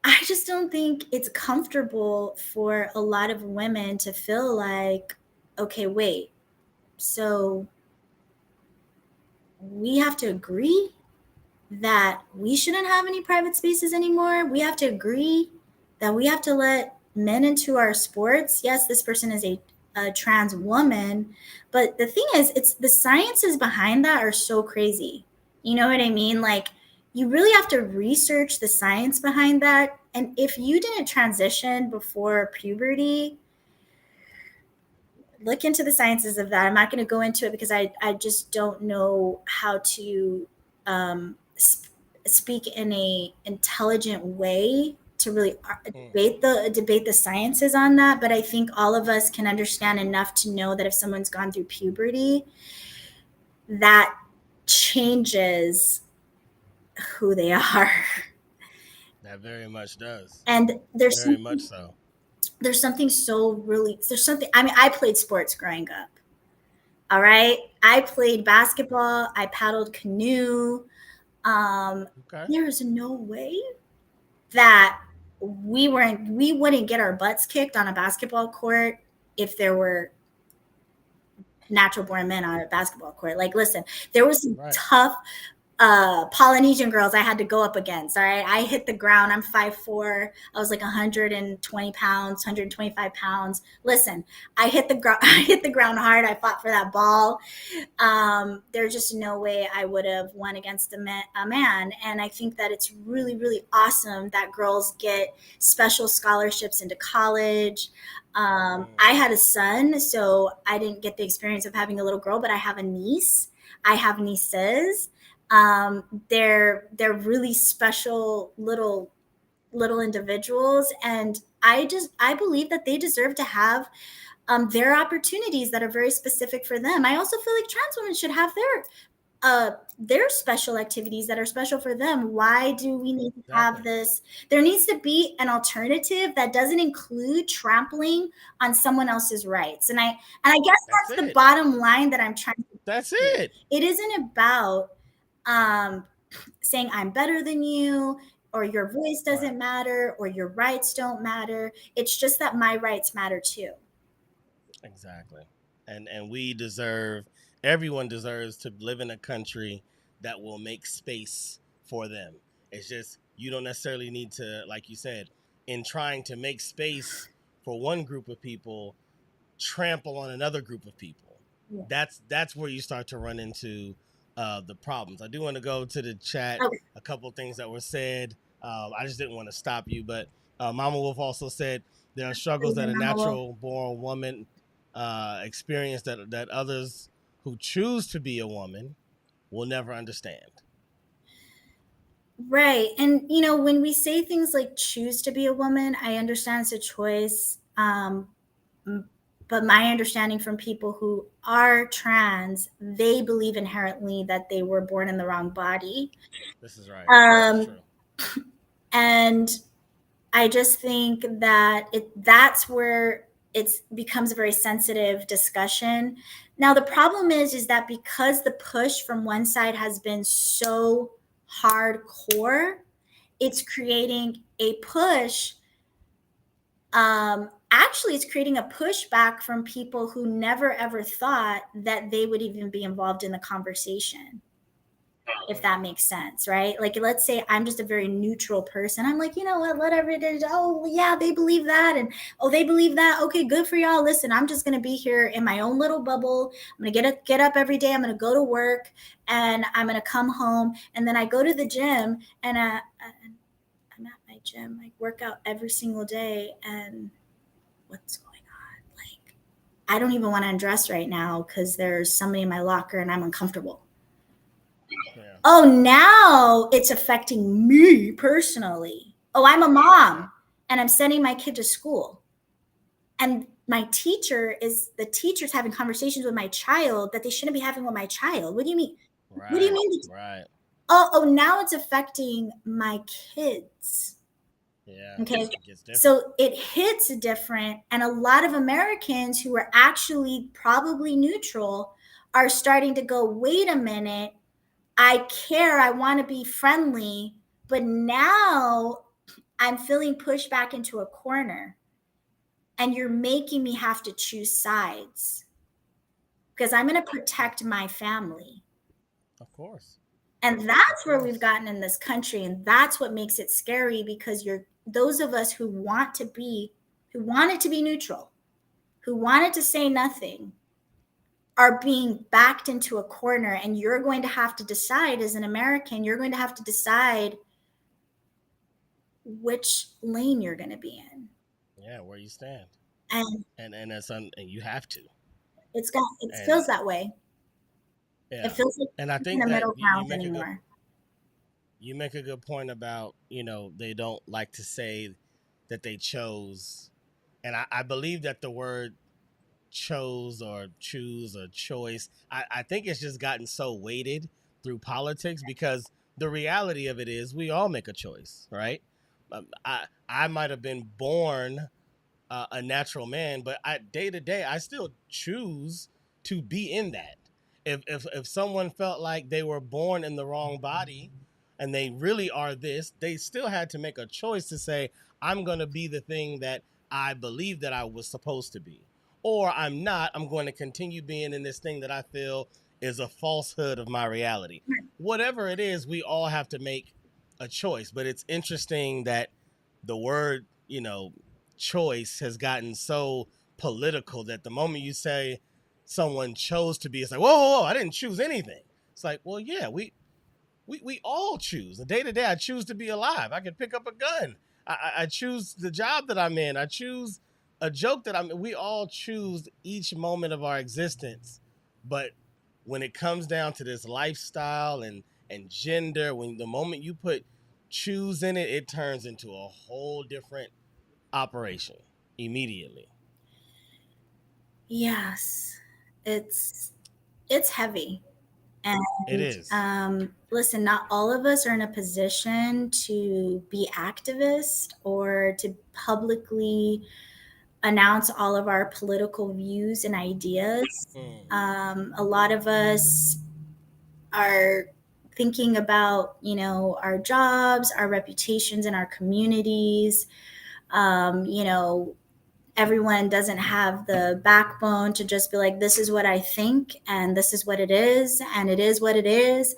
S2: I just don't think it's comfortable for a lot of women to feel like, okay, wait, so we have to agree that we shouldn't have any private spaces anymore. We have to agree that we have to let men into our sports. Yes, this person is a trans woman, but the thing is, it's the sciences behind that are so crazy. You know what I mean? Like, you really have to research the science behind that. And if you didn't transition before puberty, look into the sciences of that. I'm not going to go into it because I just don't know how to speak in a intelligent way to really
S1: Mm.
S2: debate the sciences on that. But I think all of us can understand enough to know that if someone's gone through puberty, that changes who they are.
S1: That very much does.
S2: And
S1: Very much so.
S2: there's something so really there's something, I mean, I played sports growing up. All right. I played basketball, I paddled canoe. Um,
S1: Okay.
S2: there's no way that we wouldn't get our butts kicked on a basketball court if there were natural born men on a basketball court. Like, listen, there was some
S1: Right.
S2: tough Polynesian girls I had to go up against. All right. I hit the ground. I'm 5'4". I was like 120 pounds, 125 pounds. Listen, I hit the ground. I hit the ground hard. I fought for that ball. There's just no way I would have won against a man. And I think that it's really, really awesome that girls get special scholarships into college. I had a son, so I didn't get the experience of having a little girl, but I have a niece. I have nieces. They're really special little individuals, and I believe that they deserve to have their opportunities that are very specific for them. I also feel like trans women should have their special activities that are special for them. Why do we need to have
S1: Exactly.
S2: this? There needs to be an alternative that doesn't include trampling on someone else's rights. And I guess
S1: That's
S2: that's the
S1: it.
S2: bottom line that I'm trying to
S1: That's
S2: here.
S1: it.
S2: It isn't about um, saying I'm better than you, or your voice
S1: Right.
S2: doesn't matter, or your rights don't matter. It's just that my rights matter too.
S1: Exactly. And we deserve, everyone deserves to live in a country that will make space for them. It's just you don't necessarily need to, like you said, in trying to make space for one group of people, trample on another group of people.
S2: Yeah.
S1: That's where you start to run into the problems. I do want to go to the chat.
S2: Okay.
S1: A couple of things that were said. I just didn't want to stop you, but Mama Wolf also said there are struggles that a natural born woman experience that others who choose to be a woman will never understand.
S2: Right. And, you know, when we say things like choose to be a woman, I understand it's a choice. But my understanding from people who are trans, they believe inherently that they were born in the wrong body.
S1: This is right. This is
S2: Um,
S1: true.
S2: and I just think that that's where it becomes a very sensitive discussion. Now the problem is that because the push from one side has been so hardcore, it's creating a push. Actually, it's creating a pushback from people who never ever thought that they would even be involved in the conversation, if that makes sense, right? Like, let's say I'm just a very neutral person. I'm like, you know what, whatever it is. Oh, yeah, they believe that. And oh, they believe that. Okay, good for y'all. Listen, I'm just going to be here in my own little bubble. I'm going to get up every day. I'm going to go to work and I'm going to come home. And then I go to the gym and I'm at my gym. I work out every single day. And what's going on? Like, I don't even want to undress right now because there's somebody in my locker and I'm uncomfortable.
S1: Yeah.
S2: Oh, now it's affecting me personally. Oh, I'm a mom and I'm sending my kid to school. And the teacher's having conversations with my child that they shouldn't be having with my child. What do you mean? What do you
S1: Right.
S2: mean?
S1: Right.
S2: Oh, now it's affecting my kids.
S1: Yeah.
S2: Okay.
S1: It gets different.
S2: So it hits different. And a lot of Americans who are actually probably neutral are starting to go, wait a minute, I care, I want to be friendly, but now I'm feeling pushed back into a corner and you're making me have to choose sides because I'm going to protect my family.
S1: Of course.
S2: And
S1: Of
S2: that's where we've
S1: course.
S2: gotten in this country. And that's what makes it scary because those of us who wanted to be neutral, who wanted to say nothing, are being backed into a corner. And you're going to have to decide, as an American, you're going to have to decide which lane you're going to be in.
S1: Yeah, where you stand.
S2: And
S1: And and you have to.
S2: it
S1: And
S2: feels that way. It
S1: yeah.
S2: feels like
S1: And I
S2: in
S1: think
S2: the
S1: that
S2: middle
S1: you
S2: ground
S1: make a good
S2: anymore.
S1: point about, they don't like to say that they chose. And I believe that the word chose or choose or choice, I think it's just gotten so weighted through politics because the reality of it is we all make a choice, right? I might have been born a natural man, but day to day, I still choose to be in that. If someone felt like they were born in the wrong body, and they really are this, they still had to make a choice to say, I'm going to be the thing that I believe that I was supposed to be, or I'm not. I'm going to continue being in this thing that I feel is a falsehood of my reality. whatever it is, we all have to make a choice. But it's interesting that the word, choice has gotten so political that the moment you say someone chose to be, it's like, whoa, whoa, whoa, I didn't choose anything. It's like, well, yeah, we all choose. The day to day, I choose to be alive. I can pick up a gun. I choose the job that I'm in. I choose a joke that I'm in. We all choose each moment of our existence. But when it comes down to this lifestyle and gender, when the moment you put choose in it, it turns into a whole different operation immediately.
S2: Yes, it's it's heavy.
S1: It
S2: And
S1: is.
S2: listen, not all of us are in a position to be activists or to publicly announce all of our political views and ideas.
S1: Mm,
S2: A lot of us are thinking about, our jobs, our reputations in our communities. You know, everyone doesn't have the backbone to just be like, this is what I think and this is what it is and it is what it is.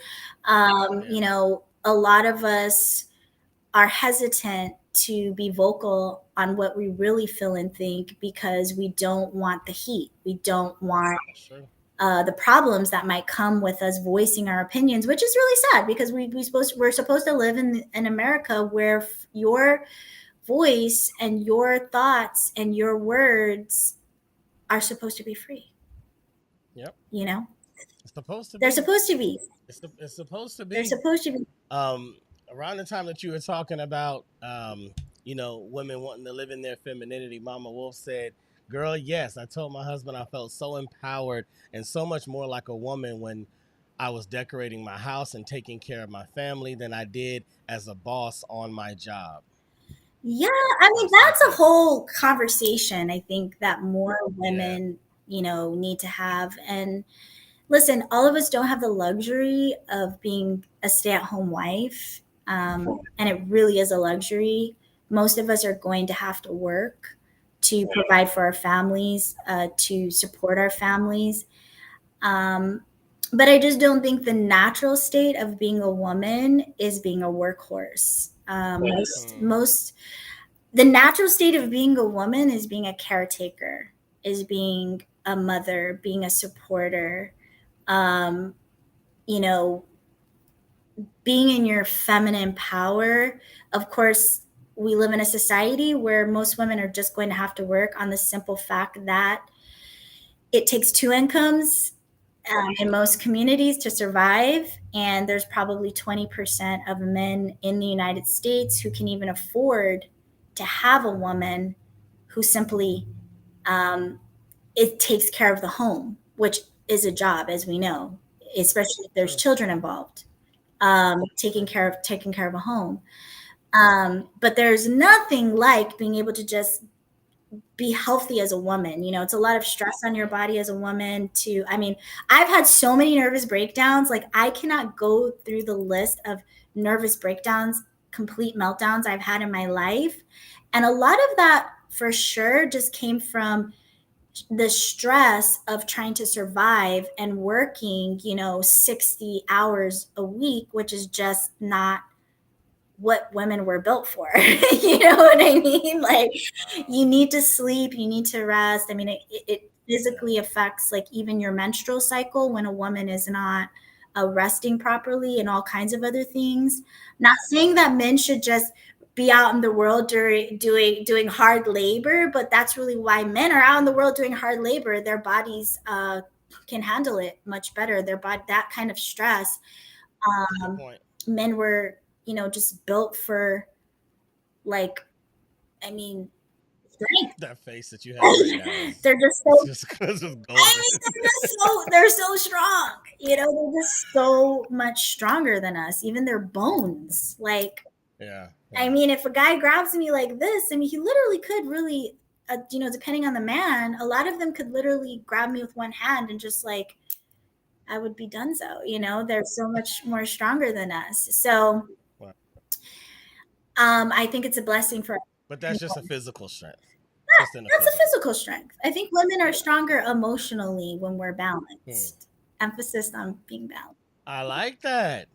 S1: yeah,
S2: A lot of us are hesitant to be vocal on what we really feel and think because we don't want the heat. We don't want
S1: that's true.
S2: the problems that might come with us voicing our opinions, which is really sad because we're supposed to live in America where your voice and your thoughts and your words are supposed to be free.
S1: Yep.
S2: You know,
S1: It's supposed to
S2: they're
S1: be.
S2: supposed to be.
S1: It's supposed to
S2: They're
S1: be.
S2: supposed to be.
S1: um, Around the time that you were talking about, women wanting to live in their femininity, Mama Wolf said, "Girl, yes, I told my husband I felt so empowered and so much more like a woman when I was decorating my house and taking care of my family than I did as a boss on my job."
S2: Yeah, I mean
S1: Just like
S2: that's a
S1: that.
S2: whole conversation. I think that more
S1: Yeah.
S2: women, need to have. And listen, all of us don't have the luxury of being a stay-at-home wife, and it really is a luxury. Most of us are going to have to work to provide for our families, to support our families. Um, but I just don't think the natural state of being a woman is being a workhorse.
S1: Hmm.
S2: Most the natural state of being a woman is being a caretaker, is being a mother, being a supporter. Um, you know, being in your feminine power. Of course, we live in a society where most women are just going to have to work on the simple fact that it takes two incomes in most communities to survive. And there's probably 20% of men in the United States who can even afford to have a woman who simply um, it takes care of the home, which is a job, as we know, especially if there's
S1: True.
S2: children involved. Taking
S1: True.
S2: care of a home. But there's nothing like being able to just be healthy as a woman. It's a lot of stress on your
S1: Yeah.
S2: body as a woman to, I mean, I've had so many nervous breakdowns. Like I cannot go through the list of nervous breakdowns, complete meltdowns I've had in my life. And a lot of that for sure just came from the stress of trying to survive and working, 60 hours a week, which is just not what women were built for. You know what I mean? Like,
S1: Wow.
S2: you need to sleep, you need to rest. I mean, it
S1: Yeah.
S2: physically affects like even your menstrual cycle when a woman is not resting properly and all kinds of other things. Not saying that men should just be out in the world during doing hard labor, but that's really why men are out in the world doing hard labor. Their bodies can handle it much better. Their body, that kind of stress.
S1: That's a good
S2: um,
S1: point.
S2: Men were, just built for, like, I mean, strength.
S1: That face that you have right now is
S2: They're just
S1: it's
S2: so,
S1: just it's just
S2: I
S1: golden.
S2: mean, they're so strong. They're just so much stronger than us. Even their bones. Like,
S1: Yeah.
S2: I
S1: Yeah.
S2: mean, if a guy grabs me like this, I mean, he literally could really, depending on the man, a lot of them could literally grab me with one hand and just like, I would be done so. They're so much more stronger than us. So
S1: Wow.
S2: I think it's a blessing for
S1: But that's just a physical strength. Just in a
S2: that's a
S1: physical.
S2: physical strength. I think women are stronger emotionally when we're
S1: Hmm.
S2: balanced. Emphasis on being balanced.
S1: I like that.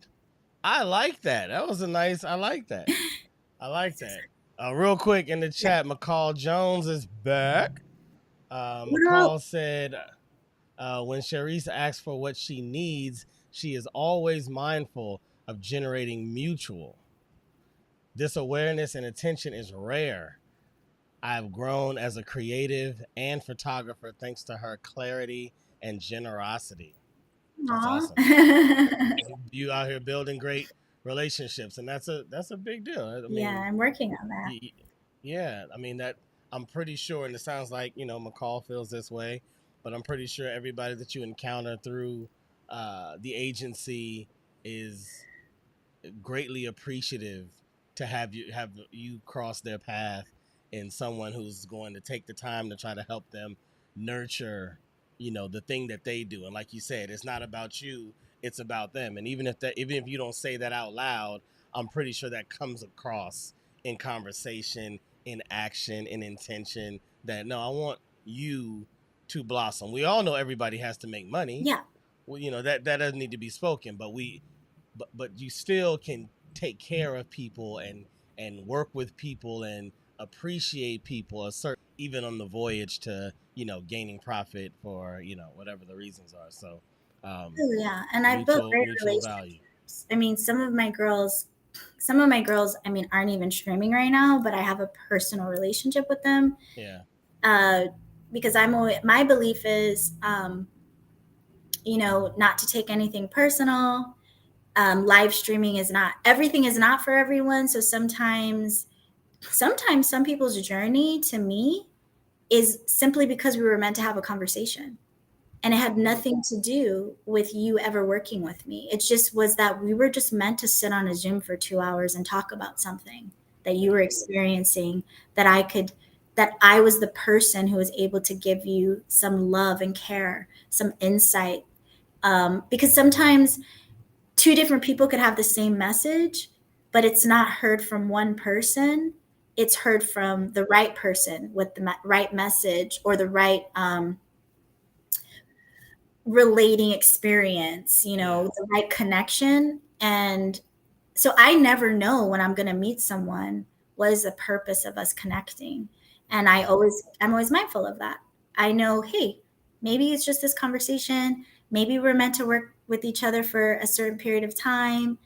S1: I like that. That was a nice. I like that. I like that. Real quick in the
S2: Yeah.
S1: chat, McCall Jones is back.
S2: What
S1: McCall
S2: up?
S1: said, when Sherease asks for what she needs, she is always mindful of generating mutual. This awareness and attention is rare. I've grown as a creative and photographer thanks to her clarity and generosity. That's
S2: Aw.
S1: awesome. You out here building great relationships, and that's a big deal. I
S2: Yeah,
S1: mean,
S2: I'm working on that.
S1: yeah, I mean that I'm pretty sure, and it sounds like McCall feels this way, but I'm pretty sure everybody that you encounter through the agency is greatly appreciative to have you cross their path and someone who's going to take the time to try to help them nurture the thing that they do. And like you said, it's not about you, it's about them. And even if you don't say that out loud, I'm pretty sure that comes across in conversation, in action, in intention, that no, I want you to blossom. We all know everybody has to make money.
S2: Yeah.
S1: Well, that doesn't need to be spoken, but you still can take care of people and work with people and appreciate people a certain even on the voyage to gaining profit for whatever the reasons are. So
S2: Oh, yeah. And I've built
S1: mutual
S2: great
S1: mutual value.
S2: relationships. I mean, some of my girls, I mean, aren't even streaming right now, but I have a personal relationship with them.
S1: Yeah.
S2: Uh, because my belief is, not to take anything personal. Live streaming is not everything is not for everyone. So sometimes some people's journey to me is simply because we were meant to have a conversation. And it had
S1: Mm.
S2: nothing to do with you ever working with me. It just was that we were just meant to sit on a Zoom for 2 hours and talk about something that you
S1: Yeah.
S2: were experiencing, that I was the person who was able to give you some love and care, some insight. Because sometimes two different people could have the same message, but it's not heard from one person. It's heard from the right person with the right message or the right relating experience,
S1: Yeah.
S2: the right connection. And so I never know when I'm going to meet someone what is the purpose of us connecting. And
S1: Right.
S2: I'm always mindful of that. I know, hey, maybe it's just this conversation. Maybe we're meant to work with each other for a certain period of time.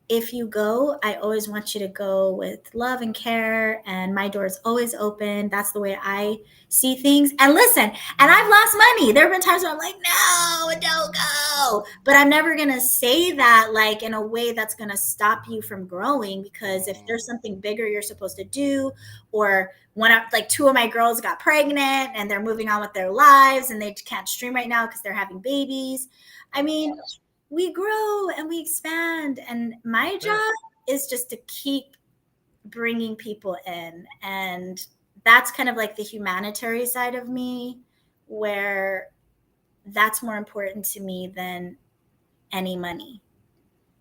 S2: If you go, I always want you to go with love and care, and my door is always open. That's the way I see things. And listen, and I've lost money. There have been times where I'm like, no, don't go. But I'm never going to say that like in a way that's going to stop you from growing, because if there's
S1: Mm.
S2: something bigger you're supposed to do, or like two of my girls got pregnant and they're moving on with their lives and they can't stream right now because they're having babies. I
S1: Yeah.
S2: mean, we grow and we expand. And my
S1: That's it.
S2: job is just to keep bringing people in. And that's kind of like the humanitarian side of me, where that's more important to me than any money.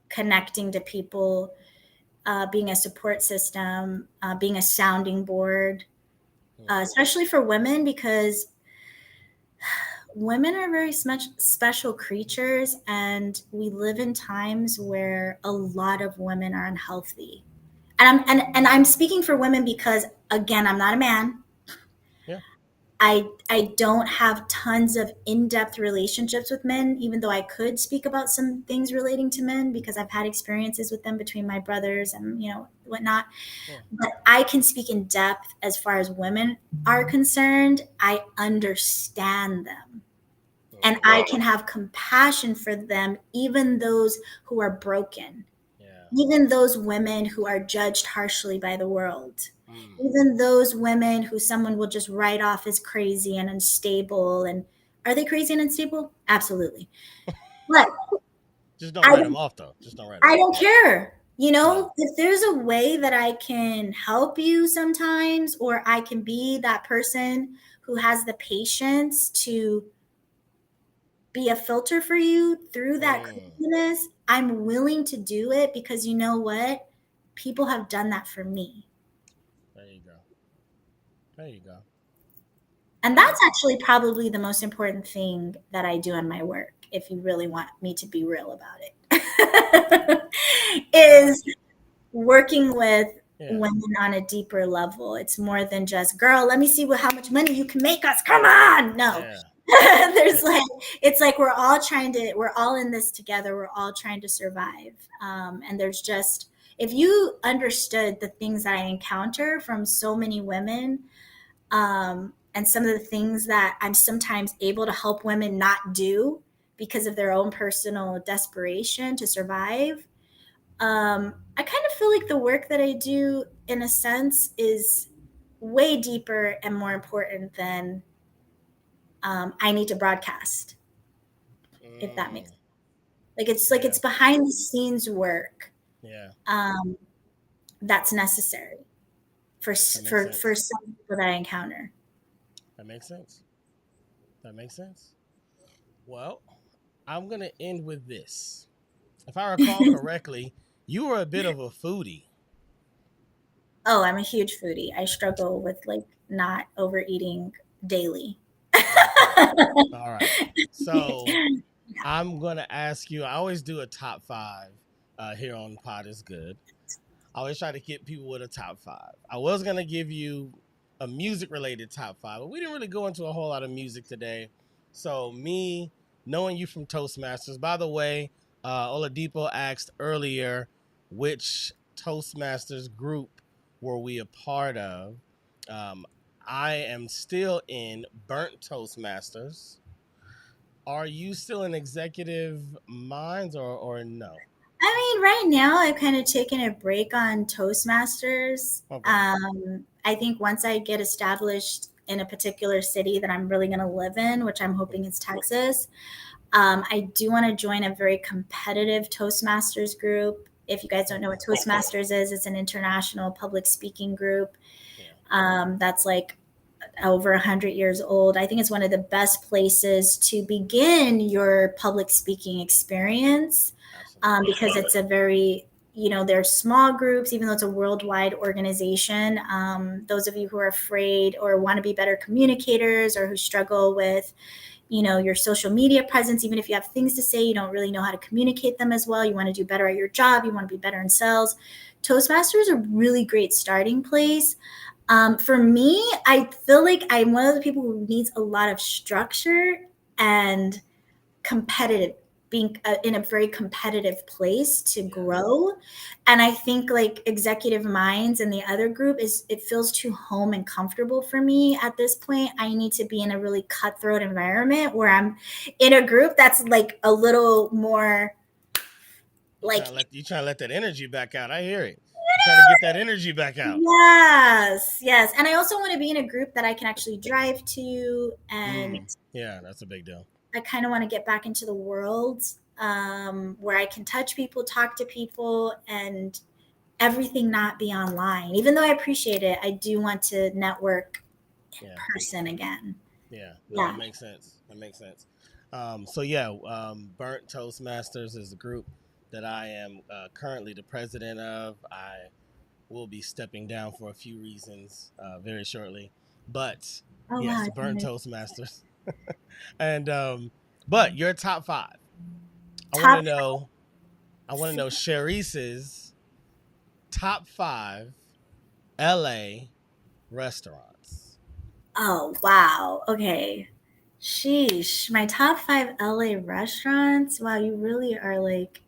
S2: Connecting to people, being a support system, being a sounding board,
S1: Mm.
S2: especially for women, because women are very special creatures, and we live in times where a lot of women are unhealthy. And I'm speaking for women because, again, I'm not a man.
S1: Yeah.
S2: I don't have tons of in-depth relationships with men, even though I could speak about some things relating to men because I've had experiences with them between my brothers and whatnot.
S1: Yeah.
S2: But I can speak in depth as far as women are concerned. I understand them, and
S1: Mm.
S2: I can have compassion for them, even those who are broken,
S1: Yeah.
S2: even those women who are judged harshly by the world,
S1: Mm.
S2: even those women who someone will just write off as crazy and unstable. And are they crazy and unstable? Absolutely. But
S1: Just don't
S2: I
S1: write them
S2: don't,
S1: off though. Just don't write them
S2: I
S1: off.
S2: don't care.
S1: Yeah.
S2: If there's a way that I can help you sometimes, or I can be that person who has the patience to be a filter for you through that
S1: Mm.
S2: craziness, I'm willing to do it, because you know what? People have done that for me.
S1: There you go. There you go.
S2: And
S1: Okay.
S2: that's actually probably the most important thing that I do in my work, if you really want me to be real about it,
S1: I got
S2: is
S1: you.
S2: working with
S1: Yeah.
S2: women on a deeper level. It's more than just, girl, let me see how much money you can make us. Come on. No.
S1: Yeah.
S2: There's
S1: Yeah.
S2: like, it's like we're all in this together. We're all trying to survive. And there's just, if you understood the things that I encounter from so many women, and some of the things that I'm sometimes able to help women not do because of their own personal desperation to survive, I kind of feel like the work that I do, in a sense, is way deeper and more important than I need to broadcast, if that makes
S1: Mm,
S2: sense. Like
S1: yeah.
S2: it's behind the scenes work,
S1: Yeah.
S2: um, that's necessary
S1: That makes
S2: for
S1: sense.
S2: some people that I encounter.
S1: That makes sense. That makes sense. Well, I'm gonna end with this. If I recall correctly, you were a bit of a foodie.
S2: Oh, I'm a huge foodie. I struggle with like not overeating daily.
S1: Okay. All right. So I'm gonna ask you. I always do a top five here on Pod is Good. I always try to get people with a top five. I was gonna give you a music related top five, but we didn't really go into a whole lot of music today. So me knowing you from Toastmasters. By the way, Oladipo asked earlier which Toastmasters group were we a part of. Um, I am still in Burnt Toastmasters. Are you still in Executive Minds or no?
S2: I mean, right now I've kind of taken a break on Toastmasters.
S1: Okay.
S2: I think once I get established in a particular city that I'm really going to live in, which I'm hoping is Texas, I do want to join a very competitive Toastmasters group. If you guys don't know
S1: Okay.
S2: what Toastmasters is, it's an international public speaking group,
S1: Yeah.
S2: that's like over 100 years old. I think it's one of the best places to begin your public speaking experience,
S1: Absolutely.
S2: because it's a very, they're small groups, even though it's a worldwide organization. Those of you who are afraid or want to be better communicators, or who struggle with, your social media presence, even if you have things to say, you don't really know how to communicate them as well. You want to do better at your job. You want to be better in sales. Toastmasters is a really great starting place. For me, I feel like I'm one of the people who needs a lot of structure and competitive, being in a very competitive place to
S1: Yeah.
S2: grow. And I think like Executive Minds and the other group is, it feels too home and comfortable for me at this point. I need to be in a really cutthroat environment where I'm in a group that's like a little more like,
S1: You trying to let that energy back out. I hear it. You're trying to get that energy back out.
S2: yes, yes. And I also want to be in a group that I can actually drive to, and
S1: Mm. Yeah, that's a big deal.
S2: I kind of want to get back into the world, where I can touch people, talk to people, and everything not be online. Even though I appreciate it, I do want to network in
S1: Yeah.
S2: person again.
S1: Yeah. No, that
S2: Yeah.
S1: makes sense. That makes sense. So yeah, Burnt Toastmasters is a group that I am currently the president of. I will be stepping down for a few reasons very shortly, but
S2: Oh wow.
S1: yes, Burnt Toastmasters. And but your top five. I want to
S2: Top.
S1: know. I want to know Sherease's top five LA restaurants.
S2: Oh wow. Okay. Sheesh. My top 5 LA restaurants. Wow, you really are like.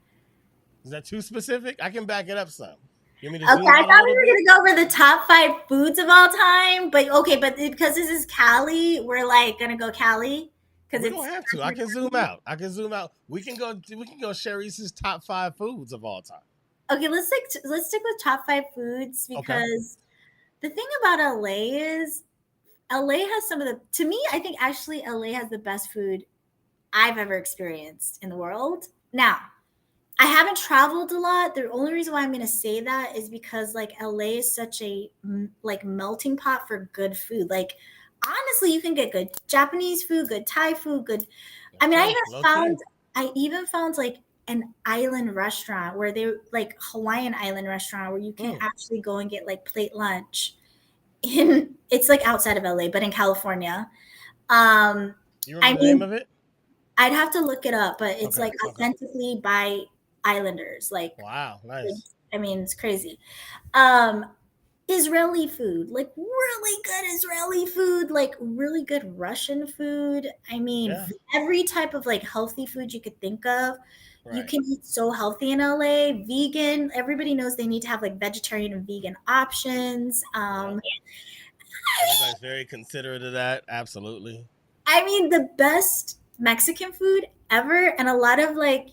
S1: Is that too specific? I can back it up some. You want me to
S2: Okay,
S1: zoom
S2: I
S1: out a
S2: thought
S1: little
S2: we were
S1: bit?
S2: gonna go over the top 5 foods of all time, but okay, but because this is Cali, we're like gonna go Cali because
S1: We don't
S2: it's.
S1: have to. I can zoom out. I can zoom out. We can go. We can go. Sherease's top five foods of all time.
S2: Okay, let's stick with top 5 foods,
S1: Okay.
S2: because the thing about LA is LA has some of the, to me, I think actually LA has the best food I've ever experienced in the world. Now, I haven't traveled a lot. The only reason why I'm going to say that is because like LA is such a like melting pot for good food. Like honestly, you can get good Japanese food, good Thai food, good. I mean,
S1: Okay. Low key.
S2: I even found like an island restaurant where they like Hawaiian island restaurant where you can
S1: Hmm.
S2: actually go and get like plate lunch it's like outside of LA, but in California. Um,
S1: You
S2: I
S1: remember the name
S2: mean,
S1: of it?
S2: I'd have to look it up, but it's
S1: Okay.
S2: like
S1: Okay.
S2: authentically by islanders.
S1: Wow. Nice.
S2: I mean, it's crazy. Um, Israeli food, like really good Israeli food, like really good Russian food. I mean,
S1: Yeah.
S2: every type of like healthy food you could think of. You
S1: Right.
S2: can eat so healthy in LA. Vegan, everybody knows they need to have like vegetarian and vegan options.
S1: Yep. Everybody's very considerate of that. Absolutely.
S2: I mean, the best Mexican food ever. And a lot of like,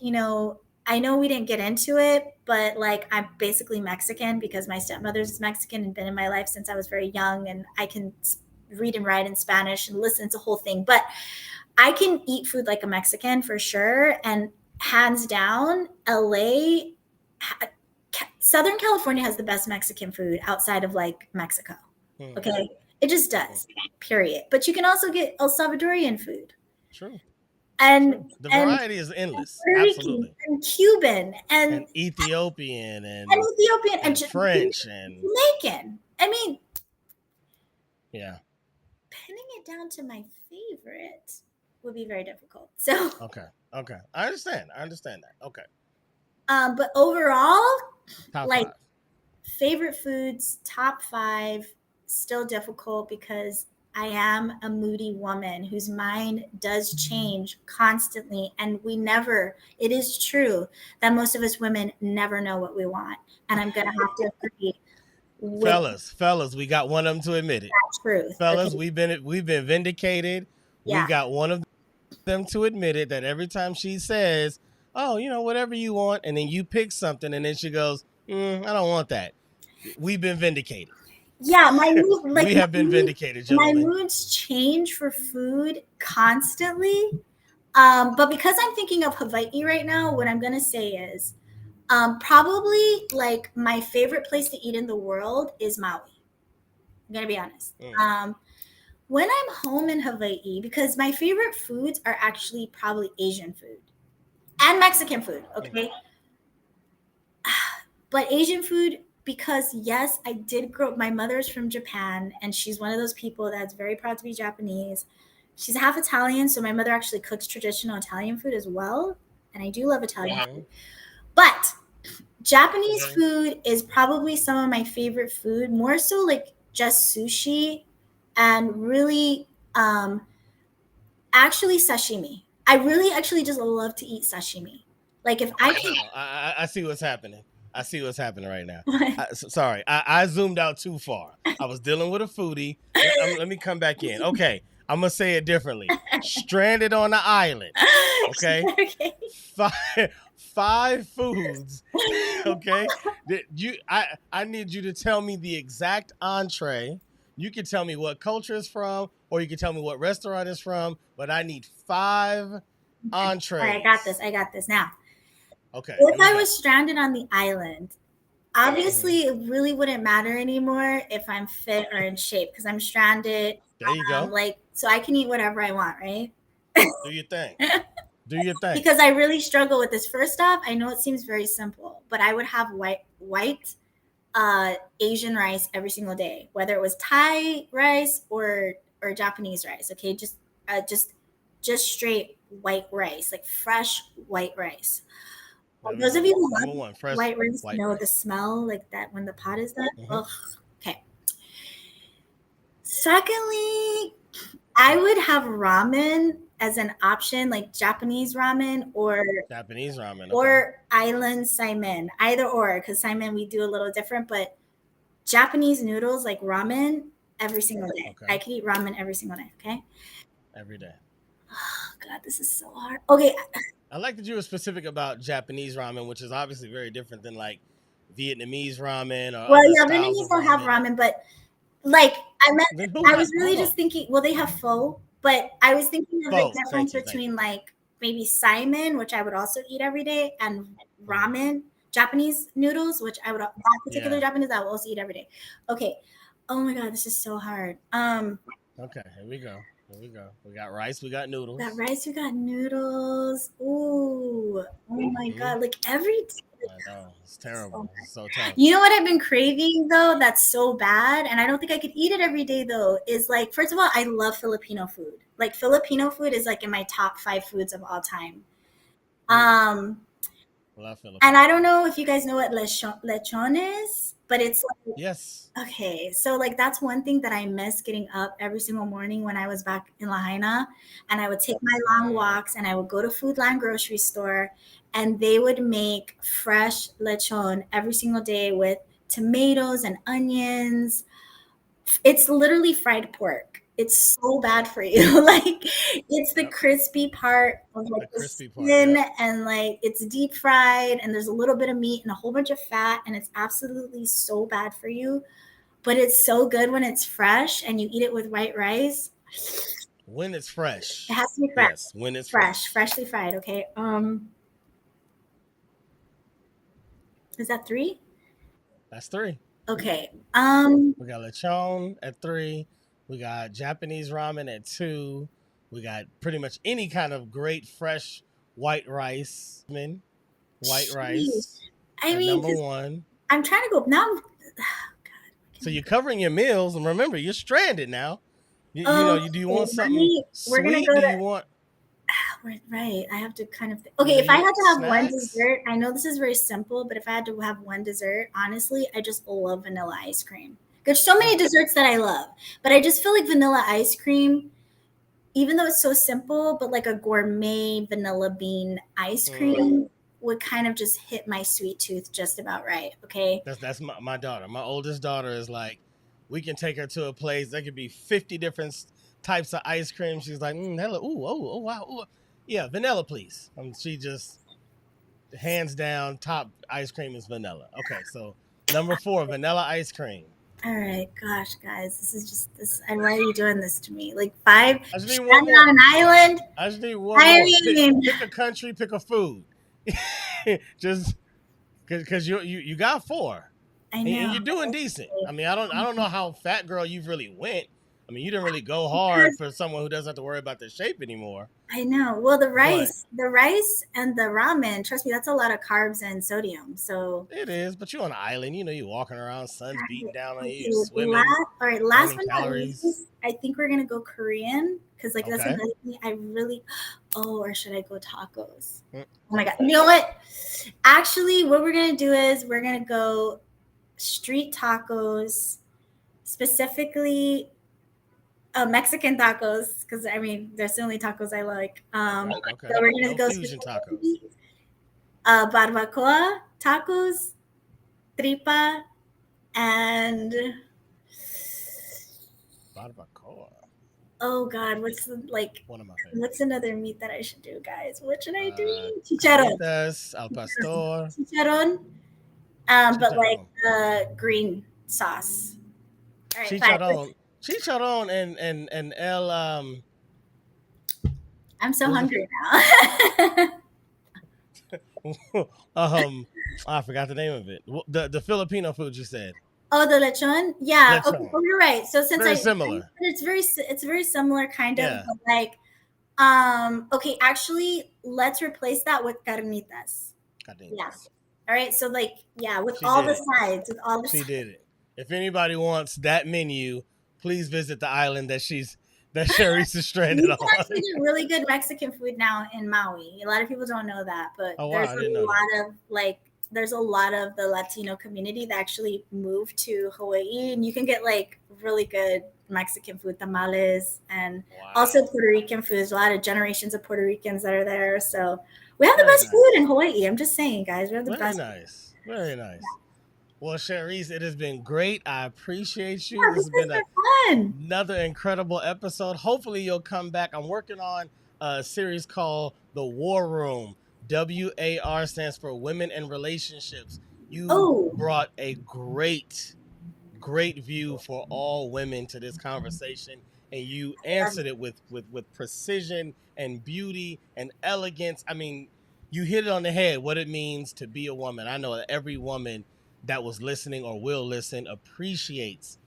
S2: I know we didn't get into it, but like I'm basically Mexican because my stepmother's Mexican and been in my life since I was very young. And I can read and write in Spanish and listen to the whole thing. But I can eat food like a Mexican for sure. And hands down, LA, Southern California has the best Mexican food outside of like Mexico.
S1: Hmm.
S2: Okay. It just
S1: Hmm.
S2: does, period. But you can also get El Salvadorian food
S1: True. True.
S2: and
S1: The
S2: and
S1: variety is endless.
S2: Puerto Rican
S1: Absolutely.
S2: and Cuban
S1: And Ethiopian
S2: and
S1: and
S2: Ethiopian and
S1: French and
S2: Jamaican. I mean,
S1: yeah.
S2: pinning it down to my favorite would be very difficult. So,
S1: Okay. Okay. I understand. I understand that. Okay.
S2: but overall,
S1: Top
S2: like
S1: five.
S2: favorite foods, top five, still difficult because I am a moody woman whose mind does change constantly. And it is true that most of us women never know what we want. And I'm going to have to agree with
S1: Fellas, we got one of them to admit it.
S2: that truth. Okay.
S1: Fellas, we've been vindicated. We
S2: Yeah.
S1: got one of them to admit it that every time she says, "Oh, whatever you want," and then you pick something, and then she goes, "I don't want that." We've been vindicated.
S2: Yeah. My mood, like
S1: We have been vindicated,
S2: my
S1: gentlemen.
S2: moods change for food constantly. But because I'm thinking of Hawaii right now, what I'm going to say is probably like my favorite place to eat in the world is Maui. I'm going to be honest.
S1: Mm,
S2: When I'm home in Hawaii, because my favorite foods are actually probably Asian food and Mexican food,
S1: mm.
S2: okay? But Asian food, because yes, I did grow up, my mother's from Japan, and she's one of those people that's very proud to be Japanese. She's half Italian, so my mother actually cooks traditional Italian food as well. And I do love Italian
S1: Mm-hmm.
S2: food. But Japanese
S1: Okay.
S2: food is probably some of my favorite food, more so like just sushi and really actually sashimi. I really actually just love to eat sashimi. Like if I
S1: Okay, hold on. I see what's happening. I see what's happening right now.
S2: can
S1: Sorry, I zoomed out too far. I was dealing with a foodie. Let me come back in. Okay, I'm gonna say it differently. Stranded on the island. Okay,
S2: okay.
S1: five foods. Okay, I need you to tell me the exact entree. You can tell me what culture it's from, or you can tell me what restaurant it's from. But I need five
S2: All right, I got
S1: entrees.
S2: this. I got this. Now,
S1: Okay,
S2: if
S1: here we
S2: I
S1: go.
S2: was stranded on the island,
S1: Hmm.
S2: obviously it really wouldn't matter anymore if I'm fit or in shape because I'm stranded.
S1: There you go.
S2: Like, so I can eat whatever I want, right?
S1: Do your thing. Do your thing.
S2: Because I really struggle with this. First off, I know it seems very simple, but I would have white Asian rice every single day, whether it was Thai rice or Japanese rice. Okay, just straight white rice, like fresh white rice.
S1: There we
S2: Those of
S1: go.
S2: you who
S1: Number
S2: love
S1: one, fresh
S2: white rice
S1: white
S2: know the
S1: rice.
S2: smell like that when the pot is done.
S1: Hmm.
S2: Ugh. Okay. Secondly, I would have ramen as an option, like Japanese ramen
S1: Japanese ramen. Okay.
S2: or island saimin, either or, because saimin we do a little different, but Japanese noodles like ramen every single day.
S1: Okay.
S2: I could eat ramen every single day. Okay.
S1: Every day.
S2: Oh God, this is so hard. Okay.
S1: I like that you were specific about Japanese ramen, which is obviously very different than like Vietnamese ramen or
S2: Well,
S1: other
S2: yeah,
S1: styles
S2: Vietnamese
S1: of
S2: don't have
S1: ramen.
S2: ramen, but like
S1: Then who
S2: I
S1: have?
S2: was really
S1: Hold on.
S2: just thinking. Well, they have pho, but I was thinking of the
S1: Pho.
S2: difference
S1: Thank you. Thank
S2: between
S1: you.
S2: like maybe saimin, which I would also eat every day, and
S1: Mhm.
S2: ramen, Japanese noodles, which I would that particular
S1: Yeah.
S2: Japanese I would also eat every day. Okay. Oh my God, this is so hard.
S1: Okay. Here we go. Here we go. We got rice. We got
S2: We got
S1: noodles.
S2: rice, we got noodles. Ooh, oh my
S1: Hmm.
S2: God, like every day.
S1: I know. It's
S2: So
S1: terrible. It's so tough.
S2: you know what I've been craving though? That's so bad, and I don't think I could eat it every day though. Is like, first of all, I love Filipino food. Like Filipino food is like in my top five foods of all time.
S1: Mm,
S2: Um,
S1: love
S2: and
S1: Filipino
S2: I don't
S1: food.
S2: know if you guys know what lechon is, but it's like,
S1: Yes.
S2: okay, so like that's one thing that I miss getting up every single morning when I was back in Lahaina, and I would take my long
S1: Uh,
S2: walks and I would go to Foodland grocery store, and they would make fresh lechon every single day with tomatoes and onions. It's literally fried pork. It's so bad for you. Like it's the
S1: yep.
S2: crispy part of like
S1: The
S2: the
S1: crispy part.
S2: skin,
S1: Yep.
S2: and like it's deep fried and there's a little bit of meat and a whole bunch of fat, and it's absolutely so bad for you. But it's so good when it's fresh and you eat it with white rice.
S1: When it's
S2: It
S1: fresh.
S2: has to be fresh.
S1: Yes. When it's
S2: Fresh,
S1: fresh.
S2: freshly fried, okay? Is that 3?
S1: That's three.
S2: Okay.
S1: We got lechon at three. We got Japanese ramen at two. We got pretty much any kind of great fresh white rice. White
S2: Jeez.
S1: rice
S2: I
S1: at
S2: mean,
S1: number
S2: 'cause
S1: one.
S2: I'm trying to go now.
S1: So you're covering your meals, and remember, you're stranded now.
S2: Okay,
S1: Do you want
S2: let
S1: something
S2: me. We're gonna
S1: sweet?
S2: go
S1: Do
S2: to
S1: you want
S2: right. I have to kind of.
S1: you
S2: Okay, if I
S1: you
S2: had to have one
S1: snacks?
S2: dessert, I know this is very simple, but if I had to have one dessert, honestly, I just love vanilla ice cream. There's so many
S1: Mm,
S2: desserts that I love, but I just feel like vanilla ice cream, even though it's so simple, but like a gourmet vanilla bean ice
S1: mm.
S2: cream would kind of just hit my sweet tooth just about right. Okay.
S1: That's my daughter. My oldest daughter is like, we can take her to a place. There could be 50 different types of ice cream. She's like, hello, ooh, oh, wow, ooh. Yeah, vanilla, please. She just hands down top ice cream is vanilla. Okay, so number four, vanilla ice cream.
S2: All right, gosh, guys, this is just this. And why are you doing this to me? Like five,
S1: I just need one
S2: stranded on
S1: more.
S2: an island.
S1: I just need one
S2: I
S1: more.
S2: mean,
S1: Pick a country, pick a food. Just because you got four,
S2: I
S1: and
S2: know.
S1: you're doing decent. I mean, I don't know how fat girl you've really went. I mean, you didn't really go hard
S2: Because
S1: for someone who doesn't have to worry about their shape anymore.
S2: I know. Well,
S1: But
S2: the rice and the ramen. Trust me, that's a lot of carbs and sodium. So,
S1: it is. But you're on an island. You're walking around, sun's beating down on you,
S2: okay.
S1: you're swimming,
S2: All right. Last
S1: burning
S2: but not
S1: calories.
S2: least, I think we're gonna go Korean because, like, that's
S1: Okay.
S2: another thing I really. Oh, or should I go tacos?
S1: Mm,
S2: Oh my god! You know what? Actually, what we're gonna do is we're gonna go street tacos, specifically Mexican tacos, because I mean, that's the only tacos I like.
S1: okay.
S2: So we're gonna
S1: No
S2: go
S1: fusion tacos.
S2: specifically barbacoa tacos, tripa, and
S1: Barbacoa.
S2: oh god, like
S1: One of my
S2: what's
S1: favorites.
S2: another meat that I should do, guys? What should I do? Chicharron,
S1: Carnitas, al pastor,
S2: chicharron, but like
S1: chicharrón.
S2: green sauce. All right, fine.
S1: Chicharrón. Chicharrón and el
S2: I'm so
S1: what was
S2: hungry now.
S1: it? I forgot the name of it. The Filipino food you said.
S2: Oh, the lechon? Yeah. Okay.
S1: Lechon.
S2: Oh, you're right. So since
S1: Very similar.
S2: it's very similar kind of,
S1: Yeah.
S2: but like, okay, actually, let's replace that with carnitas. Yeah.
S1: Carnitas.
S2: All right. So like, yeah, with
S1: She
S2: all
S1: did
S2: the
S1: it.
S2: sides, with all the
S1: She
S2: sides.
S1: did it. If anybody wants that menu, please visit the island that Sherease is stranded
S2: You can
S1: on.
S2: actually get really good Mexican food now in Maui. A lot of people don't know that, but
S1: Oh wow, I didn't know that.
S2: there's a lot of the Latino community that actually moved to Hawaii, and you can get like really good Mexican food, tamales, and also
S1: Wow.
S2: Puerto Rican food. There's a lot of generations of Puerto Ricans that are there, so we have the
S1: Very
S2: best food in
S1: nice.
S2: Hawaii. I'm just saying, guys, we have the
S1: Very
S2: best.
S1: nice. Very nice. Well, Sherease, it has been great. I appreciate you.
S2: Yeah,
S1: This
S2: this
S1: has
S2: has
S1: been
S2: been fun.
S1: another incredible episode. Hopefully, you'll come back. I'm working on a series called The War Room. WAR stands for Women and Relationships. You
S2: Oh,
S1: brought a great view for all women to this conversation, and you answered it with precision and beauty and elegance. I mean, you hit it on the head what it means to be a woman. I know that every woman that was listening or will listen appreciates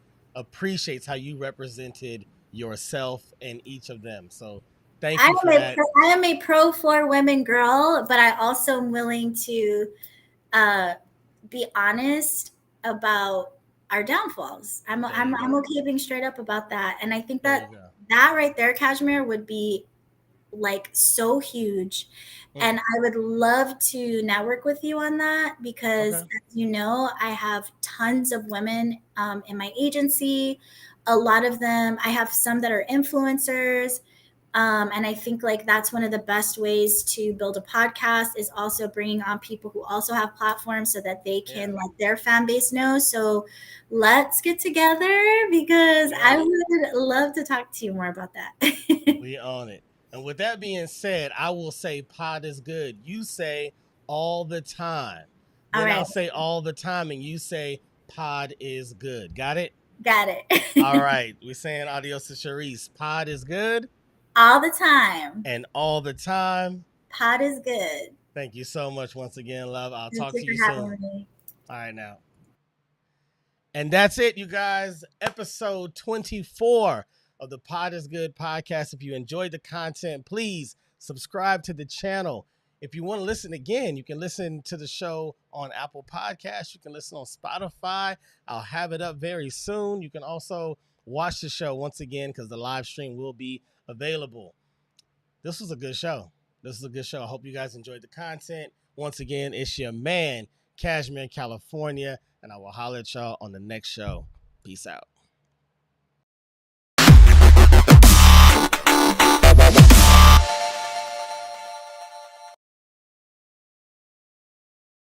S1: how you represented yourself and each of them. So thank you for that.
S2: I am a pro for women girl, but I also am willing to be honest about our downfalls.
S1: There you
S2: I'm
S1: go.
S2: okay being straight up about that. And I think
S1: There
S2: that
S1: you go.
S2: that right there, Kashmir, would be like so huge.
S1: Mm,
S2: And I would love to network with you on that because,
S1: okay.
S2: as you know, I have tons of women in my agency. A lot of them, I have some that are influencers. And I think like that's one of the best ways to build a podcast is also bringing on people who also have platforms so that they
S1: Yeah.
S2: can let their fan base know. So let's get together because
S1: We
S2: I
S1: on it.
S2: would love to talk to you more about that.
S1: We on it. And with that being said, I will say pod is good. You say all the time.
S2: All
S1: Then
S2: right,
S1: I'll say all the time, and you say pod is good. Got it?
S2: got
S1: All
S2: it.
S1: right. We're saying adios to Sherease. Pod is good,
S2: All the time.
S1: and all the time.
S2: Pod is good.
S1: Thank you so much once again, love. I'll
S2: Thank
S1: talk
S2: you
S1: to
S2: for
S1: you soon.
S2: having me.
S1: All right, now. And that's it, you guys. Episode 24 of the Pod is Good podcast. If you enjoyed the content, please subscribe to the channel. If you want to listen again, you can listen to the show on Apple Podcasts. You can listen on Spotify. I'll have it up very soon. You can also watch the show once again because the live stream will be available. This was a good show. This is a good show. I hope you guys enjoyed the content. Once again, it's your man, Cashmere, California, and I will holler at y'all on the next show. Peace out.